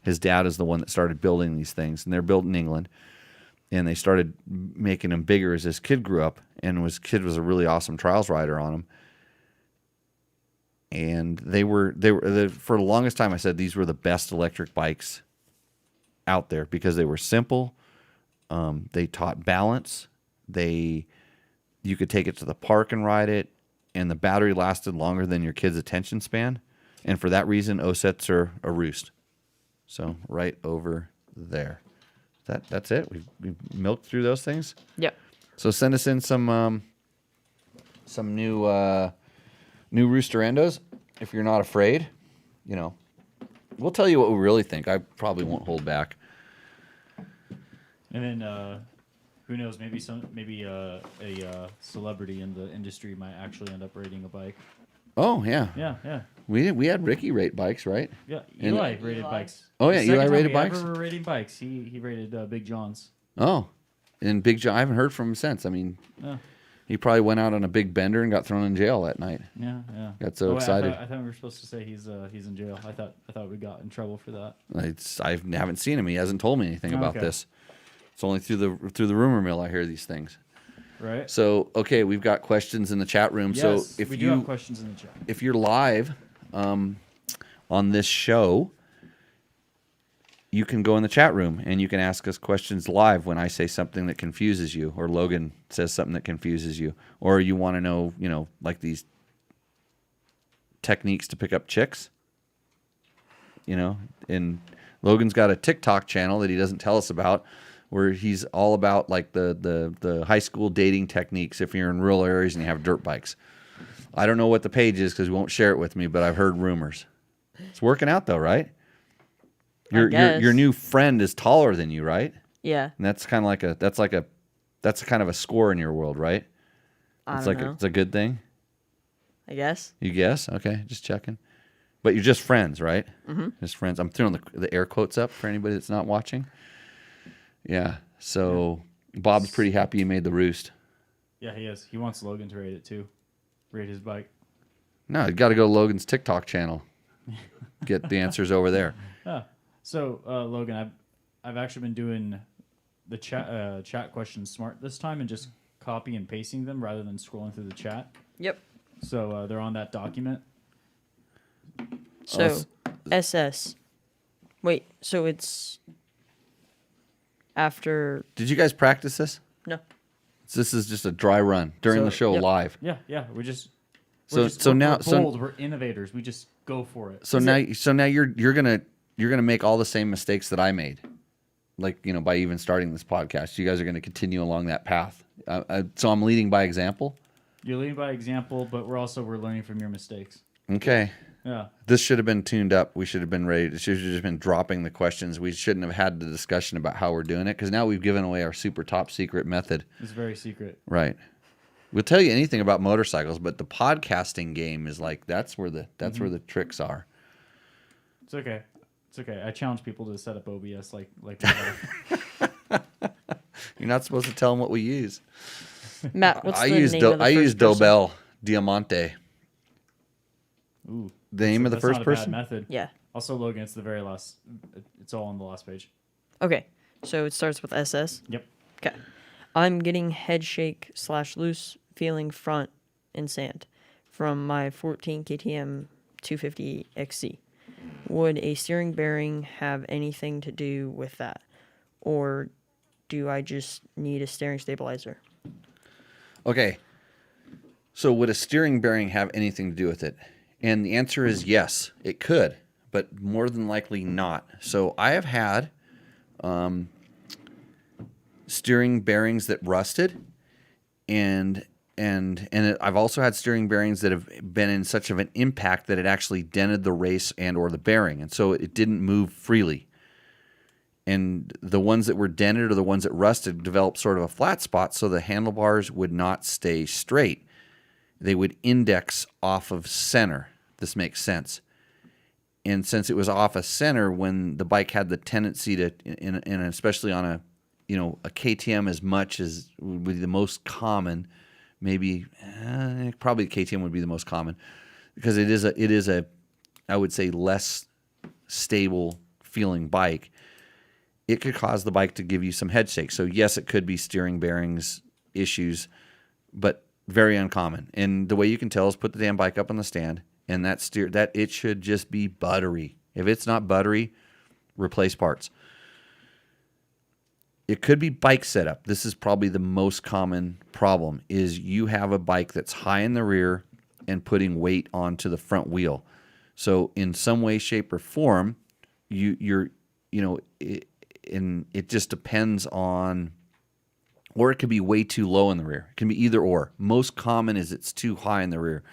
[SPEAKER 2] His dad is the one that started building these things, and they're built in England. And they started making them bigger as this kid grew up, and kid was a really awesome trials rider on them. And they were for the longest time I said these were the best electric bikes out there because they were simple. They taught balance. You could take it to the park and ride it, and the battery lasted longer than your kid's attention span. And for that reason, OSETs are a roost. So right over there. That's it. We've milked through those things.
[SPEAKER 3] Yep.
[SPEAKER 2] So send us in some new Rooster Endos if you're not afraid. You know, we'll tell you what we really think. I probably won't hold back.
[SPEAKER 4] And then who knows? Maybe a celebrity in the industry might actually end up rating a bike.
[SPEAKER 2] Oh yeah.
[SPEAKER 4] Yeah.
[SPEAKER 2] We had Ricky rate bikes, right?
[SPEAKER 4] Yeah, Eli rated bikes.
[SPEAKER 2] Oh yeah,
[SPEAKER 4] The second
[SPEAKER 2] Eli
[SPEAKER 4] time
[SPEAKER 2] rated
[SPEAKER 4] we
[SPEAKER 2] bikes.
[SPEAKER 4] ever were rating bikes. He rated Big John's.
[SPEAKER 2] Oh, and Big John. I haven't heard from him since. I mean, he probably went out on a big bender and got thrown in jail that night.
[SPEAKER 4] Yeah.
[SPEAKER 2] Got so excited.
[SPEAKER 4] I thought we were supposed to say he's in jail. I thought we got in trouble for that.
[SPEAKER 2] I haven't seen him. He hasn't told me anything about this. It's only through the rumor mill I hear these things.
[SPEAKER 4] Right.
[SPEAKER 2] So okay, we've got questions in the chat room.
[SPEAKER 4] Yes,
[SPEAKER 2] so if
[SPEAKER 4] we do have questions in the chat.
[SPEAKER 2] If you're live on this show, you can go in the chat room and you can ask us questions live when I say something that confuses you, or Logan says something that confuses you, or you want to know, like these techniques to pick up chicks. And Logan's got a TikTok channel that he doesn't tell us about, where he's all about like the high school dating techniques if you're in rural areas and you have dirt bikes. I don't know what the page is because he won't share it with me, but I've heard rumors. It's working out though, right? Your new friend is taller than you, right?
[SPEAKER 3] Yeah.
[SPEAKER 2] And that's kind of that's kind of a score in your world, right?
[SPEAKER 3] I don't know.
[SPEAKER 2] It's a good thing.
[SPEAKER 3] I guess.
[SPEAKER 2] You guess? Okay, just checking. But you're just friends, right?
[SPEAKER 3] Mm-hmm.
[SPEAKER 2] Just friends. I'm throwing the air quotes up for anybody that's not watching. Yeah. So Bob's pretty happy you made the roost.
[SPEAKER 4] Yeah, he is. He wants Logan to rate it too. Rate his bike.
[SPEAKER 2] No, you got to go to Logan's TikTok channel. Get the answers over there.
[SPEAKER 4] Yeah. So Logan, I've actually been doing the chat questions smart this time and just copy and pasting them rather than scrolling through the chat.
[SPEAKER 3] Yep.
[SPEAKER 4] So they're on that document.
[SPEAKER 3] So SS. Wait, so it's after.
[SPEAKER 2] Did you guys practice this?
[SPEAKER 3] No.
[SPEAKER 2] This is just a dry run during
[SPEAKER 4] So-
[SPEAKER 2] the show
[SPEAKER 3] Yep.
[SPEAKER 2] live.
[SPEAKER 4] Yeah, we're innovators. We just go for it.
[SPEAKER 2] So now you're gonna make all the same mistakes that I made, like by even starting this podcast. You guys are gonna continue along that path. So I'm leading by example.
[SPEAKER 4] You're leading by example, but we're learning from your mistakes.
[SPEAKER 2] Okay.
[SPEAKER 4] Yeah.
[SPEAKER 2] This should have been tuned up. We should have been ready. It should have just been dropping the questions. We shouldn't have had the discussion about how we're doing it because now we've given away our super top secret method.
[SPEAKER 4] It's very secret.
[SPEAKER 2] Right. We'll tell you anything about motorcycles, but the podcasting game is like that's where the tricks are.
[SPEAKER 4] It's okay. It's okay. I challenge people to set up OBS like
[SPEAKER 2] You're not supposed to tell them what we use.
[SPEAKER 3] Matt, what's
[SPEAKER 2] I
[SPEAKER 3] the
[SPEAKER 2] use
[SPEAKER 3] name of the
[SPEAKER 2] I
[SPEAKER 3] first
[SPEAKER 2] use
[SPEAKER 3] person?
[SPEAKER 2] Dobel Diamante.
[SPEAKER 4] Ooh.
[SPEAKER 2] The name of the
[SPEAKER 4] That's
[SPEAKER 2] first
[SPEAKER 4] not a
[SPEAKER 2] person?
[SPEAKER 4] bad method.
[SPEAKER 3] Yeah.
[SPEAKER 4] Also, Logan, it's the very last. It's all on the last page.
[SPEAKER 3] Okay. So it starts with SS.
[SPEAKER 4] Yep.
[SPEAKER 3] Okay. I'm getting head shake / loose feeling front in sand from my 14 KTM 250 XC. Would a steering bearing have anything to do with that? Or do I just need a steering stabilizer?
[SPEAKER 2] Okay. So would a steering bearing have anything to do with it? And the answer is yes, it could, but more than likely not. So I have had steering bearings that rusted, and I've also had steering bearings that have been in such of an impact that it actually dented the race and or the bearing, and so it didn't move freely. And the ones that were dented or the ones that rusted developed sort of a flat spot, so the handlebars would not stay straight. They would index off of center. This makes sense. And since it was off of center, when the bike had the tendency to, and especially on a KTM as much as would be the most common, maybe probably KTM would be the most common because it is a I would say less stable feeling bike. It could cause the bike to give you some head shake. So yes, it could be steering bearings issues, but very uncommon. And the way you can tell is put the damn bike up on the stand, and that it should just be buttery. If it's not buttery, replace parts. It could be bike setup. This is probably the most common problem is you have a bike that's high in the rear and putting weight onto the front wheel. So in some way, shape, or form, it just depends on, or it could be way too low in the rear. It can be either or. Most common is it's too high in the rear.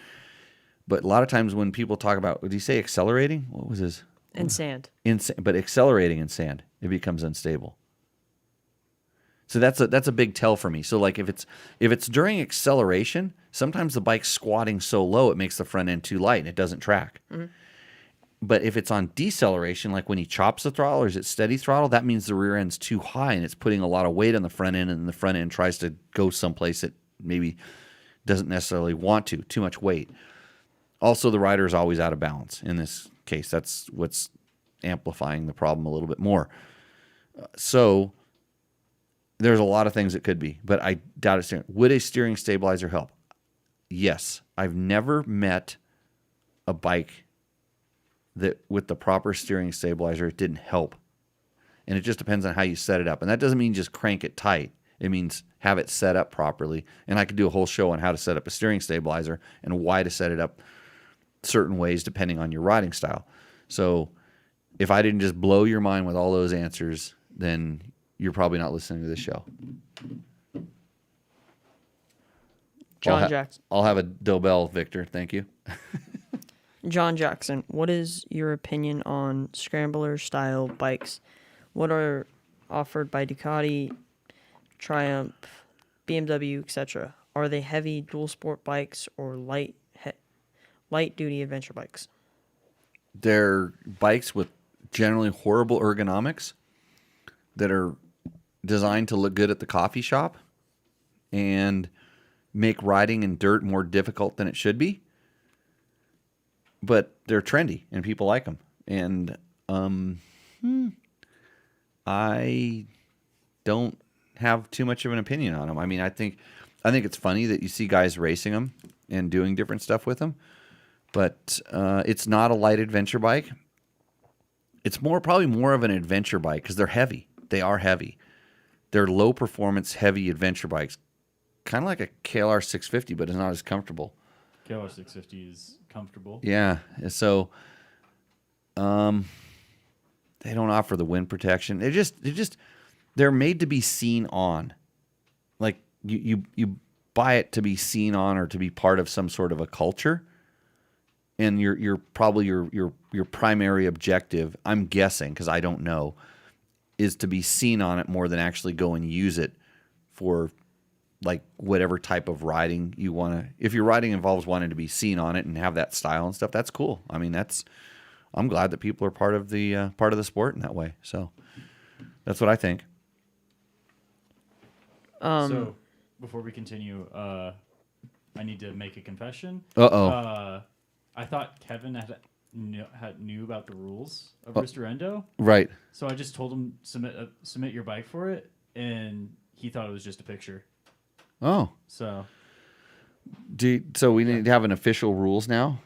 [SPEAKER 2] But a lot of times when people talk about, did he say accelerating? What was his?
[SPEAKER 3] In sand.
[SPEAKER 2] But accelerating in sand, it becomes unstable. So that's a big tell for me. So like if it's during acceleration, sometimes the bike's squatting so low it makes the front end too light and it doesn't track. Mm-hmm. But if it's on deceleration, like when he chops the throttle or is it steady throttle, that means the rear end's too high and it's putting a lot of weight on the front end, and the front end tries to go someplace it maybe doesn't necessarily want to, too much weight. Also, the rider is always out of balance. In this case, that's what's amplifying the problem a little bit more. So there's a lot of things it could be, but I doubt it's steering. Would a steering stabilizer help? Yes. I've never met a bike that with the proper steering stabilizer, it didn't help. And it just depends on how you set it up. And that doesn't mean just crank it tight. It means have it set up properly. And I could do a whole show on how to set up a steering stabilizer and why to set it up certain ways depending on your riding style. So if I didn't just blow your mind with all those answers, then you're probably not listening to this show.
[SPEAKER 3] John Jackson.
[SPEAKER 2] I'll have a Dobel, Victor. Thank you.
[SPEAKER 3] John Jackson, what is your opinion on scrambler style bikes? What are offered by Ducati, Triumph, BMW, etc.? Are they heavy dual sport bikes or light duty adventure bikes?
[SPEAKER 2] They're bikes with generally horrible ergonomics that are designed to look good at the coffee shop and make riding in dirt more difficult than it should be. But they're trendy and people like them. And I don't have too much of an opinion on them. I mean, I think I think it's funny that you see guys racing them and doing different stuff with them, but it's not a light adventure bike. It's probably more of an adventure bike because they're heavy. They are heavy. They're low performance, heavy adventure bikes, kind of like a KLR 650, but it's not as comfortable.
[SPEAKER 4] KLR 650 is comfortable.
[SPEAKER 2] Yeah, so they don't offer the wind protection. They're made to be seen on. Like you buy it to be seen on or to be part of some sort of a culture. And your probably your primary objective, I'm guessing because I don't know, is to be seen on it more than actually go and use it for like whatever type of riding you want to. If your riding involves wanting to be seen on it and have that style and stuff, that's cool. I mean, I'm glad that people are part of the sport in that way. So that's what I think.
[SPEAKER 4] So before we continue, I need to make a confession. I thought Kevin knew about the rules of Ristorendo.
[SPEAKER 2] Right.
[SPEAKER 4] So I just told him submit your bike for it, and he thought it was just a picture.
[SPEAKER 2] Oh.
[SPEAKER 4] So.
[SPEAKER 2] So we need to have an official rules now.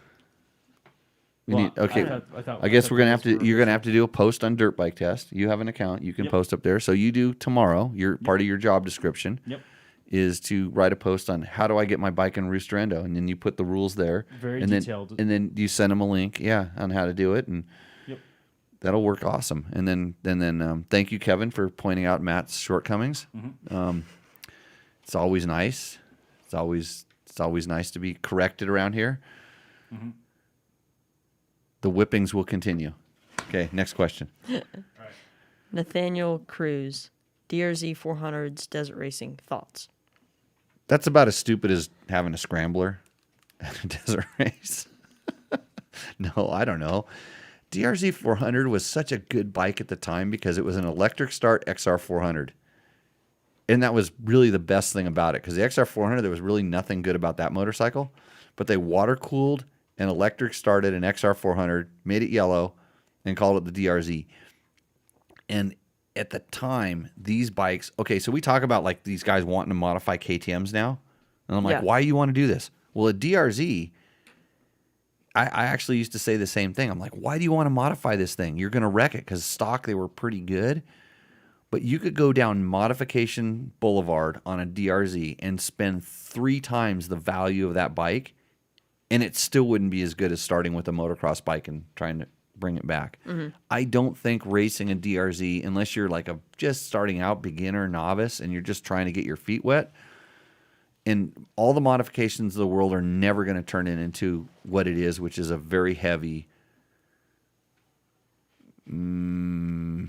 [SPEAKER 2] Okay. I guess we're gonna have to. You're gonna have to do a post on Dirt Bike Test. You have an account. You can post up there. So you do tomorrow. Part of your job description.
[SPEAKER 4] Yep.
[SPEAKER 2] Is to write a post on how do I get my bike in Ristorendo, and then you put the rules there.
[SPEAKER 4] Very detailed.
[SPEAKER 2] And then you send them a link, on how to do it, and that'll work awesome. And then thank you, Kevin, for pointing out Matt's shortcomings. Mm-hmm. It's always nice. It's always nice to be corrected around here. Mm-hmm. The whippings will continue. Okay, next question.
[SPEAKER 3] Right. Nathaniel Cruz, DRZ 400s Desert Racing, thoughts?
[SPEAKER 2] That's about as stupid as having a scrambler at a desert race. No, I don't know. DRZ 400 was such a good bike at the time because it was an electric start XR 400. And that was really the best thing about it because the XR 400, there was really nothing good about that motorcycle. But they water cooled and electric started an XR 400, made it yellow, and called it the DRZ. And at the time, these bikes, okay, so we talk about like these guys wanting to modify KTMs now. And I'm like, why do you want to do this? Well, a DRZ, I actually used to say the same thing. I'm like, why do you want to modify this thing? You're going to wreck it because stock, they were pretty good. But you could go down Modification Boulevard on a DRZ and spend 3 times the value of that bike, and it still wouldn't be as good as starting with a motocross bike and trying to bring it back. Mm-hmm. I don't think racing a DRZ, unless you're like a just starting out beginner novice and you're just trying to get your feet wet, and all the modifications of the world are never going to turn it into what it is, which is a very heavy, lower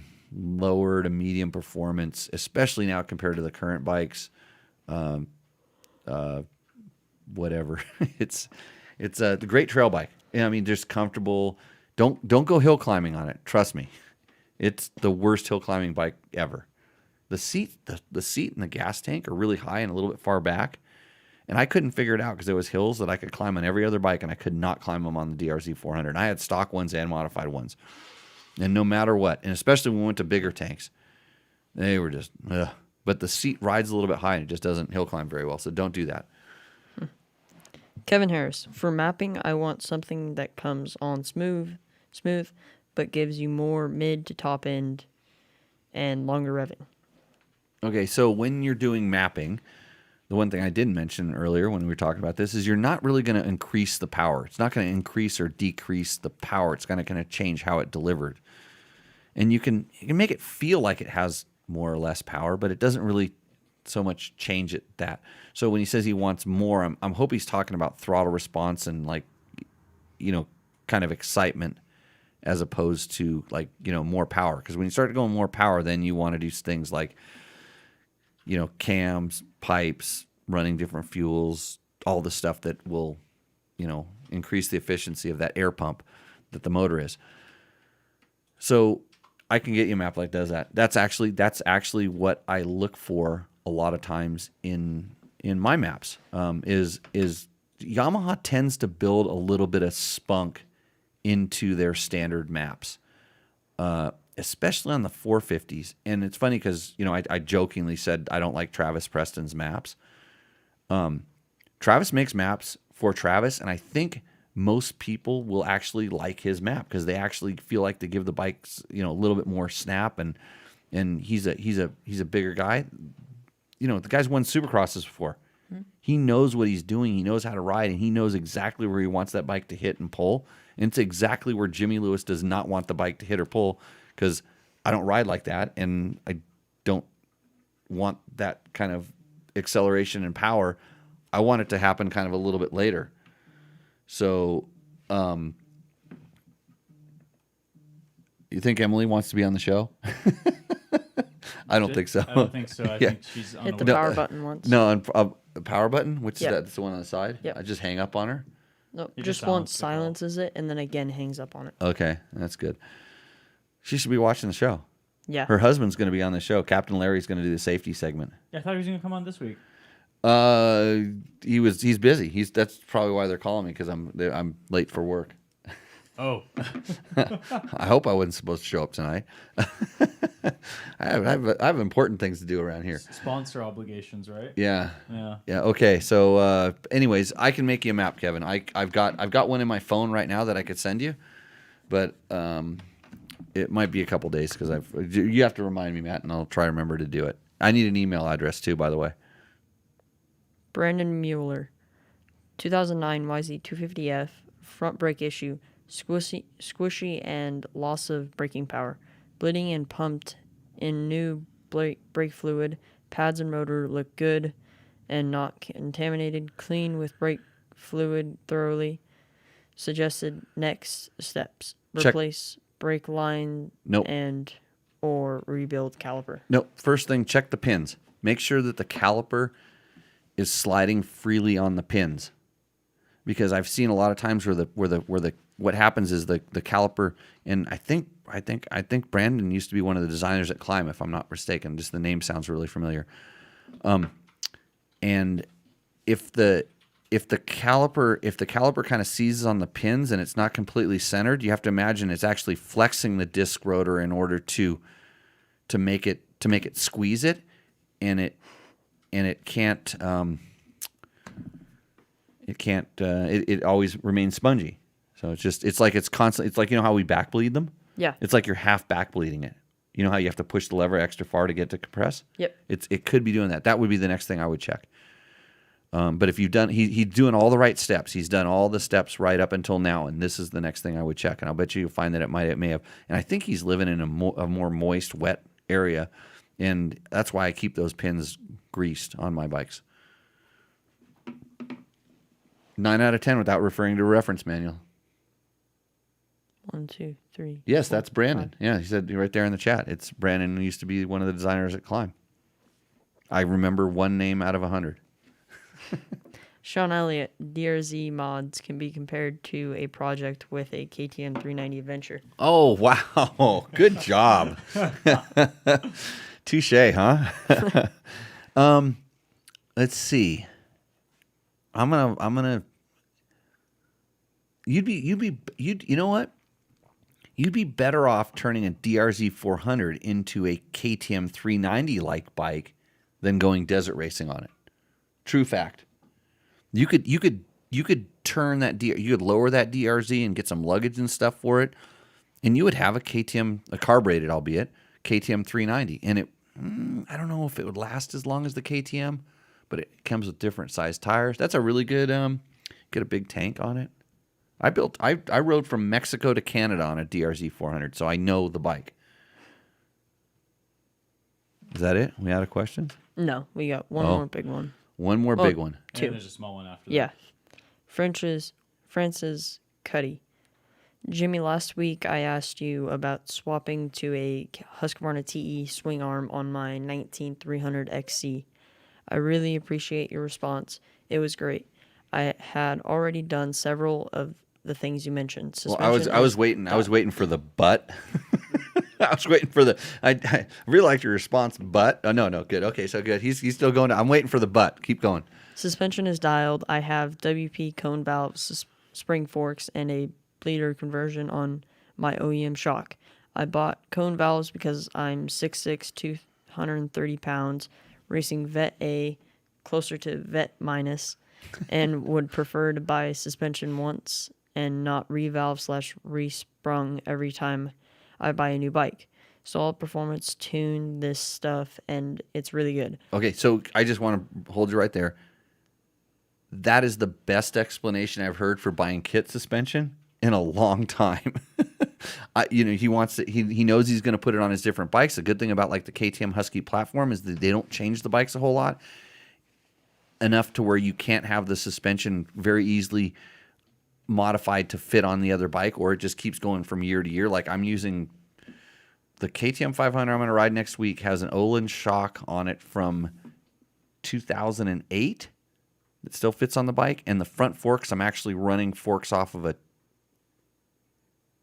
[SPEAKER 2] to medium performance, especially now compared to the current bikes. Whatever. It's a great trail bike. I mean, just comfortable. Don't go hill climbing on it. Trust me. It's the worst hill climbing bike ever. The seat and the gas tank are really high and a little bit far back. And I couldn't figure it out because there was hills that I could climb on every other bike, and I could not climb them on the DRZ 400. And I had stock ones and modified ones. And no matter what, and especially when we went to bigger tanks, they were just, ugh. But the seat rides a little bit high and it just doesn't hill climb very well. So don't do that.
[SPEAKER 3] Kevin Harris, for mapping, I want something that comes on smooth, but gives you more mid to top end and longer revving.
[SPEAKER 2] Okay, so when you're doing mapping, the one thing I didn't mention earlier when we were talking about this is you're not really going to increase the power. It's not going to increase or decrease the power. It's going to change how it delivered. And you can make it feel like it has more or less power, but it doesn't really so much change it that. So when he says he wants more, I'm hoping he's talking about throttle response and kind of excitement as opposed to more power. Because when you start going more power, then you want to do things like cams, pipes, running different fuels, all the stuff that will, increase the efficiency of that air pump that the motor is. So I can get you a map like does that. That's actually what I look for a lot of times in my maps. Is Yamaha tends to build a little bit of spunk into their standard maps. Especially on the 450s. And it's funny because, I jokingly said I don't like Travis Preston's maps. Travis makes maps for Travis, and I think most people will actually like his map because they actually feel like they give the bikes, a little bit more snap, and he's a bigger guy. The guy's won Supercrosses before. He knows what he's doing. He knows how to ride, and he knows exactly where he wants that bike to hit and pull. And it's exactly where Jimmy Lewis does not want the bike to hit or pull, because I don't ride like that, and I don't want that kind of acceleration and power. I want it to happen kind of a little bit later. So, you think Emily wants to be on the show? I don't think so.
[SPEAKER 4] I don't think so. I think she's on
[SPEAKER 3] Hit
[SPEAKER 4] the
[SPEAKER 3] the
[SPEAKER 4] way.
[SPEAKER 3] power button once.
[SPEAKER 2] No, the power button, which is
[SPEAKER 3] Yep.
[SPEAKER 2] that? That's the one on the side?
[SPEAKER 3] Yep.
[SPEAKER 2] I just hang up on her?
[SPEAKER 3] Nope,
[SPEAKER 4] You
[SPEAKER 3] just
[SPEAKER 4] just
[SPEAKER 3] once
[SPEAKER 4] silence the call.
[SPEAKER 3] silences it and then again hangs up on it.
[SPEAKER 2] Okay, that's good. She should be watching the show.
[SPEAKER 3] Yeah.
[SPEAKER 2] Her husband's going to be on the show. Captain Larry's going to do the safety segment.
[SPEAKER 4] I thought he was going to come on this week.
[SPEAKER 2] He's busy. That's probably why they're calling me, because I'm late for work.
[SPEAKER 4] Oh.
[SPEAKER 2] I hope I wasn't supposed to show up tonight. I have important things to do around here.
[SPEAKER 4] Sponsor obligations, right?
[SPEAKER 2] Yeah.
[SPEAKER 4] Yeah.
[SPEAKER 2] Okay. So, anyways, I can make you a map, Kevin. I've got one in my phone right now that I could send you, but it might be a couple days because you have to remind me, Matt, and I'll try to remember to do it. I need an email address too, by the way.
[SPEAKER 3] Brandon Mueller, 2009 YZ250F, front brake issue, squishy and loss of braking power, bleeding and pumped in new brake fluid, pads and rotor look good and not contaminated, clean with brake fluid thoroughly. Suggested next steps:
[SPEAKER 2] Check.
[SPEAKER 3] replace brake line
[SPEAKER 2] Nope.
[SPEAKER 3] and or rebuild caliper.
[SPEAKER 2] Nope. First thing, check the pins. Make sure that the caliper is sliding freely on the pins, because I've seen a lot of times where what happens is the caliper, and I think Brandon used to be one of the designers at Climb, if I'm not mistaken. Just the name sounds really familiar. And if the caliper kind of seizes on the pins and it's not completely centered, you have to imagine it's actually flexing the disc rotor in order to make it squeeze it, and it can't it always remains spongy. So it's like it's constant. It's like, how we back bleed them.
[SPEAKER 3] Yeah.
[SPEAKER 2] It's like you're half back bleeding it. You know how you have to push the lever extra far to get to compress?
[SPEAKER 3] Yep.
[SPEAKER 2] It could be doing that. That would be the next thing I would check. But if you've done, he's doing all the right steps. He's done all the steps right up until now, and this is the next thing I would check. And I'll bet you'll find that it may have. And I think he's living in a more moist, wet area, and that's why I keep those pins greased on my bikes. 9 out of 10 without referring to a reference manual.
[SPEAKER 3] 1, 2, 3.
[SPEAKER 2] Yes,
[SPEAKER 3] 4,
[SPEAKER 2] that's Brandon.
[SPEAKER 3] 5.
[SPEAKER 2] Yeah, he said right there in the chat. It's Brandon, who used to be one of the designers at Climb. I remember one name out of 100.
[SPEAKER 3] Sean Elliott, DRZ mods can be compared to a project with a KTM 390 Adventure.
[SPEAKER 2] Oh, wow. Good job. Touche, huh? Let's see. I'm gonna you know what? You'd be better off turning a DRZ 400 into a KTM 390 like bike than going desert racing on it. True fact. You could turn that you could lower that DRZ and get some luggage and stuff for it, and you would have a KTM, a carbureted albeit, KTM 390. And it, I don't know if it would last as long as the KTM, but it comes with different size tires. That's a really good, get a big tank on it. I rode from Mexico to Canada on a DRZ 400, so I know the bike. Is that it? We out of questions?
[SPEAKER 3] No, we got one more big one.
[SPEAKER 2] One more big one.
[SPEAKER 3] Two.
[SPEAKER 4] And there's a small one after that.
[SPEAKER 3] Yeah. Francis Cuddy. Jimmy, last week I asked you about swapping to a Husqvarna TE swing arm on my 19300 XC. I really appreciate your response. It was great. I had already done several of the things you mentioned.
[SPEAKER 2] Well, I was waiting for the but. I was waiting for the. I really liked your response, but no, good. Okay, so good. He's still going. I'm waiting for the but. Keep going.
[SPEAKER 3] Suspension is dialed. I have WP cone valves, spring forks, and a bleeder conversion on my OEM shock. I bought cone valves because I'm 6'6", 230 pounds, racing Vet A closer to vet minus and would prefer to buy suspension once and not revalve/resprung every time I buy a new bike. Solid performance, tune this stuff, and it's really good.
[SPEAKER 2] Okay, so I just want to hold you right there. That is the best explanation I've heard for buying kit suspension in a long time. He wants to, he knows he's going to put it on his different bikes. The good thing about like the KTM Husky platform is that they don't change the bikes a whole lot, enough to where you can't have the suspension very easily modified to fit on the other bike, or it just keeps going from year to year. Like I'm using the KTM 500 I'm going to ride next week has an Olin shock on it from 2008 that still fits on the bike, and the front forks, I'm actually running forks off of a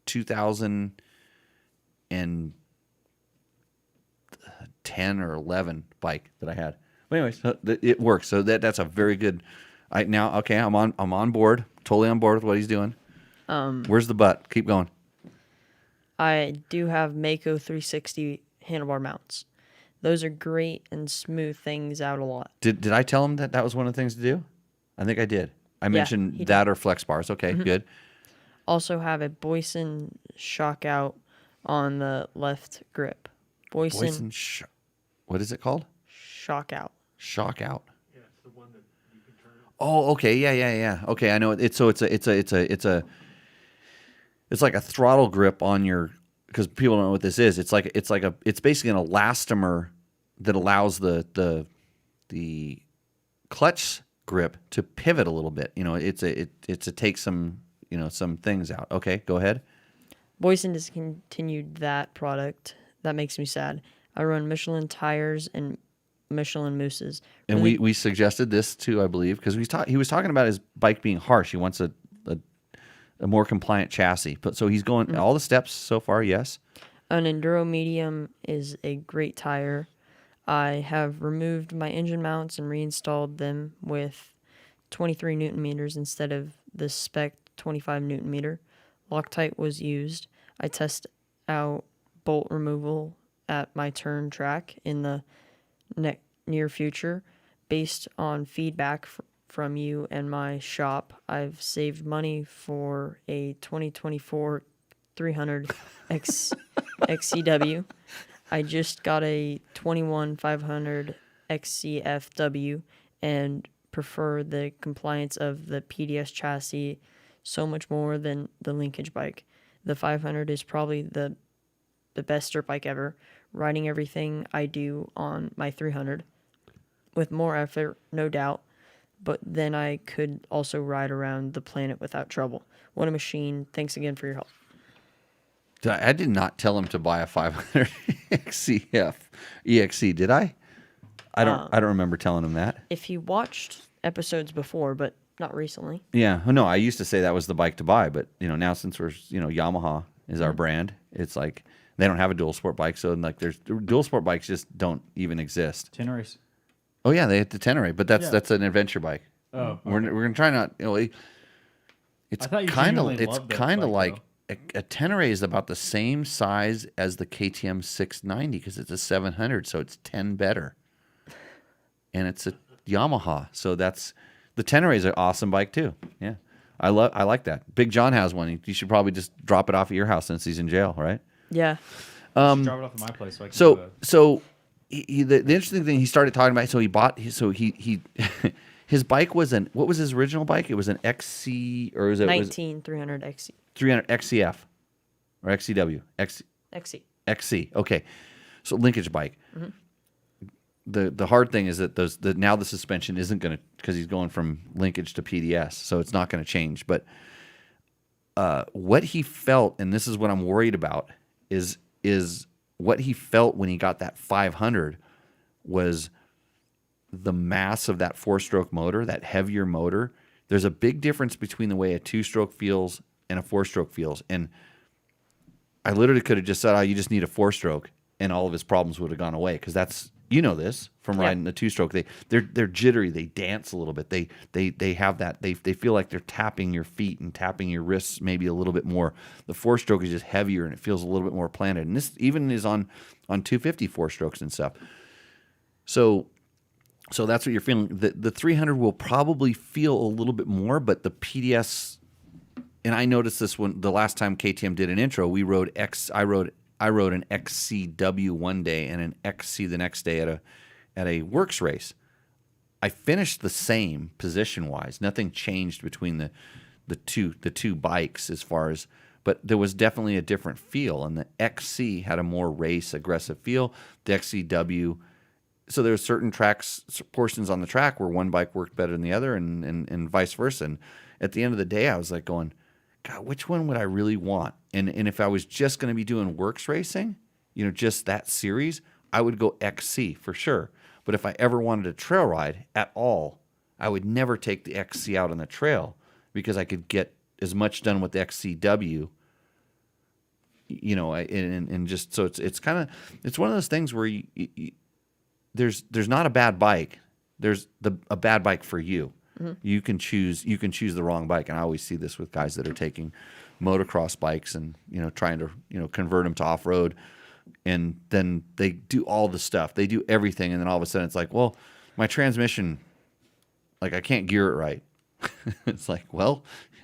[SPEAKER 2] 2010 or 11 bike that I had. But anyways, it works. So that's a very good. I'm on board, totally on board with what he's doing. Where's the butt? Keep going.
[SPEAKER 3] I do have Mako 360 handlebar mounts. Those are great and smooth things out a lot.
[SPEAKER 2] Did I tell him that was one of the things to do? I think I did. I mentioned that or flex bars. Okay, good.
[SPEAKER 3] Also have a Boyson shock out on the left grip. Boyson
[SPEAKER 2] what is it called?
[SPEAKER 3] shock out.
[SPEAKER 2] Shock out.
[SPEAKER 5] Yeah, it's the one that you can turn.
[SPEAKER 2] Oh, okay, yeah. Okay, I know it. It's like a throttle grip on your, because people don't know what this is. It's basically an elastomer that allows the clutch grip to pivot a little bit. It's to take some some things out. Okay, go ahead.
[SPEAKER 3] Boyson discontinued that product. That makes me sad. I run Michelin tires and Michelin mousses.
[SPEAKER 2] And we suggested this too, I believe, because he was talking about his bike being harsh. He wants a more compliant chassis. But so he's going all the steps so far. Yes.
[SPEAKER 3] An Enduro Medium is a great tire. I have removed my engine mounts and reinstalled them with 23 Newton meters instead of the spec 25 Newton meter. Loctite was used. I test out bolt removal at my turn track in the near future. Based on feedback from you and my shop, I've saved money for a 2024 300 XCW. I just got a 21 500 XCFW and prefer the compliance of the PDS chassis so much more than the linkage bike. The 500 is probably the best dirt bike ever, riding everything I do on my 300 with more effort, no doubt, but then I could also ride around the planet without trouble. What a machine. Thanks again for your help.
[SPEAKER 2] I did not tell him to buy a 500 EXC, did I? I don't remember telling him that.
[SPEAKER 3] If he watched episodes before, but not recently.
[SPEAKER 2] Yeah. No, I used to say that was the bike to buy, but now since we're, Yamaha is our brand, it's like they don't have a dual sport bike, so like there's dual sport bikes just don't even exist.
[SPEAKER 4] Tenerace.
[SPEAKER 2] Oh yeah, they have the Tenere, but that's an adventure bike.
[SPEAKER 4] Oh,
[SPEAKER 2] we're gonna try not. It's kind of like a Tenere is about the same size as the KTM 690 because it's a 700, so it's 10 better, and it's a Yamaha, so that's the Tenere is an awesome bike too. Yeah, I like that. Big John has one. You should probably just drop it off at your house since he's in jail, right?
[SPEAKER 3] Yeah.
[SPEAKER 4] Drop it off at my place. So I can
[SPEAKER 2] the interesting thing he started talking about. So he his bike was what was his original bike? It was an XC or was it
[SPEAKER 3] 300 XC.
[SPEAKER 2] 300 XCF or XCW XC. Okay, so linkage bike. Mm-hmm. The hard thing is that now the suspension isn't going to, because he's going from linkage to PDS, so it's not going to change. But what he felt, and this is what I'm worried about, is what he felt when he got that 500 was the mass of that 4-stroke motor, that heavier motor. There's a big difference between the way a 2-stroke feels and a 4-stroke feels. And I literally could have just said, you just need a 4-stroke, and all of his problems would have gone away, because that's, this from riding the 2-stroke. They're jittery. They dance a little bit. They have that. They feel like they're tapping your feet and tapping your wrists maybe a little bit more. The 4-stroke is just heavier and it feels a little bit more planted. And this even is on 250 4-strokes and stuff. So So that's what you're feeling. The 300 will probably feel a little bit more, but the PDS, and I noticed this when the last time KTM did an intro, we rode I rode an XCW one day and an XC the next day at a works race. I finished the same position wise. Nothing changed between the two bikes as far as, but there was definitely a different feel, and the XC had a more race aggressive feel. The XCW, so there were certain portions on the track where one bike worked better than the other, and vice versa. And at the end of the day, I was like going, God, which one would I really want? And if I was just going to be doing works racing, just that series, I would go XC for sure. But if I ever wanted a trail ride at all, I would never take the XC out on the trail because I could get as much done with the XCW, and just so it's one of those things where there's not a bad bike. There's a bad bike for you. Mm-hmm. You can choose the wrong bike, and I always see this with guys that are taking motocross bikes and trying to convert them to off road, and then they do all the stuff, they do everything, and then all of a sudden it's like, well, my transmission, like I can't gear it right. It's like, well,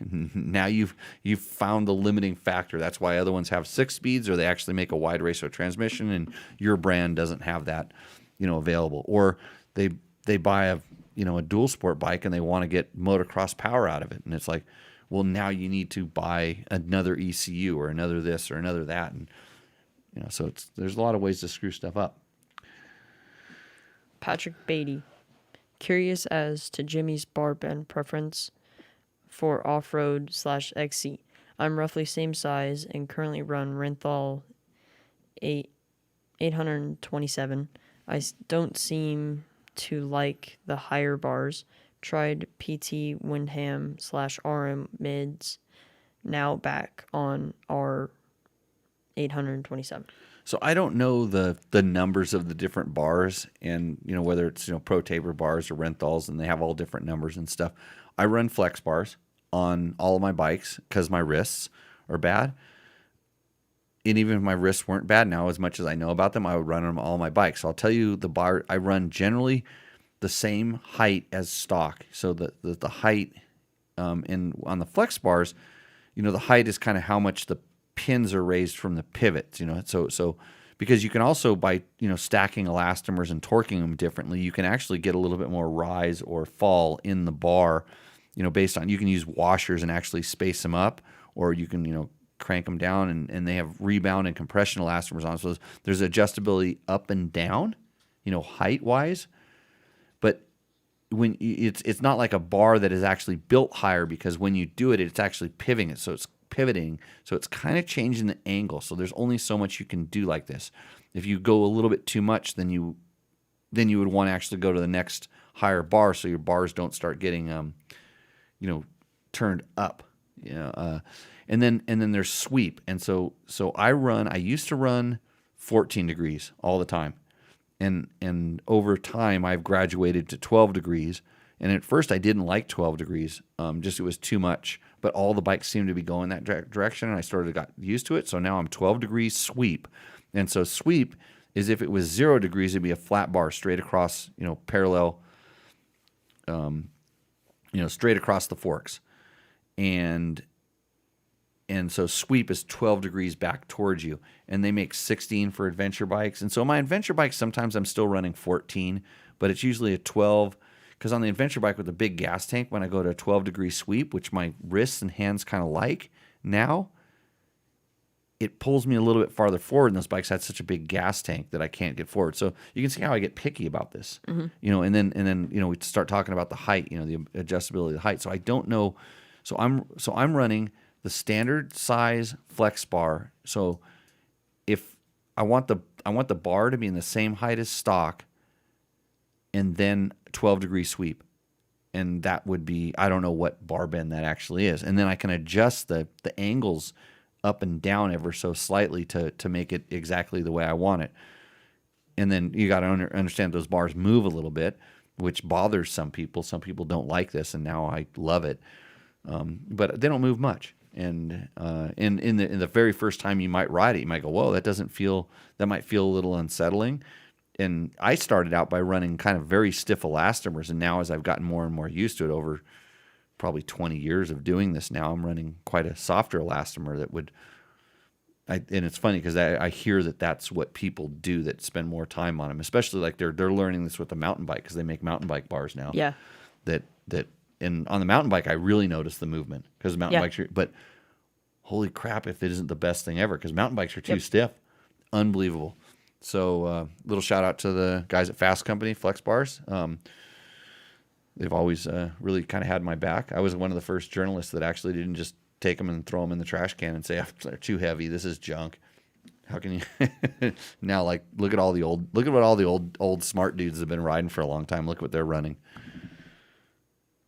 [SPEAKER 2] now you've found the limiting factor. That's why other ones have 6 speeds, or they actually make a wide racer transmission, and your brand doesn't have that available. Or they buy a dual sport bike and they want to get motocross power out of it, and it's like, well, now you need to buy another ECU or another this or another that, and so there's a lot of ways to screw stuff up.
[SPEAKER 3] Patrick Beatty, curious as to Jimmy's bar bend preference for off-road /XC. I'm roughly same size and currently run Renthal 827. I don't seem to like the higher bars. Tried PT Windham /RM mids. Now back on our 827.
[SPEAKER 2] So I don't know the numbers of the different bars, and whether it's Pro Taper bars or Renthals, and they have all different numbers and stuff. I run flex bars on all of my bikes because my wrists are bad. And even if my wrists weren't bad now, as much as I know about them, I would run them on all my bikes. So I'll tell you, the bar I run generally the same height as stock. So the height on the flex bars, the height is kind of how much the pins are raised from the pivots. So because you can also, by stacking elastomers and torquing them differently, you can actually get a little bit more rise or fall in the bar. Based on, you can use washers and actually space them up, or you can crank them down, and they have rebound and compression elastomers on. So there's adjustability up and down, height wise. But when it's not like a bar that is actually built higher, because when you do it, it's actually pivoting it. So it's pivoting. So it's kind of changing the angle. So there's only so much you can do like this. If you go a little bit too much, then you would want to actually go to the next higher bar, so your bars don't start getting turned up. And then there's sweep. And so I used to run 14 degrees all the time. And over time I've graduated to 12 degrees. And at first I didn't like 12 degrees. Just it was too much. But all the bikes seemed to be going that direction, and I got used to it. So now I'm 12 degrees sweep. And so sweep is, if it was 0 degrees, it'd be a flat bar straight across, parallel, straight across the forks. And so sweep is 12 degrees back towards you. And they make 16 for adventure bikes. And so my adventure bikes, sometimes I'm still running 14, but it's usually a 12. Because on the adventure bike with a big gas tank, when I go to a 12-degree sweep, which my wrists and hands kind of like now, it pulls me a little bit farther forward. And those bikes had such a big gas tank that I can't get forward. So you can see how I get picky about this. Mm-hmm. And then we start talking about the height, the adjustability of the height. So I don't know. So I'm running the standard size flex bar. So if I want the bar to be in the same height as stock, and then 12-degree sweep. And that would be, I don't know what bar bend that actually is. And then I can adjust the angles up and down ever so slightly to make it exactly the way I want it. And then you got to understand those bars move a little bit, which bothers some people. Some people don't like this, and now I love it. But they don't move much. And in the very first time you might ride it, you might go, whoa, that might feel a little unsettling. and I started out by running kind of very stiff elastomers, and now as I've gotten more and more used to it over probably 20 years of doing this now, I'm running quite a softer elastomer that would. And it's funny because I hear that that's what people do that spend more time on them, especially like they're learning this with the mountain bike because they make mountain bike bars now.
[SPEAKER 3] Yeah.
[SPEAKER 2] And on the mountain bike, I really notice the movement because mountain bikes are, but holy crap, if it isn't the best thing ever because mountain bikes are too stiff. Unbelievable. So little shout out to the guys at Fast Company, Flex Bars. They've always really kind of had my back. I was one of the first journalists that actually didn't just take them and throw them in the trash can and say, they're too heavy. This is junk. How can you now? Like, look at what all the old smart dudes have been riding for a long time. Look what they're running.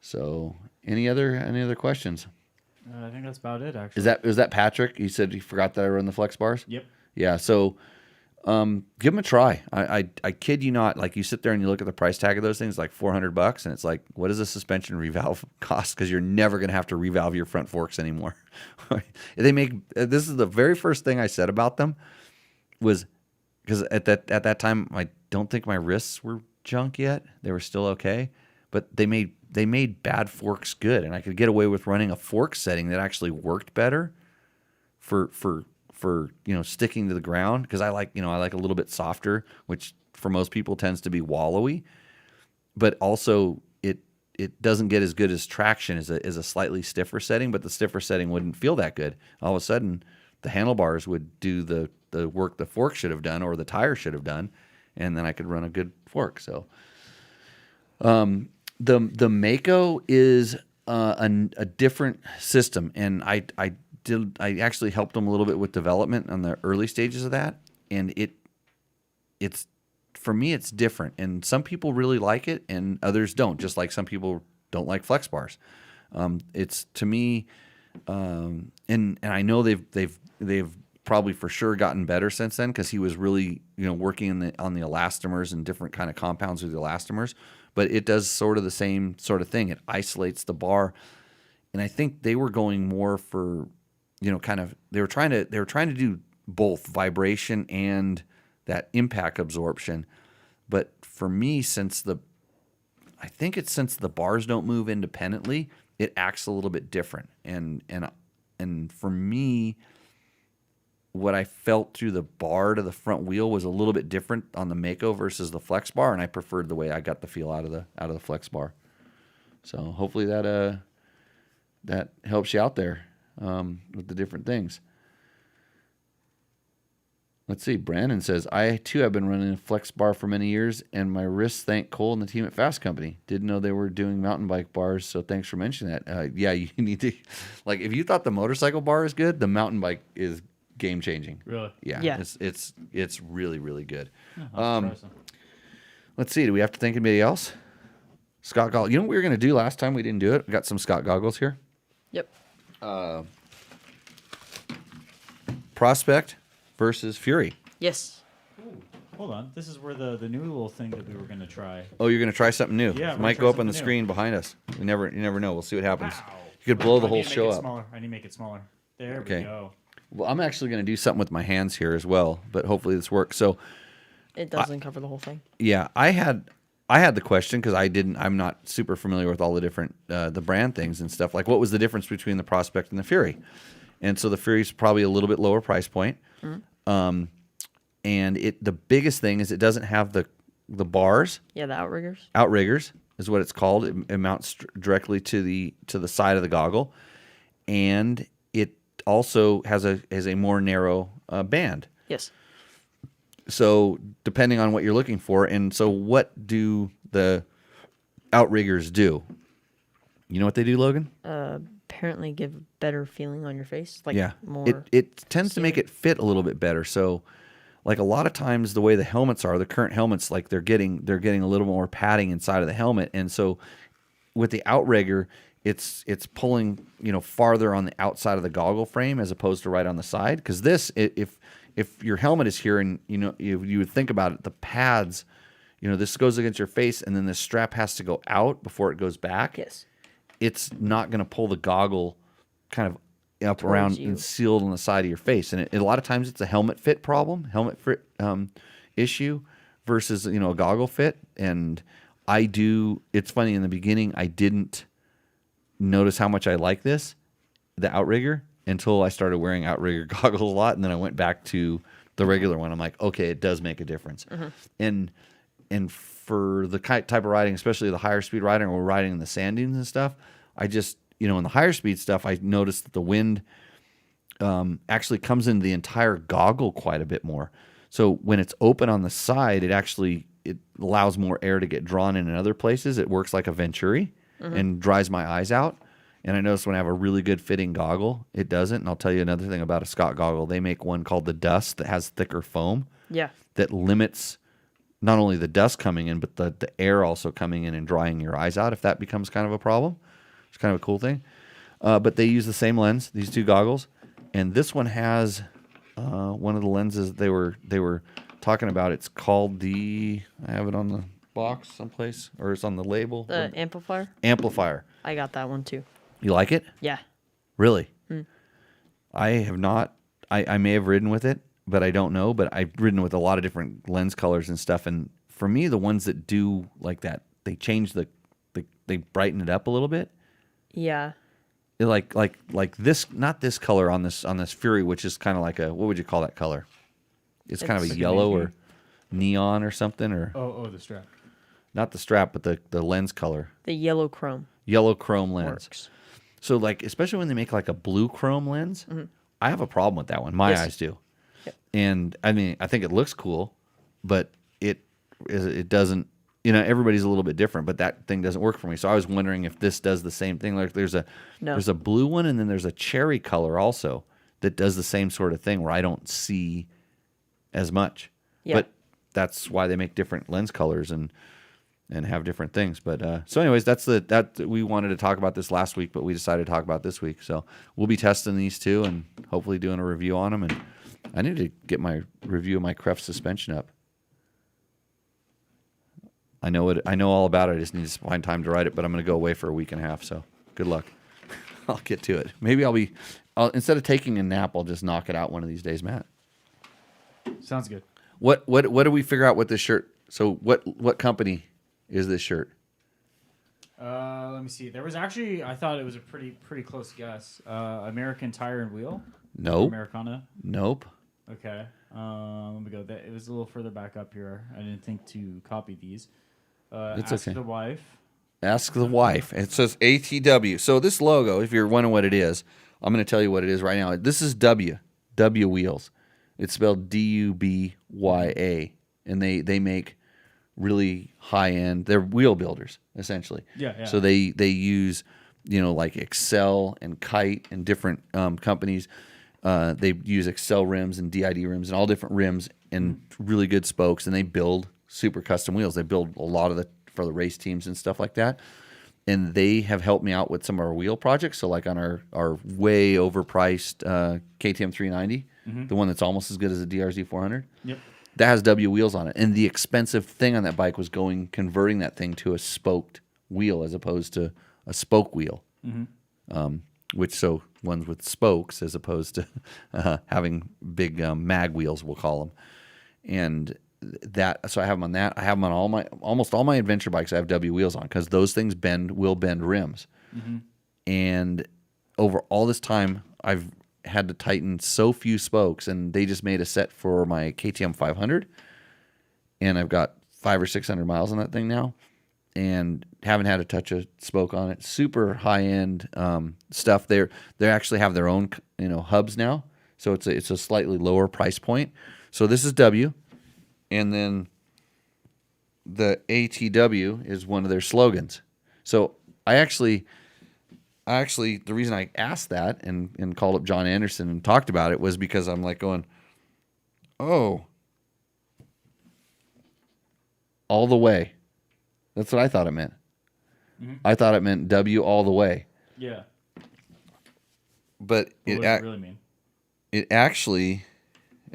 [SPEAKER 2] So, any other questions?
[SPEAKER 4] I think that's about it. Actually,
[SPEAKER 2] Was that Patrick? He said he forgot that I run the Flex Bars.
[SPEAKER 4] Yep.
[SPEAKER 2] Yeah. So, give them a try. I kid you not. Like, you sit there and you look at the price tag of those things, like $400, and it's like, what does a suspension revalve cost? Because you're never going to have to revalve your front forks anymore. This is the very first thing I said about them was because at that time I don't think my wrists were junk yet. They were still okay, but they made bad forks good, and I could get away with running a fork setting that actually worked better for sticking to the ground because I like a little bit softer, which for most people tends to be wallowy, but also it doesn't get as good as traction as a slightly stiffer setting, but the stiffer setting wouldn't feel that good. All of a sudden, the handlebars would do the work the fork should have done or the tire should have done, and then I could run a good fork. So, the Mako is a different system, and I actually helped them a little bit with development on the early stages of that, and it's for me it's different, and some people really like it and others don't, just like some people don't like flex bars. It's to me, and I know they've probably for sure gotten better since then because he was really working on the elastomers and different kind of compounds with the elastomers, but it does sort of the same sort of thing. It isolates the bar, and I think they were going more for they were trying to do both vibration and that impact absorption. But for me, since the bars don't move independently, it acts a little bit different. And for me, what I felt through the bar to the front wheel was a little bit different on the Mako versus the flex bar, and I preferred the way I got the feel out of the flex bar. So hopefully that helps you out there with the different things. Let's see. Brandon says, I too have been running a flex bar for many years, and my wrists thank Cole and the team at Fast Company. Didn't know they were doing mountain bike bars, so thanks for mentioning that. Yeah, you need to, like, if you thought the motorcycle bar is good, the mountain bike is game changing.
[SPEAKER 4] Really?
[SPEAKER 3] Yeah.
[SPEAKER 2] It's really, really good.
[SPEAKER 4] Yeah,
[SPEAKER 2] let's see. Do we have to thank anybody else? Scott Goggles. You know what we were going to do last time? We didn't do it. We got some Scott Goggles here.
[SPEAKER 3] Yep.
[SPEAKER 2] Prospect versus Fury.
[SPEAKER 3] Yes.
[SPEAKER 4] Ooh, hold on. This is where the new little thing that we were going to try.
[SPEAKER 2] Oh, you're going to try something new.
[SPEAKER 4] Yeah,
[SPEAKER 2] It might go up on the screen behind us. You never know. We'll see what happens.
[SPEAKER 4] Wow.
[SPEAKER 2] You could blow the
[SPEAKER 4] I
[SPEAKER 2] whole
[SPEAKER 4] need to make
[SPEAKER 2] show
[SPEAKER 4] it
[SPEAKER 2] up.
[SPEAKER 4] Smaller. I need to make it smaller. There
[SPEAKER 2] Okay.
[SPEAKER 4] we go.
[SPEAKER 2] Well, I'm actually going to do something with my hands here as well, but hopefully this works. So,
[SPEAKER 3] It doesn't cover the whole thing.
[SPEAKER 2] yeah, I had the question because I'm not super familiar with all the different the brand things and stuff. Like, what was the difference between the Prospect and the Fury? And so the Fury's probably a little bit lower price point.
[SPEAKER 3] Mm-hmm.
[SPEAKER 2] And the biggest thing is it doesn't have the bars.
[SPEAKER 3] Yeah, the outriggers.
[SPEAKER 2] Outriggers is what it's called. It mounts directly to the side of the goggle, and it also has a more narrow band.
[SPEAKER 3] Yes.
[SPEAKER 2] So depending on what you're looking for, and so what do the outriggers do? You know what they do, Logan?
[SPEAKER 3] Apparently give better feeling on your face. Like
[SPEAKER 2] Yeah,
[SPEAKER 3] more.
[SPEAKER 2] it tends to make it fit a little bit better. So, like a lot of times, the way the helmets are, the current helmets, like they're getting a little more padding inside of the helmet, and so with the outrigger, it's pulling farther on the outside of the goggle frame as opposed to right on the side. Because this, if your helmet is here and you would think about it, the pads, this goes against your face, and then the strap has to go out before it goes back.
[SPEAKER 3] Yes.
[SPEAKER 2] It's not going to pull the goggle kind of up
[SPEAKER 3] Towards
[SPEAKER 2] around
[SPEAKER 3] you.
[SPEAKER 2] and sealed on the side of your face. And a lot of times it's a helmet fit problem, helmet fit issue, versus, you know, a goggle fit. And it's funny, in the beginning, I didn't notice how much I like the outrigger, until I started wearing outrigger goggles a lot. And then I went back to the regular one. I'm like, okay, it does make a difference. And for the type of riding, especially the higher speed riding, or riding in the sand dunes and stuff, I just, you know, in the higher speed stuff, I noticed that the wind actually comes into the entire goggle quite a bit more. So when it's open on the side, it allows more air to get drawn in other places. It works like a venturi and dries my eyes out. And I noticed when I have a really good fitting goggle, it doesn't. And I'll tell you another thing about a Scott goggle. They make one called the Dust that has thicker foam. Yeah. That limits not only the dust coming in, but the air also coming in and drying your eyes out, if that becomes kind of a problem. It's kind of a cool thing. But they use the same lens, these two goggles. And this one has one of the lenses they were talking about. It's called I have it on the box someplace, or it's on the label.
[SPEAKER 3] The amplifier?
[SPEAKER 2] Amplifier.
[SPEAKER 3] I got that one too.
[SPEAKER 2] You like it?
[SPEAKER 3] Yeah.
[SPEAKER 2] Really? I have not. I may have ridden with it, but I don't know. But I've ridden with a lot of different lens colors and stuff. And for me, the ones that do like that, they change they brighten it up a little bit.
[SPEAKER 3] Yeah.
[SPEAKER 2] Like this, not this color on this Fury, which is kind of like what would you call that color? It's kind of a yellow or neon or something, or
[SPEAKER 4] the strap.
[SPEAKER 2] Not the strap, but the lens color.
[SPEAKER 3] The yellow chrome.
[SPEAKER 2] Yellow chrome lens.
[SPEAKER 3] Works.
[SPEAKER 2] So like, especially when they make like a blue chrome lens, I have a problem with that one. My eyes do. Yep. And I mean, I think it looks cool, but it doesn't. You know, everybody's a little bit different, but that thing doesn't work for me. So I was wondering if this does the same thing. Like there's a blue one, and then there's a cherry color also that does the same sort of thing, where I don't see as much. Yeah. But that's why they make different lens colors and have different things. But so anyways, we wanted to talk about this last week, but we decided to talk about this week. So we'll be testing these two and hopefully doing a review on them. And I need to get my review of my Kreft suspension up. I know all about it. I just need to find time to write it, but I'm going to go away for a week and a half. So good luck. I'll get to it. Maybe instead of taking a nap, I'll just knock it out one of these days, Matt.
[SPEAKER 4] Sounds good.
[SPEAKER 2] What do we figure out with this shirt? So what company is this shirt?
[SPEAKER 4] Let me see. There was actually, I thought it was a pretty close guess. American Tire and Wheel.
[SPEAKER 2] Nope.
[SPEAKER 4] Americana.
[SPEAKER 2] Nope.
[SPEAKER 4] Okay. Let me go. It was a little further back up here. I didn't think to copy these.
[SPEAKER 2] It's
[SPEAKER 4] Ask
[SPEAKER 2] okay.
[SPEAKER 4] the Wife.
[SPEAKER 2] Ask the Wife. It says ATW. So this logo, if you're wondering what it is, I'm going to tell you what it is right now. This is W Wheels. It's spelled DUBYA, and they make really high end. They're wheel builders essentially.
[SPEAKER 4] Yeah.
[SPEAKER 2] So they use, you know, like Excel and Kite and different companies. They use Excel rims and DID rims and all different rims and really good spokes, and they build super custom wheels. They build a lot for the race teams and stuff like that. And they have helped me out with some of our wheel projects. So like on our way overpriced KTM 390, the one that's almost as good as the DRZ 400. Yep. That has W wheels on it. And the expensive thing on that bike was converting that thing to a spoked wheel as opposed to a spoke wheel. So ones with spokes as opposed to having big mag wheels, we'll call them. And so I have them on that. I have them on almost all my adventure bikes. I have W wheels on because those things will bend rims. And over all this time, I've had to tighten so few spokes, and they just made a set for my KTM 500, and I've got 500 or 600 miles on that thing now, and haven't had to touch a spoke on it. Super high end stuff. They actually have their own hubs now, so it's a slightly lower price point. So this is W. And then the ATW is one of their slogans. So I actually, the reason I asked that and called up John Anderson and talked about it was because I'm like going, oh, all the way. That's what I thought it meant. I thought it meant W all the way.
[SPEAKER 4] Yeah.
[SPEAKER 2] But
[SPEAKER 4] what does it really mean?
[SPEAKER 2] It actually...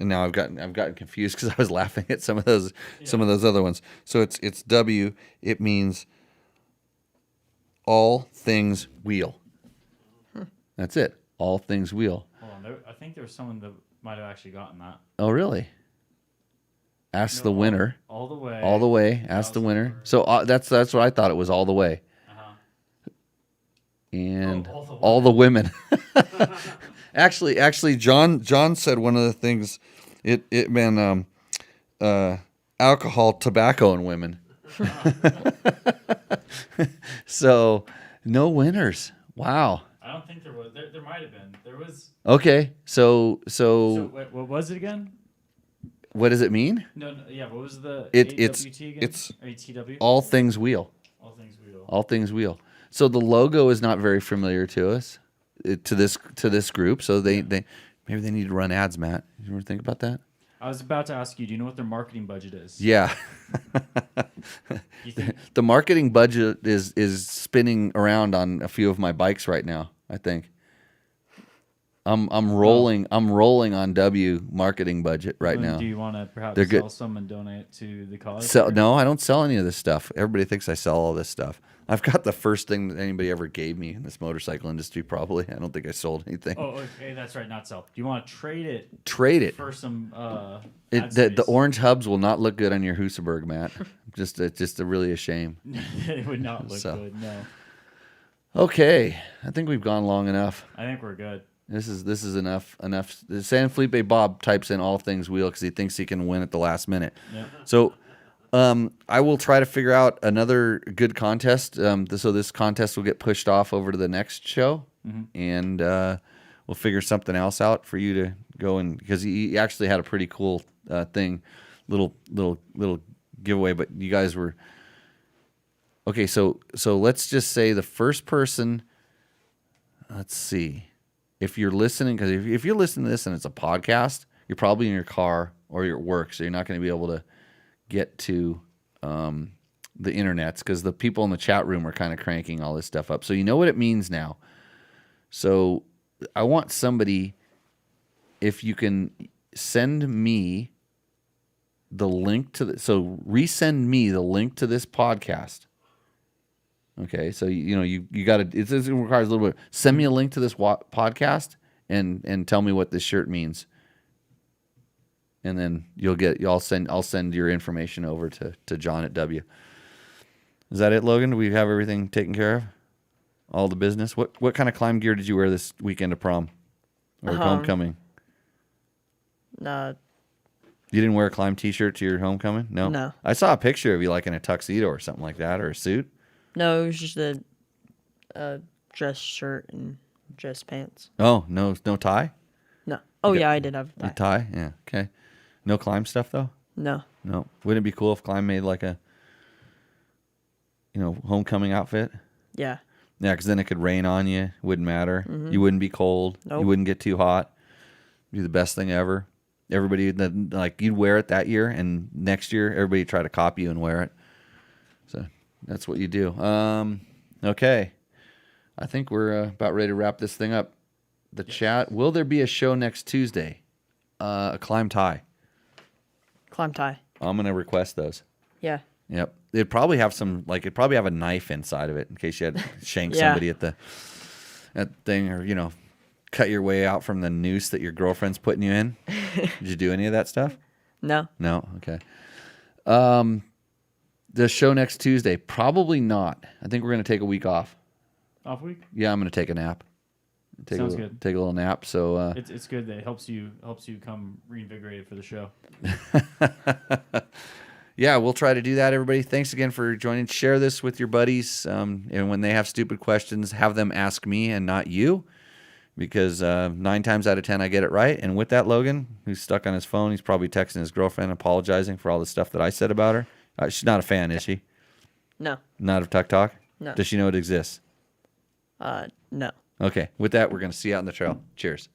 [SPEAKER 2] And now I've gotten confused because I was laughing at some of those other ones. So it's W. It means all things wheel. That's it. All things wheel.
[SPEAKER 4] Hold on. I think there was someone that might have actually gotten that.
[SPEAKER 2] Oh, really? Ask the winner.
[SPEAKER 4] All the way.
[SPEAKER 2] All the way. Ask the winner. So that's what I thought it was, all the way. And all the women. actually, John said one of the things. It meant alcohol, tobacco, and women. So no winners. Wow.
[SPEAKER 4] I don't think there was. There might have been. There was.
[SPEAKER 2] Okay. So
[SPEAKER 4] wait, what was it again?
[SPEAKER 2] what does it mean?
[SPEAKER 4] No, yeah. What was the
[SPEAKER 2] It's
[SPEAKER 4] AWT again?
[SPEAKER 2] it's
[SPEAKER 4] ATW.
[SPEAKER 2] all things wheel.
[SPEAKER 4] All things wheel.
[SPEAKER 2] All things wheel. So the logo is not very familiar to us, to this group. So they maybe they need to run ads, Matt. You ever think about that?
[SPEAKER 4] I was about to ask you. Do you know what their marketing budget is?
[SPEAKER 2] Yeah.
[SPEAKER 4] You think?
[SPEAKER 2] The marketing budget is spinning around on a few of my bikes right now, I think. I'm rolling on W marketing budget right now.
[SPEAKER 4] Do you want to perhaps
[SPEAKER 2] They're good.
[SPEAKER 4] sell some and donate to the cause?
[SPEAKER 2] No, I don't sell any of this stuff. Everybody thinks I sell all this stuff. I've got the first thing that anybody ever gave me in this motorcycle industry, probably. I don't think I sold anything.
[SPEAKER 4] Oh, okay, that's right, not sell. Do you want to trade it?
[SPEAKER 2] Trade it.
[SPEAKER 4] For some
[SPEAKER 2] The
[SPEAKER 4] ad space?
[SPEAKER 2] orange hubs will not look good on your Husaberg, Matt. It's really a shame.
[SPEAKER 4] It would not look
[SPEAKER 2] So.
[SPEAKER 4] good. No,
[SPEAKER 2] Okay, I think we've gone long enough.
[SPEAKER 4] I think we're good.
[SPEAKER 2] This is enough. San Felipe Bob types in all things wheel because he thinks he can win at the last minute.
[SPEAKER 4] Yeah.
[SPEAKER 2] So I will try to figure out another good contest. So this contest will get pushed off over to the next show, and we'll figure something else out for you to go and, because he actually had a pretty cool thing, little giveaway. But you guys were okay. So let's just say the first person. Let's see. If you're listening, because if you're listening to this and it's a podcast, you're probably in your car or you're at work, so you're not going to be able to get to the internets because the people in the chat room are kind of cranking all this stuff up. So you know what it means now. So I want somebody, if you can send me the link to resend me the link to this podcast. Okay, so you got to. It requires a little bit. Send me a link to this podcast and tell me what this shirt means, and then I'll send your information over to John at W. Is that it, Logan? Do we have everything taken care of? All the business. What kind of climb gear did you wear this weekend to prom or homecoming?
[SPEAKER 3] No.
[SPEAKER 2] You didn't wear a climb T-shirt to your homecoming? No. I saw a picture of you like in a tuxedo or something like that, or a suit.
[SPEAKER 3] No, it was just a dress shirt and dress pants.
[SPEAKER 2] Oh, no tie?
[SPEAKER 3] No. Oh, yeah, I did have a tie.
[SPEAKER 2] A tie? Yeah, okay. No climb stuff, though?
[SPEAKER 3] No.
[SPEAKER 2] Wouldn't it be cool if climb made like a, homecoming outfit?
[SPEAKER 3] Yeah.
[SPEAKER 2] Yeah, because then it could rain on you. Wouldn't matter.
[SPEAKER 3] Mm-hmm.
[SPEAKER 2] You wouldn't be cold.
[SPEAKER 3] Nope.
[SPEAKER 2] You wouldn't get too hot. Be the best thing ever. Everybody, you'd wear it that year, and next year, everybody would try to copy you and wear it. So that's what you do. Okay. I think we're about ready to wrap this thing up. The chat. Will there be a show next Tuesday? A climb tie.
[SPEAKER 3] Climb tie.
[SPEAKER 2] I'm going to request those.
[SPEAKER 3] Yeah.
[SPEAKER 2] Yep. It'd probably have it'd probably have a knife inside of it in case you had to shank
[SPEAKER 3] Yeah.
[SPEAKER 2] somebody at thing, or, cut your way out from the noose that your girlfriend's putting you in. Did you do any of that stuff?
[SPEAKER 3] No.
[SPEAKER 2] No? Okay. The show next Tuesday, probably not. I think we're going to take a week off.
[SPEAKER 4] Off week?
[SPEAKER 2] Yeah, I'm going to take a nap.
[SPEAKER 4] Sounds good.
[SPEAKER 2] Take a little nap. So
[SPEAKER 4] It's good that it helps you come reinvigorated for the show.
[SPEAKER 2] yeah, we'll try to do that, everybody. Thanks again for joining. Share this with your buddies. And when they have stupid questions, have them ask me and not you. Because 9 times out of 10, I get it right. And with that, Logan, who's stuck on his phone, he's probably texting his girlfriend, apologizing for all the stuff that I said about her. She's not a fan, is she?
[SPEAKER 3] No.
[SPEAKER 2] Not of Tuck Talk?
[SPEAKER 3] No.
[SPEAKER 2] Does she know it exists?
[SPEAKER 3] No.
[SPEAKER 2] Okay. With that, we're going to see you out on the trail. Cheers.